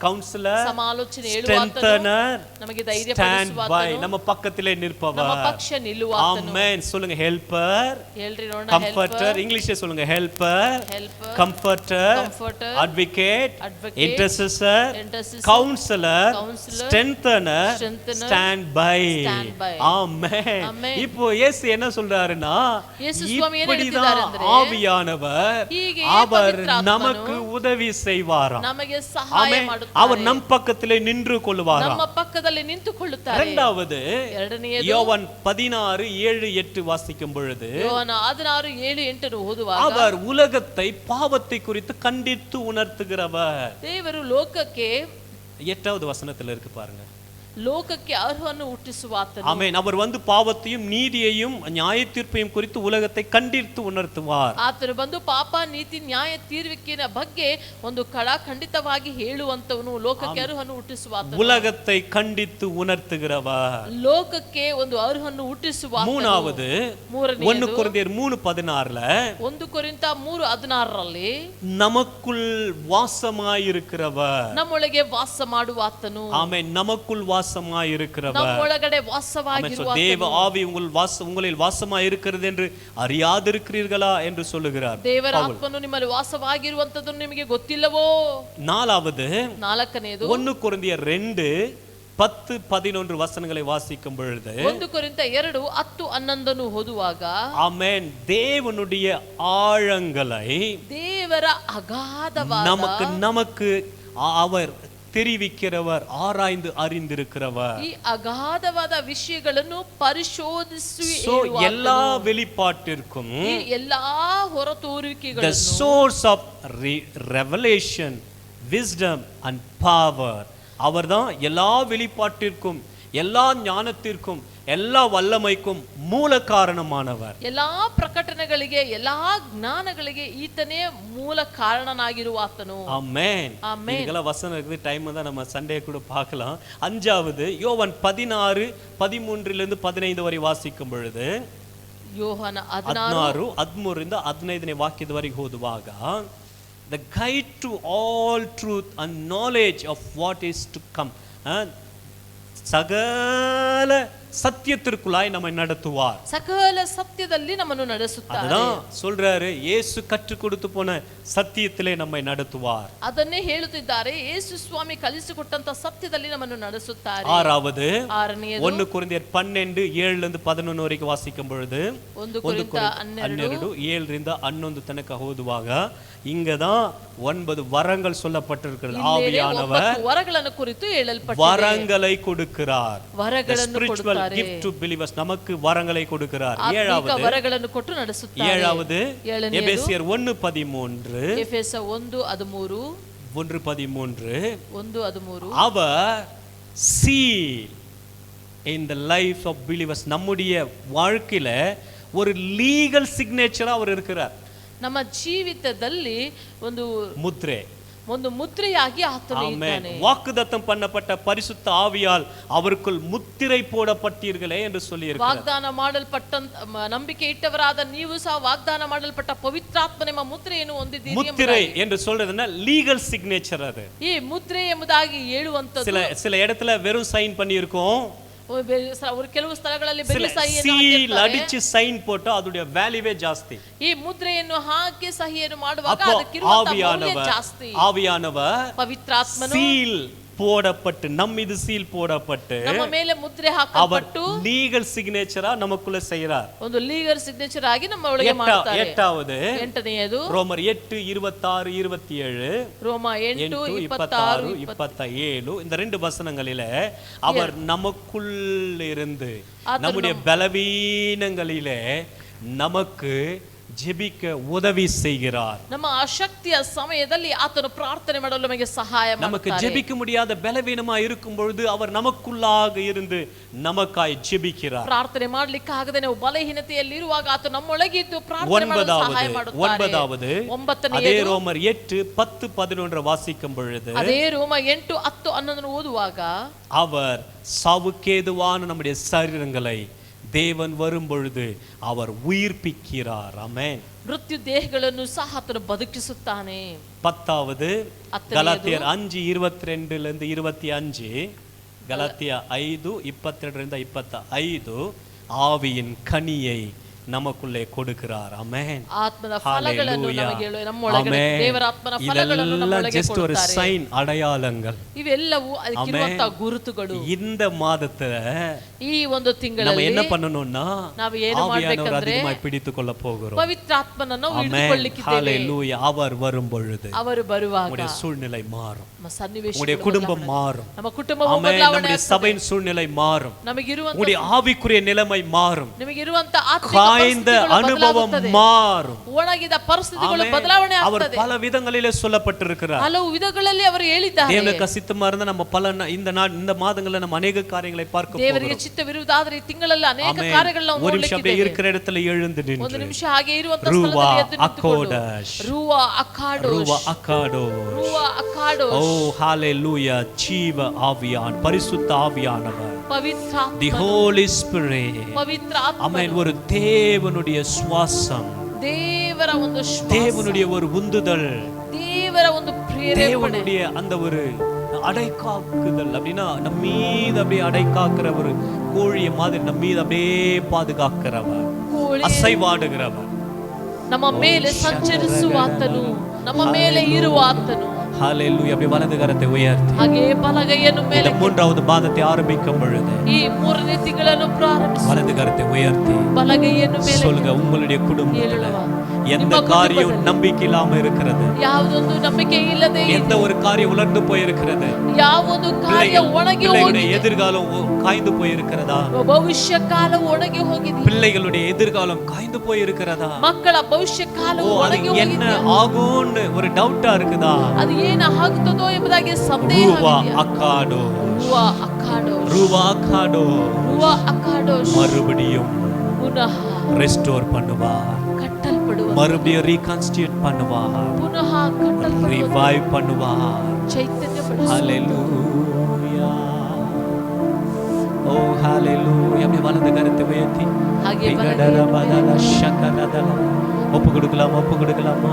ಕೌನ್ಸಿಲರ್, ಸಮಾಲೋಚನೆ ಹೇಳುವಾತನು, ನಮಗೆ ಧೈರ್ಯ ಪಡಿಸುವಾತನು, ನಮ್ಮ ಪಕ್ಕದಲ್ಲೇ ನಿற்பவர், ನಮ್ಮ ಪಕ್ಷ ನಿಲ್ಲುವಾತನು. ಆಮೆನ್. சொல்லுங்க ಹೆಲ್ಪರ್, ಹೇಳ್ರಿ ನೋಡೋಣ. ಕಂಫರ್ಟರ್, ಇಂಗ್ಲಿಷ್ல சொல்லுங்க helper, helper, comforter, comforter, advocate, advocate, intercessor, intercessor, counsellor, counsellor, strengthener, strengthener, stand by. Stand by. ஆமென். ஆமென். இப்போ இயேசு என்ன சொல்றாருன்னா, இயேசு சுவாமி என்ன இப்படிதான் ಹೇಳ್ತಿದ್ದಾರೆ ஆவியானவர் ಹೀಗೆ அவர் ಪವಿತ್ರಾತ್ಮನು நமக்கு உதவி செய்வாராம். ನಮಗೆ ಸಹಾಯ ஆமென். ಮಾಡುತ್ತಾರೆ. அவர் நம் பக்கத்திலே நின்று கொள்வாராம். ನಮ್ಮ ಪಕ್ಕದಲ್ಲಿ ನಿಂತುಕೊಳ್ಳುತ್ತಾರೆ. இரண்டாவது ಎರಡನೆಯದು யோவான் 16:7-8 வாசிக்கும் பொழுது, ಯೋಹಾನ 16:7-8 ಓದುವಾಗ, அவர் உலகத்தை பாவத்தை குறித்து கண்டித்து உணர்த்துகிறவர். ದೇವರು ಲೋಕಕ್ಕೆ 8வது வசனத்துல இருக்கு பாருங்க. ಲೋಕಕ್ಕೆ ಅರ್ಹವನ್ನು ಹುಟ್ಟಿಸುವ ಆತನು. ಆಮೆನ್. அவர் வந்து பாவத்தையும் நீதியையும் நியாய தீர்ப்பையும் குறித்து உலகத்தை கண்டித்து உணர்த்துவார். ಆತನು ಬಂದು ಪಾಪ ನೀತಿ ನ್ಯಾಯ ತೀರ್ವಿಕೆಯ ಬಗ್ಗೆ ಒಂದು ಖಂಡಿತವಾಗಿ ಹೇಳುವಂತವನು, ಲೋಕಕ್ಕೆ ಅರ್ಹವನ್ನು ಹುಟ್ಟಿಸುವ ಆತನು. உலகத்தை கண்டித்து உணர்த்துகிறவர். ಲೋಕಕ್ಕೆ ಒಂದು ಅರ್ಹವನ್ನು ಹುಟ್ಟಿಸುವ ಆತನು. ಮೂರನೇದು 1 ಕೊರಿಂಥಿಯರ್ 3:16 1 ಕೊರಿಂಥ 3:16 நமக்குள் வாசமாயிருக்கிறவர். ನಮ್ಮೊಳಗೆ ವಾಸ ಮಾಡುವ ಆತನು. ಆಮೆನ್. நமக்குள் வாசமாயிருக்கிறவர். ನಮ್ಮೊಳಗಡೆ ವಾಸವಾಗಿರುವ ಆತನು. தேவ ஆவி உங்களில் வாசமாயிருக்கிறது என்று அறியாதிருக்கிறீர்களா என்று சொல்லுகிறார். ದೇವರ ಆತ್ಮನು ನಿಮ್ಮಲ್ಲಿ ವಾಸವಾಗಿರುವಂತದ್ದು ನಿಮಗೆ ಗೊತ್ತಿಲ್ಲವೋ? ನಾಲ್ಕನೇದು 1 ಕೊರಿಂಥಿಯರ್ 2:10-11 ವಚನங்களை வாசிக்கும் பொழுது 1 ಕೊರಿಂಥ 2:10-11 ಓದುವಾಗ ಆಮೆನ್, தேவனுடைய ஆழங்களை, ದೇವರ ಅಗಾಧವಾದ நமக்கு அவர் தெரிவிக்கிறவர், ஆராய்ந்து அறிந்திருக்கிறவர். ಈ ಅಗಾಧವಾದ ವಿಷಯಗಳನ್ನು ಪರಿಶೋಧಿಸಿ எல்லா வெளிப்பாட்டிற்கும் ಈ ಎಲ್ಲಾ ಹೊರತೋರಿಕೆಗಳನ್ನು the source of revelation, wisdom and power, அவர்தான் எல்லா வெளிப்பாட்டிற்கும், எல்லா ஞானத்திற்கும், எல்லா வல்லமைக்கும் மூல காரணமானவர். ಎಲ್ಲಾ ಪ್ರಕಟಣೆಗಳಿಗೆ, ಎಲ್ಲಾ ಜ್ಞಾನಗಳಿಗೆ ಈತನೇ ಮೂಲ ಕಾರಣನಾಗಿರುವ ಆತನು. ஆமென். இதெல்லாம் வசனம் இருக்குது, டைம் தான் நம்ம சண்டே கூட பார்க்கலாம். அஞ்சாவது யோவான் 16:13-15 வரை வாசிக்கும் பொழுது ಯೋಹಾನ 16:13-15 ವಾಕ್ಯದವರೆಗೆ ಓದುವಾಗ the guide to all truth and knowledge of what is to come, சகல சத்தியத்திற்குள்ளாய் நம்மை நடத்துவார். சகல சத்தியದಲ್ಲಿ ನಮ್ಮನ್ನು ನಡೆಸುತ್ತಾರೆ. அதான் சொல்றாரு, இயேசு கற்றுக் கொடுத்து போன சத்தியத்திலே நம்மை நடத்துவார். ಅದನ್ನೇ ಹೇಳುತ್ತಿದ್ದಾರೆ, ಯೇಸು ಸ್ವಾಮಿ ಕಲಿಸಿಕೊಟ್ಟಂತ ಸತ್ಯದಲ್ಲಿ ನಮ್ಮನ್ನು ನಡೆಸುತ್ತಾರೆ. ஆறாவது 1 ಕೊರಿಂಥಿಯರ್ 12:7-11 ವರೆಗೆ ವಾಸಿக்கும் பொழுது 1 ಕೊರಿಂಥ 12:7-11 ತನಕ ಓದುವಾಗ இங்கதான் 9 வரங்கள் சொல்லப்பட்டிருக்கிறது. ஆவியானவர் வரಗಳನ್ನು ಕುರಿತು ಹೇಳಲ್ಪಟ್ಟಿದೆ. வரங்களை கொடுக்கிறார். வரಗಳನ್ನು ಕೊಡುತ್ತಾರೆ. gift to believers, நமக்கு வரங்களை கொடுக்கிறார். ஏழாவது வரಗಳನ್ನು ಕೊಟ್ಟು ನಡೆಸುತ್ತಾರೆ. ஏழாவது எபேசியர் 1:13 ಎಫೆಸ 1:13 அவர் seal in the life of believers, நம்முடைய வாழ்க்கையில ஒரு லீகல் சிக்னேச்சரா அவர் இருக்கிறார். ನಮ್ಮ ಜೀವಿತದಲ್ಲಿ ಒಂದು ಮುದ್ರೆಯಾಗಿ ಆತನು ಇದ್ದಾನೆ. வாக்குத்தத்தம் பண்ணப்பட்ட பரிசுத்த ஆவியால் அவருக்குள் முத்திரை போடப்பட்டீர்களே என்று சொல்லியிருக்கிறார். ವಾಗ್ದಾನ ಮಾಡಲ್ಪಟ್ಟ ನಂಬಿಕೆ ಇಟ್ಟವರಾದ ನೀವು ಸಹ ವಾಗ್ದಾನ ಮಾಡಲ್ಪಟ್ಟ ಪವಿತ್ರಾತ್ಮ ನಿಮ್ಮ ಮುದ್ರೆಯನ್ನು ಹೊಂದಿದ್ದೀರಿ. முத்திரை என்று சொல்றதுன்னா லீகல் சிக்னேச்சர். அது ಈ ಮುದ್ರೆ ಎಂಬುದಾಗಿ ಹೇಳುವಂತದ್ದು. சில இடத்துல வெறும் சைன் பண்ணி இருக்கோம், ಕೆಲವು ಸ್ಥಳಗಳಲ್ಲಿ ಬೆಳ್ಳಿ ಸೀಲ್ ಅಡಿಚಿ ಸೈನ್ ಪೋಟೋ ಅದರ ವ್ಯಾಲ್ಯೂವೇ ಜಾಸ್ತಿ. ಈ ಮುದ್ರೆಯನ್ನು ಹಾಕಿ ಸಹಿಯನ್ನು ಮಾಡುವಾಗ ಅದಕ್ಕಿರುವ ಮೌಲ್ಯ ಜಾಸ್ತಿ. ஆவியானவர் ಪವಿತ್ರಾತ್ಮನು ಸೀಲ್ போடப்பட்டு, நம் மீது சீல் போடப்பட்டு, ನಮ್ಮ ಮೇಲೆ ಮುದ್ರೆ ಹಾಕಲ್ಪಟ್ಟು லீகல் சிக்னேச்சரா நமக்குள்ள செய்றார். ಒಂದು ಲೀಗಲ್ ಸಿಗ್ನೇಚರ್ ಆಗಿ ನಮ್ಮ ಒಳಗೆ ಮಾಡ್ತಾರೆ. எட்டாவது ಎಂಟನೆಯದು ரோமர் 8:26-27 ರೋಮ 8:26-27 இந்த ரெண்டு வசனங்களிலே அவர் நமக்குள் இருந்து நம்முடைய பலவீனங்களிலே நமக்கு ಜೆಬಿಕ ಉದವಿ செய்கிறார். ನಮ್ಮ ಅಶಕ್ತಿಯ ಸಮಯದಲ್ಲಿ ಆತನು ಪ್ರಾರ್ಥನೆ ಮಾಡಲು ನಮಗೆ ಸಹಾಯ ಮಾಡುತ್ತಾರೆ. நமக்கு ஜெபிக்க முடியாத பலவீனமா இருக்கும் பொழுது அவர் நமக்குள்ளாக இருந்து நமக்காய் ஜெபிக்கிறார். ಪ್ರಾರ್ಥನೆ ಮಾಡಲಿಕ್ಕೆ ಆಗದೆ ನಾವು ಬಲಹೀನತೆಯಲ್ಲಿ ಇರುವಾಗ ಆತನು ನಮ್ಮೊಳಗೆ ಇದ್ದು ಪ್ರಾರ್ಥನೆ ಮಾಡಲು ಸಹಾಯ ಮಾಡುತ್ತಾರೆ. ஒன்பதாவது அதே ரோமர் 8:10-11 வாசிக்கும் பொழுது அதே ரோம 8:10-11 ಓದುವಾಗ அவர் சாவுக்கேதுவான நம்முடைய சரீரங்களை தேவன் வரும் பொழுது அவர் உயிர்ப்பிக்கிறார். ஆமென். ಮೃತ್ಯು ದೇಹಗಳನ್ನು ಸಹ ಆತನು ಬದುಕಿಸುತ್ತಾನೆ. 10வது ಗಲಾತ್ಯರ್ 5:22-25 ಗಲಾತ್ಯ 5:22-25 ஆவியின் கனியை நமக்குள்ளே கொடுக்கிறார். ஆமென். ಆತ್ಮದ ಫಲಗಳನ್ನು ನಮಗೆ ನಮ್ಮೊಳಗೆ ದೇವರ ಆತ್ಮನ ಫಲಗಳನ್ನು ನಮ್ಮೊಳಗೆ ಕೊಡುತ್ತಾರೆ. ಜಸ್ಟ್ ஒரு ಸೈನ್, ಅಡಯಾಳங்கள். ಇವೆಲ್ಲವೂ ಅದಕ್ಕಿರುವಂತ ಗುರುತುಗಳು. இந்த மாதத்துல ಈ ಒಂದು ತಿಂಗಳಲ್ಲಿ ನಾವು ಏನು பண்ணணும்னா ನಾವು ಏನು ಮಾಡಬೇಕಂದ್ರೆ அதிகமாக பிடித்துக்கொள்ள போகிறோம். ಪವಿತ್ರಾತ್ಮನನ್ನು ಹಿಡಿದುಕೊಳ್ಳಲಿಕ್ಕಿದ್ದೇವೆ. ஹalleluya. அவர் வரும் பொழுது ಅವರು ಬರುವಾಗ நம்முடைய சூழ்நிலை மாறும், ನಮ್ಮ ಸನ್ನಿವೇಶ, நம்முடைய குடும்பம் மாறும், ನಮ್ಮ ಕುಟುಂಬವು ಬದಲಾವಣೆ, நம்முடைய சபையின் சூழ்நிலை மாறும், ನಮಗಿರುವಂತ நம்முடைய ஆவிக்குரிய நிலைமை மாறும், ನಮಗಿರುವಂತ ಆತ್ಮಿಕ காய்ந்த ಪರಿಸ್ಥಿತಿಗಳು அனுபவம் ಬದಲಾಗುತ್ತದೆ. மாறும். ಒಣಗಿದ ಪರಿಸ್ಥಿತಿಗಳು ஆமென். ಬದಲಾವಣೆ அவர் ಆಗ್ತದೆ. பல விதங்களிலே சொல்லப்பட்டிருக்கிறார். ಹಲವು ವಿಧಗಳಲ್ಲಿ ಅವರು ಹೇಳಿದ್ದಾರೆ. தேவனுக்கு சித்தமா இருந்தா நம்ம இந்த மாதங்கள்ல நம்ம அநேக காரியங்களை பார்க்க ದೇವರಿಗೆ போகிறோம். ಚಿತ್ತವಿರುವುದಾದರೆ ಈ ತಿಂಗಳಲ್ಲಿ ಅನೇಕ ஆமென். ಕಾರ್ಯಗಳನ್ನು ನಾವು ஒரு நிமிஷம் அப்படியே ನೋಡಲಿಕ್ಕಿದ್ದೇವೆ. இருக்கிற இடத்துல எழுந்து ಒಂದು நின்று ನಿಮಿಷ ಹಾಗೆ ಇರುವಂತ ರೂವಾ ಸ್ಥಳದಲ್ಲಿ ಎದ್ದು ನಿಂತುಕೊಂಡು ಅಕೋಡಶ್. ರೂವಾ ಅಕಾಡೋಶ್. ರೂವಾ ಅಕಾಡೋಶ್. ರೂವಾ ಅಕಾಡೋಶ್. ஓ ஹalleluya ஜீவ ஆவியான் பரிசுத்த ஆவியானவர் ಪವಿತ್ರಾತ್ಮ. தி ஹோலி ஸ்பிரிட். ಪವಿತ್ರಾತ್ಮ. ஆமென். ஒரு தேவனுடைய சுவாசம், ದೇವರ ಒಂದು ಶ್ವಾಸ, தேவனுடைய ஒரு உந்துதல், ದೇವರ ಒಂದು ಪ್ರೇರೇಪಣೆ, தேவனுடைய அந்த ஒரு அடைக்காக்குதல். அப்படின்னா நம்ம மீது அப்படியே அடைக்காக்குற ஒரு கோழிய மாதிரி நம்ம மீது அப்படியே பாதுகாக்கிறவர், ಕೋಳಿ அசைவாடுகிறவர். ನಮ್ಮ ಮೇಲೆ ಸಂಚರಿಸುವ ಆತನು, ನಮ್ಮ ಮೇಲೆ ಇರುವ ಆತನು. ஹalleluya. அப்படியே வலது கரத்தை உயர்த்தி ಹಾಗೆ ಬಲಗೈಯನ್ನು ಮೇಲೆ இந்த மூன்றாவது மாதத்தை ஆரம்பிக்கும் பொழுது ಈ ಮೂರನೇ ತಿಂಗಳನ್ನು ಪ್ರಾರಂಭಿಸಿ வலது கரத்தை உயர்த்தி ಬಲಗೈಯನ್ನು ಮೇಲೆ சொல்லுங்க, உங்களுடைய குடும்பத்துல எந்த ನಿಮ್ಮ காரியம் ಕುಟುಂಬದಲ್ಲಿ நம்பிக்கை இல்லாம இருக்கிறது, ಯಾವುದೊಂದು ನಂಬಿಕೆ ಇಲ್ಲದೆ ಇದೆ, எந்த ஒரு காரியம் உலர்ந்து போயிருக்கிறது, ಯಾವೊಂದು ಕಾರ್ಯ ಒಣಗಿ பிள்ளைகளுடைய ಹೋಗಿದೆ, எதிர்காலம் காய்ந்து போயிருக்கிறதா, ಭವಿಷ್ಯ ಕಾಲ ಒಣಗಿ ಹೋಗಿದೆ, பிள்ளைகளுடைய எதிர்காலம் காய்ந்து போயிருக்கிறதா, ಮಕ್ಕಳ ಭವಿಷ್ಯ ಕಾಲ ಒಣಗಿ அது என்ன ಹೋಗಿದೆ, ஆகும்னு ஒரு டவுட்டா இருக்குதா, ಅದು ಏನು ಆಗುತ್ತದೋ ಎಂಬುದಾಗಿ ரூவா ಸಂದೇಹವಿದೆಯಾ? அக்காடோ ರೂವಾ ಅಕಾಡೋಶ್. ரூவா அக்காடோ ರೂವಾ ಅಕಾಡೋಶ್. மறுபடியும் ಪುನಃ ரெஸ்டோர் பண்ணுவார், ಕಟ್ಟಲ್ಪಡುವ, மறுபடியும் ரீகான்ஸ்டியூட் பண்ணுவார், ಪುನಃ ಕಟ್ಟಲ್ಪಡುವ, ரிவைவ் பண்ணுவார். ಚೈತನ್ಯಪಡಿಸುವ. ஹalleluya. ஓ ஹalleluya. அப்படியே வலது கரத்தை உயர்த்தி ಹಾಗೆ விகடர பதல ஷகதல ஒப்பு கொடுக்கலாமா, ஒப்பு கொடுக்கலாமா?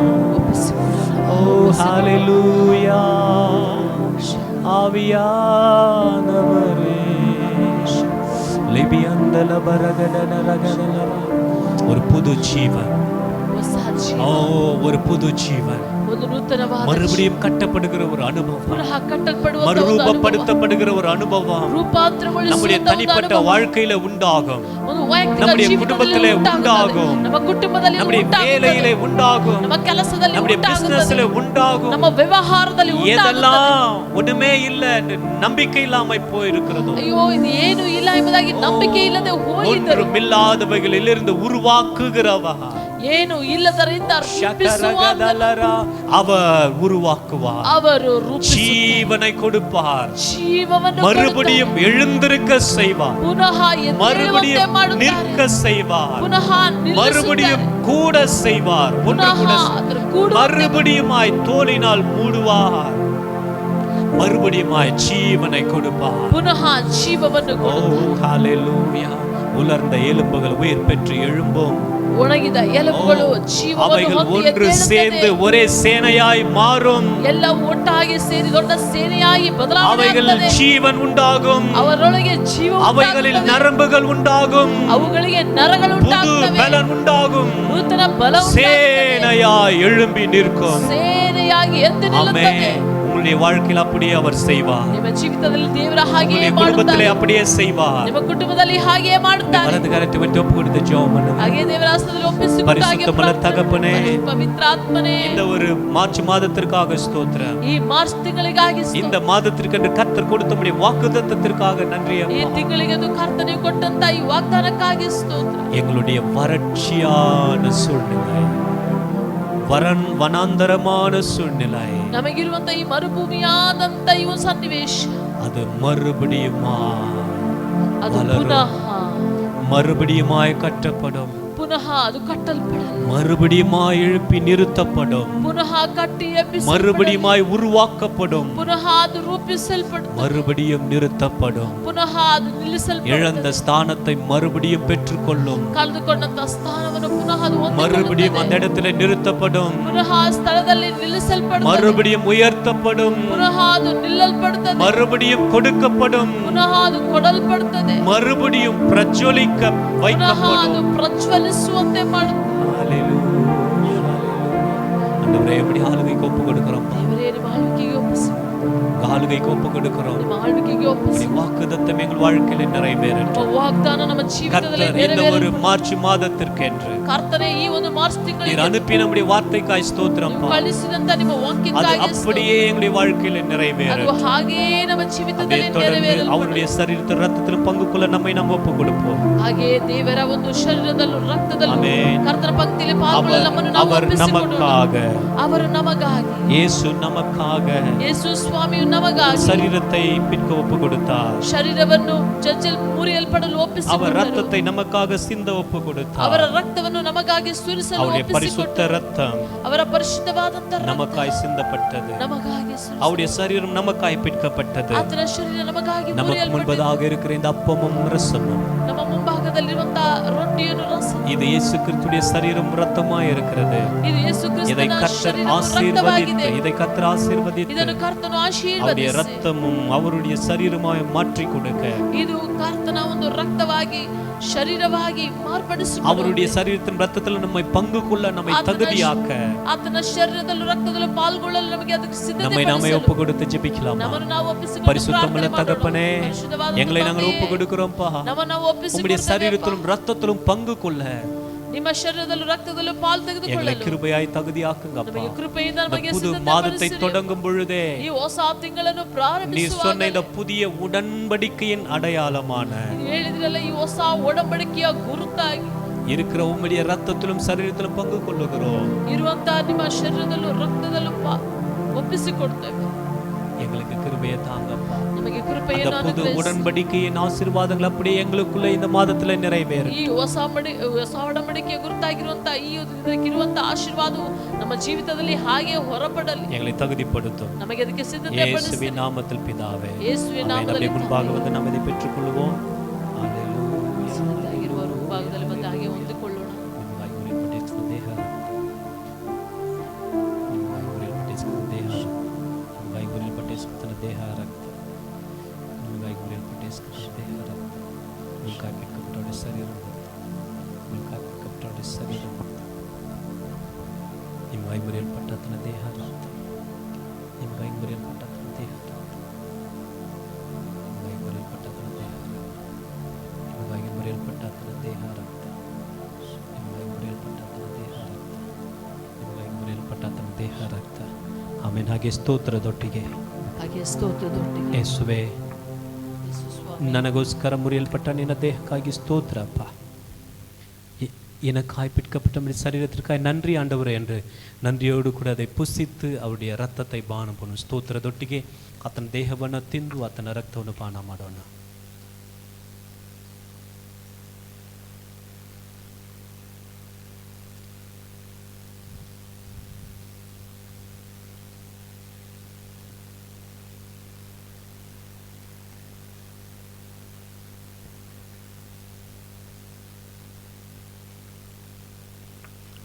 ஓ ஹalleluya. ஆவியானவரே லிபியந்தல பரகடன ரகதல ஒரு புது ஜீவன். ಹೊಸ ಜೀವ, ஓ ஒரு புது ஜீவன், ಒಂದು ನೂತನವಾದ மறுபடியும் கட்டப்படுகிற ஒரு அனுபவம், ಪುನಃ ಕಟ್ಟಲ್ಪಡುವ ಒಂದು ಅನುಭವ, மறுரூபப்படுத்தப்படுகிற ஒரு அனுபவம் ರೂಪಾಂತರಗೊಳಿಸುವ நம்முடைய ಒಂದು தனிப்பட்ட ಅನುಭವ, வாழ்க்கையில உண்டாகும், ಒಂದು ವೈಯಕ್ತಿಕ நம்முடைய ಜೀವಿತದಲ್ಲಿ குடும்பத்திலே ಉಂಟಾಗುತ್ತದೆ, உண்டாகும், ನಮ್ಮ ಕುಟುಂಬದಲ್ಲಿ நம்முடைய ಉಂಟಾಗುತ್ತದೆ, வேலையிலே உண்டாகும், ನಮ್ಮ ಕೆಲಸದಲ್ಲಿ நம்முடைய ಉಂಟಾಗುತ್ತದೆ, பிசினஸ்ல உண்டாகும். ನಮ್ಮ ವ್ಯವಹಾರದಲ್ಲಿ ಉಂಟಾಗುತ್ತದೆ. எதெல்லாம் ஒண்ணுமே இல்ல நம்பிக்கை இல்லாம போயிருக்கிறதோ, ಅಯ್ಯೋ ಇದು ಏನು ಇಲ್ಲ ಎಂಬುದಾಗಿ ನಂಬಿಕೆ ಇಲ್ಲದೆ ಹೋಗಿದ್ದರು, ஒன்றுமில்லாதவைகளிலிருந்து உருவாக்குகிறவர், ಏನು ಇಲ್ಲದರಿಂದ ರೂಪಿಸುವ அவர் உருவாக்குவார், ಅವರು ஜீவனை கொடுப்பார், ಜೀವವನ್ನು மறுபடியும் எழுந்திருக்க செய்வார், ಪುನಃ ಎದ್ದೇಳುವಂತೆ மறுபடியும் ಮಾಡುತ್ತಾರೆ, நிற்க செய்வார், ಪುನಃ மறுபடியும் ನಿಲ್ಲಿಸುತ್ತಾರೆ, கூட செய்வார், ஒன்று ಪುನಃ கூட ಅದರ ಕೂಡುವಂತೆ மறுபடியுமாய் தோலினால் மூடுவார், மறுபடியுமாய் ஜீவனை கொடுப்பார். ಪುನಃ ಜೀವವನ್ನು ஓ ಕೊಡುತ್ತಾರೆ. ஹalleluya. உலர்ந்த எலும்புகள் உயிர் பெற்று எழும்பும், ಒಣಗಿದ ಎಲುಬುಗಳು ಜೀವವನ್ನು அவைகள் ಹೊಂದಿ ஒன்று சேர்ந்து ಎದ್ದೇಳುತ್ತದೆ. ஒரೇ சேனையாய் மாறும், ಎಲ್ಲ ಒಟ್ಟಾಗಿ ಸೇರಿ ದೊಡ್ಡ ಸೇನೆಯಾಗಿ ಬದಲಾವಣೆ அவைகள் ಆಗ್ತದೆ. ஜீவன் உண்டாகும், ಅವರೊಳಗೆ ಜೀವ அவைகளில் ಉಂಟಾಗುತ್ತದೆ. நரம்புகள் உண்டாகும், ಅವುಗಳಿಗೆ ನರಗಳು புது ಉಂಟಾಗುತ್ತವೆ, பலன் உண்டாகும், ನೂತನ ಬಲ ಉಂಟಾಗುತ್ತದೆ. சேனையாய் எழும்பி நிற்கும். ಸೇನೆಯಾಗಿ ಎದ್ದು ஆமென். ನಿಲ್ಲುತ್ತದೆ. உங்களுடைய வாழ்க்கையில் அப்படியே அவர் செய்வார், ನಿಮ್ಮ ಜೀವಿತದಲ್ಲಿ ದೇವರ ಹಾಗೆಯೇ உங்களுடைய குடும்பத்திலே ಮಾಡುತ್ತಾರೆ, அப்படியே செய்வார். ನಿಮ್ಮ ಕುಟುಂಬದಲ್ಲಿ ಹಾಗೆಯೇ ಮಾಡುತ್ತಾರೆ. வலது கரத்தை வைத்து ஒப்பு கொடுத்து ஜெபம் பண்ணுங்க. ಹಾಗೆ ದೇವರ ಹಸ್ತದಲ್ಲಿ ಒಪ್ಪಿಸಿಕೊಂಡು ಹಾಗೆ பரிசுத்தமுள்ள தகப்பனே, ಪವಿತ್ರ ಆತ್ಮನೇ, இந்த ஒரு மார்ச் மாதத்திற்காக ஸ்தோத்திரம், ಈ ಮಾರ್ಚ್ ತಿಂಗಳಿಗಾಗಿ இந்த மாதத்திற்கு கர்த்தர் கொடுத்தபடி வாக்குத்தத்தத்திற்காக நன்றி ಈ அப்பா. ತಿಂಗಳಿಗೆ ಕರ್ತನೆ ಕೊಟ್ಟಂತ ಈ ವಾಗ್ದಾನಕ್ಕಾಗಿ ಸ್ತೋತ್ರ. எங்களுடைய வறட்சியான சூழ்நிலை, வனாந்தரமான சூழ்நிலை, ನಮಗಿರುವಂತ ಈ ಮರುಭೂಮಿಯಾದಂತ ಈ ಒಂದು ಸನ್ನಿವೇಶ அது ಅದು மறுபடியுமாய் கட்டப்படும், ಪುನಃ ಅದು ಕಟ್ಟಲ್ಪಡಲ್ಲ, மறுபடியுமாய் எழுப்பி நிறுத்தப்படும், ಪುನಃ ಕಟ್ಟಿ ಎಬ್ಬಿಸಲ್ಪಡಲ್ಲ, மறுபடியுமாய் உருவாக்கப்படும், ಪುನಃ ಅದು ರೂಪಿಸಲ್ಪಡುತ್ತದೆ, மறுபடியும் நிறுத்தப்படும், ಪುನಃ ಅದು ನಿಲ್ಲಿಸಲ್ಪಡುತ್ತದೆ, இழந்த ஸ்தானத்தை மறுபடியும் பெற்றுக்கொள்ளும், ಕಳೆದುಕೊಂಡಂತ ಸ್ಥಾನವನ್ನು ಪುನಃ ಅದು மறுபடியும் அந்த ಹೊಂದಿಕೊಳ್ಳುತ್ತದೆ, இடத்துல நிறுத்தப்படும், ಪುನಃ ಆ ಸ್ಥಳದಲ್ಲಿ ನಿಲ್ಲಿಸಲ್ಪಡುತ್ತದೆ, மறுபடியும் உயர்த்தப்படும், ಪುನಃ ಅದು ನಿಲ್ಲಲ್ಪಡುತ್ತದೆ, மறுபடியும் கொடுக்கப்படும், ಪುನಃ ಅದು ಕೊಡಲ್ಪಡುತ್ತದೆ, மறுபடியும் பிரஜ்வலிக்க ಪುನಃ ಅದು வைக்கப்படும். ಪ್ರಜ್ವಲಿಸುವಂತೆ ಮಾಡುತ್ತದೆ. ஹalleluya. ஆண்டவரே, எப்படி ஆளுகைக்கு ஒப்பு கொடுக்கிறோம். ದೇವರೇ, ನಿಮ್ಮ ಆಳ್ವಿಕೆಗೆ ಒಪ್ಪಿಸಿ ஆளுகைக்கு ஒப்பு கொடுக்கிறோம். ನಿಮ್ಮ ಆಳ್ವಿಕೆಗೆ ಒಪ್ಪಿಸಿ. வாக்குத்தத்தம் எங்கள் வாழ்க்கையில நிறைவேறட்டும். ನಿಮ್ಮ ವಾಗ್ದಾನ ನಮ್ಮ ಜೀವಿತದಲ್ಲಿ கர்த்தர் இந்த ஒரு ನೆರವೇರಲಿ. மார்ச் மாதத்திற்கு என்று ಕರ್ತನೇ ಈ ಒಂದು ಮಾರ್ಚ್ நீர் ತಿಂಗಳಿಗೆ அனுப்பி நம்முடைய வார்த்தைக்காய் ஸ்தோத்திரம். ಕಳಿಸಿದಂತ ನಿಮ್ಮ அது ವಾಕ್ಯಕ್ಕಾಗಿ அப்படியே எங்களுடைய வாழ்க்கையில ಅದು நிறைவேறட்டும். ಹಾಗೆಯೇ ನಮ್ಮ ಜೀವಿತದಲ್ಲಿ தொடர்ந்து ನೆರವೇರಲಿ. அவருடைய சரீரத்தில் ரத்தத்திலும் பங்கு கொள்ள நம்மை நாம் ஒப்பு கொடுப்போம். ಹಾಗೆಯೇ ದೇವರ ಒಂದು ಶರೀರದಲ್ಲೂ ರಕ್ತದಲ್ಲೂ ಆಮೆನ್. ಕರ್ತನ ಪಂಕ್ತಿಯಲ್ಲಿ ಪಾಲ್ಗೊಳ್ಳಲು ನಮ್ಮನ್ನು ನಾವು அவர் ಒಪ್ಪಿಸಿಕೊಡೋಣ. நமக்காக, ಅವರು ನಮಗಾಗಿ, இயேசு நமக்காக ಯೇಸು ಸ್ವಾಮಿಯು ನಮಗಾಗಿ சரீரத்தை பிற்க ஒப்பு கொடுத்தார். ಶರೀರವನ್ನು ಮುರಿಯಲ್ಪಡಲು அவர் ಒಪ್ಪಿಸಿಕೊಂಡರು. ரத்தத்தை நமக்காக சிந்த ஒப்பு கொடுத்தார். ಅವರ ರಕ್ತವನ್ನು ನಮಗಾಗಿ ಸುರಿಸಲು அவருடைய ಒಪ್ಪಿಸಿಕೊಟ್ಟರು. பரிசுத்த ரத்தம் ಅವರ ಪರಿಶುದ್ಧವಾದಂತ ರಕ್ತ நமக்காய் சிந்தப்பட்டது. ನಮಗಾಗಿ ಸುರಿಸಲು. அவருடைய சரீரம் நமக்காய் பிற்கப்பட்டது. ಆತನ ಶರೀರ ನಮಗಾಗಿ நமக்கு ಮುರಿಯಲ್ಪಟ್ಟಿದೆ. முன்பதாக இருக்கிற இந்த அப்பமும் ரசமும் ನಮ್ಮ ಮುಂಭಾಗದಲ್ಲಿರುವಂತಹ ರೊಟ್ಟಿಯನ್ನು ರಸ, இது இயேசு கிறிஸ்துடைய சரீரம் ரத்தமாய் இருக்கிறது. ಇದು ಯೇಸು இதை ಕ್ರಿಸ್ತನ கர்த்தர் ಶರೀರವು ஆசீர்வதித்து, ರಕ್ತವಾಗಿದೆ. இதை கர்த்தர் ஆசீர்வதித்து ಇದನ್ನು ಕರ್ತನು அவருடைய ಆಶೀರ್ವದಿಸಿ, ரத்தமும் அவருடைய சரீரமாய் மாற்றி கொடுக்க, ಇದು ಕರ್ತನ ಒಂದು ರಕ್ತವಾಗಿ ಶರೀರವಾಗಿ ಮಾರ್ಪಡಿಸಿ, அவருடைய சரீரத்தின் ரத்தத்தில் நம்மை பங்கு கொள்ள நம்மை தகுதியாக்க ಆತನ ಶರೀರದಲ್ಲೂ ರಕ್ತದಲ್ಲೂ ಪಾಲ್ಗೊಳ್ಳಲು ನಮಗೆ ಅದಕ್ಕೆ ಸಿದ್ಧತೆ நம்மை நாமே ಪಡಿಸಲು ஒப்பு கொடுத்து ஜெபிக்கலாம். ನಮ್ಮನ್ನು ನಾವು ಒಪ್ಪಿಸಿಕೊಂಡು பரிசுத்தமுள்ள ಪ್ರಾರ್ಥನೆ ಮಾಡೋಣ. தகப்பனே, ಪರಿಶುದ್ಧವಾದ எங்களை நாங்கள் ತಂದೆಯೇ, ஒப்பு கொடுக்கிறோம்ப்பா. ನಮ್ಮನ್ನು ನಾವು உம்முடைய ಒಪ್ಪಿಸಿಕೊಡುತ್ತೇವೆ. சரீரத்திலும் ரத்தத்திலும் பங்கு கொள்ள ನಿಮ್ಮ ಶರೀರದಲ್ಲೂ ರಕ್ತದಲ್ಲೂ ಪಾಲು எங்களை ತೆಗೆದುಕೊಳ್ಳಲು கிருபையாய் தகுதியாக்குங்கப்பா. ನಮಗೆ ಕೃಪೆಯಿಂದ இந்த ನಮಗೆ புது ಸಿದ್ಧತೆ மாதத்தை ಪಡಿಸಿರಿ. தொடங்கும் பொழுதே ಈ ಹೊಸ ತಿಂಗಳನ್ನು நீ ಪ್ರಾರಂಭಿಸುವಾಗ சொன்ன இந்த புதிய உடன்படிக்கையின் அடையாளமான ನೀವು ಹೇಳಿದ್ರಲ್ಲ, ಈ ಹೊಸ ಒಡಂಬಡಿಕೆಯ ಗುರುತಾಗಿ இருக்கிற உம்முடைய ரத்தத்திலும் சரீரத்திலும் பங்கு கொள்ளுகிறோம். ಇರುವಂತಹ ನಿಮ್ಮ ಶರೀರದಲ್ಲೂ ರಕ್ತದಲ್ಲೂ ಒಪ್ಪಿಸಿಕೊಡ್ತೇವೆ. எங்களுக்கு கிருபையை தாங்கப்பா. ನಮಗೆ அந்த ಕೃಪೆಯನ್ನು புது ಅನುಗ್ರಹಿಸಿ. உடன்படிக்கையின் ஆசீர்வாதங்கள் அப்படியே எங்களுக்குள்ள இந்த மாதத்துல நிறைவேறும். ಈ ಹೊಸ ಒಡಂಬಡಿಕೆಯ ಗುರುತಾಗಿರುವಂತಹ ಈ ಇದಕ್ಕಿರುವಂತಹ ಆಶೀರ್ವಾದವು ನಮ್ಮ ಜೀವಿತದಲ್ಲಿ ಹಾಗೆ ಹೊರಪಡಲಿ. எங்களை தகுதிப்படுத்தும். ನಮಗೆ ಅದಕ್ಕೆ ಸಿದ್ಧತೆ ಪಡಿಸಿ. இயேசுவின் நாமத்தில் பிதாவே, ಯೇಸುವಿನ ஆமென். ನಾಮದಲ್ಲಿ அப்படியே முன்பாக வந்து நாம் இதை பெற்றுக்கொள்வோம். அல்லேலூயா. ಸಿದ್ಧವಾಗಿರುವ ಭಾಗದಲ್ಲಿ ಮತ್ತೆ ಹಾಗೆ ಹೊಂದಿಕೊಳ್ಳೋಣ. ನಿಮ್ಗಾಗಿ ಉರಿಯಲ್ಪಟ್ಟಿರುವ ದೇಹ, ನಿಮ್ಗಾಗಿ ಉರಿಯಲ್ಪಟ್ಟಿರುವ ದೇಹ, ನಿಮ್ಗಾಗಿ ಉರಿಯಲ್ಪಟ್ಟಿರುವ ದೇಹ ರಕ್ತ, ನಿಮ್ಗಾಗಿ ಉರಿಯಲ್ಪಟ್ಟಿರುವ ದೇಹ ರಕ್ತ, ನಿಮ್ಗಾಗಿ ಬಿಟ್ಟುಕೊಟ್ಟ ಶರೀರ ರಕ್ತ, ನಿಮ್ಗಾಗಿ ಬಿಟ್ಟುಕೊಟ್ಟ ಶರೀರ ರಕ್ತ, ನಿಮ್ಗಾಗಿ ಉರಿಯಲ್ಪಟ್ಟ ದೇಹ ರಕ್ತ, ನಿಮ್ಗಾಗಿ ಉರಿಯಲ್ಪಟ್ಟ ದೇಹ ರಕ್ತ, ನಿಮ್ಗಾಗಿ ಉರಿಯಲ್ಪಟ್ಟ ದೇಹ ರಕ್ತ, ನಿಮ್ಗಾಗಿ ಉರಿಯಲ್ಪಟ್ಟ ದೇಹ ರಕ್ತ, ನಿಮ್ಗಾಗಿ ಉರಿಯಲ್ಪಟ್ಟ ದೇಹ ರಕ್ತ, ನಿಮ್ಗಾಗಿ ಉರಿಯಲ್ಪಟ್ಟ ದೇಹ ರಕ್ತ. ಆಮೇಲೆ ಹಾಗೆ ಸ್ತೋತ್ರದೊಟ್ಟಿಗೆ, ಹಾಗೆ ಸ್ತೋತ್ರದೊಟ್ಟಿಗೆ, ಯೇಸುವೇ, ಯೇಸು ಸ್ವಾಮಿ, ನನಗೋಸ್ಕರ ಮುರಿಯಲ್ಪಟ್ಟ ನಿನ್ನ ದೇಹಕ್ಕಾಗಿ ಸ್ತೋತ್ರப்பா. எனக்காய் பிற்கப்பட்ட சரீரத்திற்காய் நன்றி ஆண்டவரே என்று நன்றியோடு கூட அதை புசித்து அவருடைய ರಕ್ತத்தை ಪಾನ பண்ணும். ಸ್ತೋತ್ರದೊಟ್ಟಿಗೆ ಆತನ ದೇಹವನ್ನು ತಿಂದು ಆತನ ರಕ್ತವನ್ನು ಪಾನ ಮಾಡೋಣ.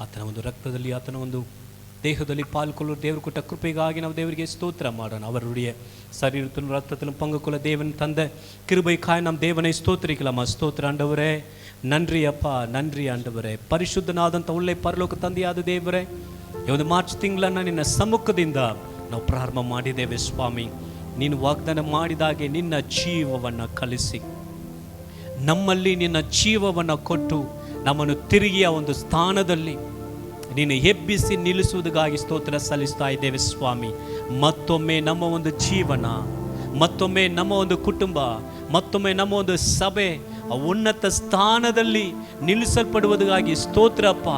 ಆತನ ಒಂದು ರಕ್ತದಲ್ಲಿ, ಆತನ ಒಂದು ದೇಹದಲ್ಲಿ ಪಾಲ್ಗೊಳ್ಳಲು ದೇವರು ಕೊಟ್ಟ ಕೃಪೆಗಾಗಿ ನಾವು ದೇವರಿಗೆ ಸ್ತೋತ್ರ ಮಾಡೋಣ. அவருடைய சரீரத்திலும் ரத்தத்திலும் பங்கு கொள்ள தேவன் தந்த கிருபைக்காய் நாம் தேவனை ஸ்தோத்திரிக்கலாமா? ஸ்தோத்திர ஆண்டவரே, நன்றி அப்பா, நன்றி ಆಂಡವರೇ. ಪರಿಶುದ್ಧನಾದಂಥ ಒಳ್ಳೆ ಪರಲೋಕ ತಂದೆಯಾದ ದೇವರೇ, ಈ ಒಂದು ಮಾರ್ಚ್ ತಿಂಗಳನ್ನು ನಿನ್ನ ಸಮ್ಮುಖದಿಂದ ನಾವು ಪ್ರಾರಂಭ ಮಾಡಿದ್ದೇವೆ ಸ್ವಾಮಿ. ನೀನು ವಾಗ್ದಾನ ಮಾಡಿದಾಗೆ ನಿನ್ನ ಜೀವವನ್ನು ಕಲಿಸಿ ನಮ್ಮಲ್ಲಿ ನಿನ್ನ ಜೀವವನ್ನು ಕೊಟ್ಟು ನಮ್ಮನ್ನು ತಿರುಗಿ ಆ ಒಂದು ಸ್ಥಾನದಲ್ಲಿ ನೀನು ಎಬ್ಬಿಸಿ ನಿಲ್ಲಿಸುವುದಕ್ಕಾಗಿ ಸ್ತೋತ್ರ ಸಲ್ಲಿಸ್ತಾ ಇದ್ದೇವೆ ಸ್ವಾಮಿ. ಮತ್ತೊಮ್ಮೆ ನಮ್ಮ ಒಂದು ಜೀವನ, ಮತ್ತೊಮ್ಮೆ ನಮ್ಮ ಒಂದು ಕುಟುಂಬ, ಮತ್ತೊಮ್ಮೆ ನಮ್ಮ ಒಂದು ಸಭೆ ಆ ಉನ್ನತ ಸ್ಥಾನದಲ್ಲಿ ನಿಲ್ಲಿಸಲ್ಪಡುವುದಕ್ಕಾಗಿ ಸ್ತೋತ್ರಪ್ಪ.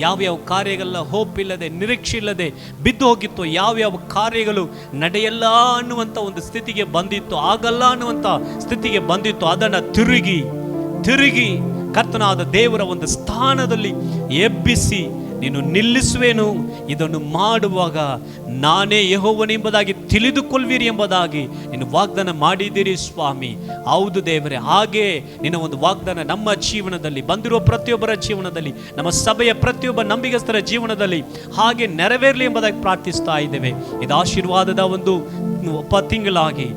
ಯಾವ್ಯಾವ ಕಾರ್ಯಗಳ ಹೋಪ್ ಇಲ್ಲದೆ, ನಿರೀಕ್ಷೆ ಇಲ್ಲದೆ ಬಿದ್ದು ಹೋಗಿತ್ತು, ಯಾವ್ಯಾವ ಕಾರ್ಯಗಳು ನಡೆಯಲ್ಲ ಅನ್ನುವಂಥ ಒಂದು ಸ್ಥಿತಿಗೆ ಬಂದಿತ್ತು, ಆಗಲ್ಲ ಅನ್ನುವಂಥ ಸ್ಥಿತಿಗೆ ಬಂದಿತ್ತು, ಅದನ್ನು ತಿರುಗಿ ಕರ್ತನಾದ ದೇವರ ಒಂದು ಸ್ಥಾನದಲ್ಲಿ ಎಬ್ಬಿಸಿ ನೀನು ನಿಲ್ಲಿಸುವೆನು. ಇದನ್ನು ಮಾಡುವಾಗ ನಾನೇ ಯೆಹೋವನೆಂಬುದಾಗಿ ತಿಳಿದುಕೊಳ್ಳುವಿರಿ ಎಂಬುದಾಗಿ ನೀನು ವಾಗ್ದಾನ ಮಾಡಿದ್ದೀರಿ ಸ್ವಾಮಿ. ಹೌದು ದೇವರೇ, ಹಾಗೆ ನಿನ್ನ ಒಂದು ವಾಗ್ದಾನ ನಮ್ಮ ಜೀವನದಲ್ಲಿ ಬಂದಿರುವ ಪ್ರತಿಯೊಬ್ಬರ ಜೀವನದಲ್ಲಿ, ನಮ್ಮ ಸಭೆಯ ಪ್ರತಿಯೊಬ್ಬ ನಂಬಿಗಸ್ತರ ಜೀವನದಲ್ಲಿ ಹಾಗೆ ನೆರವೇರಲಿ ಎಂಬುದಾಗಿ ಪ್ರಾರ್ಥಿಸ್ತಾ ಇದ್ದೇವೆ. ಇದು ಆಶೀರ್ವಾದದ ಒಂದು ತಿಂಗಳಾಗಿ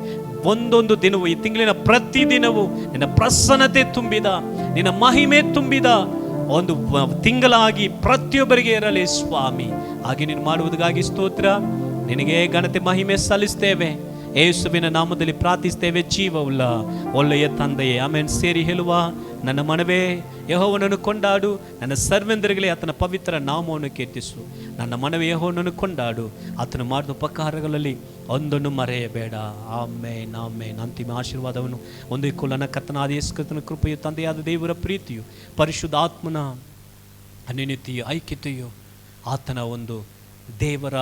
ಒಂದೊಂದು ದಿನವೂ, ಈ ತಿಂಗಳಿನ ಪ್ರತಿ ದಿನವೂ ನಿನ್ನ ಪ್ರಸನ್ನತೆ ತುಂಬಿದ, ನಿನ್ನ ಮಹಿಮೆ ತುಂಬಿದ ಒಂದು ತಿಂಗಳಾಗಿ ಪ್ರತಿಯೊಬ್ಬರಿಗೆ ಇರಲಿ ಸ್ವಾಮಿ. ಹಾಗೆ ನೀನು ಮಾಡುವುದಕ್ಕಾಗಿ ಸ್ತೋತ್ರ. ನಿನಗೆ ಘನತೆ ಮಹಿಮೆ ಸಲ್ಲಿಸ್ತೇವೆ. ಯೇಸುವಿನ ನಾಮದಲ್ಲಿ ಪ್ರಾರ್ಥಿಸ್ತೇವೆ ಜೀವವುಳ್ಳ ಒಳ್ಳೆಯ ತಂದೆಯೇ, ಆಮೇನ್. ಸೇರಿ ಹೇಳುವ ನನ್ನ ಮನವೇ ಯೆಹೋವನನ್ನು ಕೊಂಡಾಡು, ನನ್ನ ಸರ್ವೆಂದರುಗಳೇ ಆತನ ಪವಿತ್ರ ನಾಮವನ್ನು ಕೀರ್ತಿಸು. ನನ್ನ ಮನವೇ ಯೆಹೋವನನ್ನು ಕೊಂಡಾಡು, ಆತನು ಮಾಡಿದ ಉಪಕಾರಗಳಲ್ಲಿ ಒಂದನ್ನು ಮರೆಯಬೇಡ. ಆಮೇನ್, ಆಮೇನ್. ಅಂತಿಮ ಆಶೀರ್ವಾದವನ್ನು ಒಂದೇ ಕುಲನ ಕರ್ತನಾದ ಯೇಸು ಕ್ರಿಸ್ತನ ಕೃಪೆಯು, ತಂದೆಯಾದ ದೇವರ ಪ್ರೀತಿಯು, ಪರಿಶುದ್ಧಾತ್ಮನ ಅನ್ಯೋನ್ಯತೆಯು, ಐಕ್ಯತೆಯು, ಆತನ ಒಂದು ದೇವರ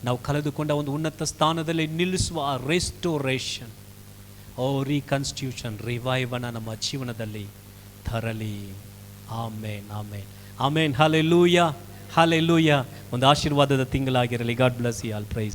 ನಾವು ಕಳೆದುಕೊಂಡ ಒಂದು ಉನ್ನತ ಸ್ಥಾನದಲ್ಲಿ ನಿಲ್ಲಿಸುವ ಆ ರೆಸ್ಟೋರೇಷನ್, ರೀಕನ್ಸ್ಟಿಟ್ಯೂಷನ್, ರಿವೈವನ ನಮ್ಮ ಜೀವನದಲ್ಲಿ ತರಲಿ. ಆಮೇನ್, ಆಮೇನ್, ಆಮೇನ್. ಹಲ್ಲೆಲೂಯಾ, ಹಲ್ಲೆಲೂಯಾ. ಒಂದು ಆಶೀರ್ವಾದದ ತಿಂಗಳಾಗಿರಲಿ. God bless you all. Price.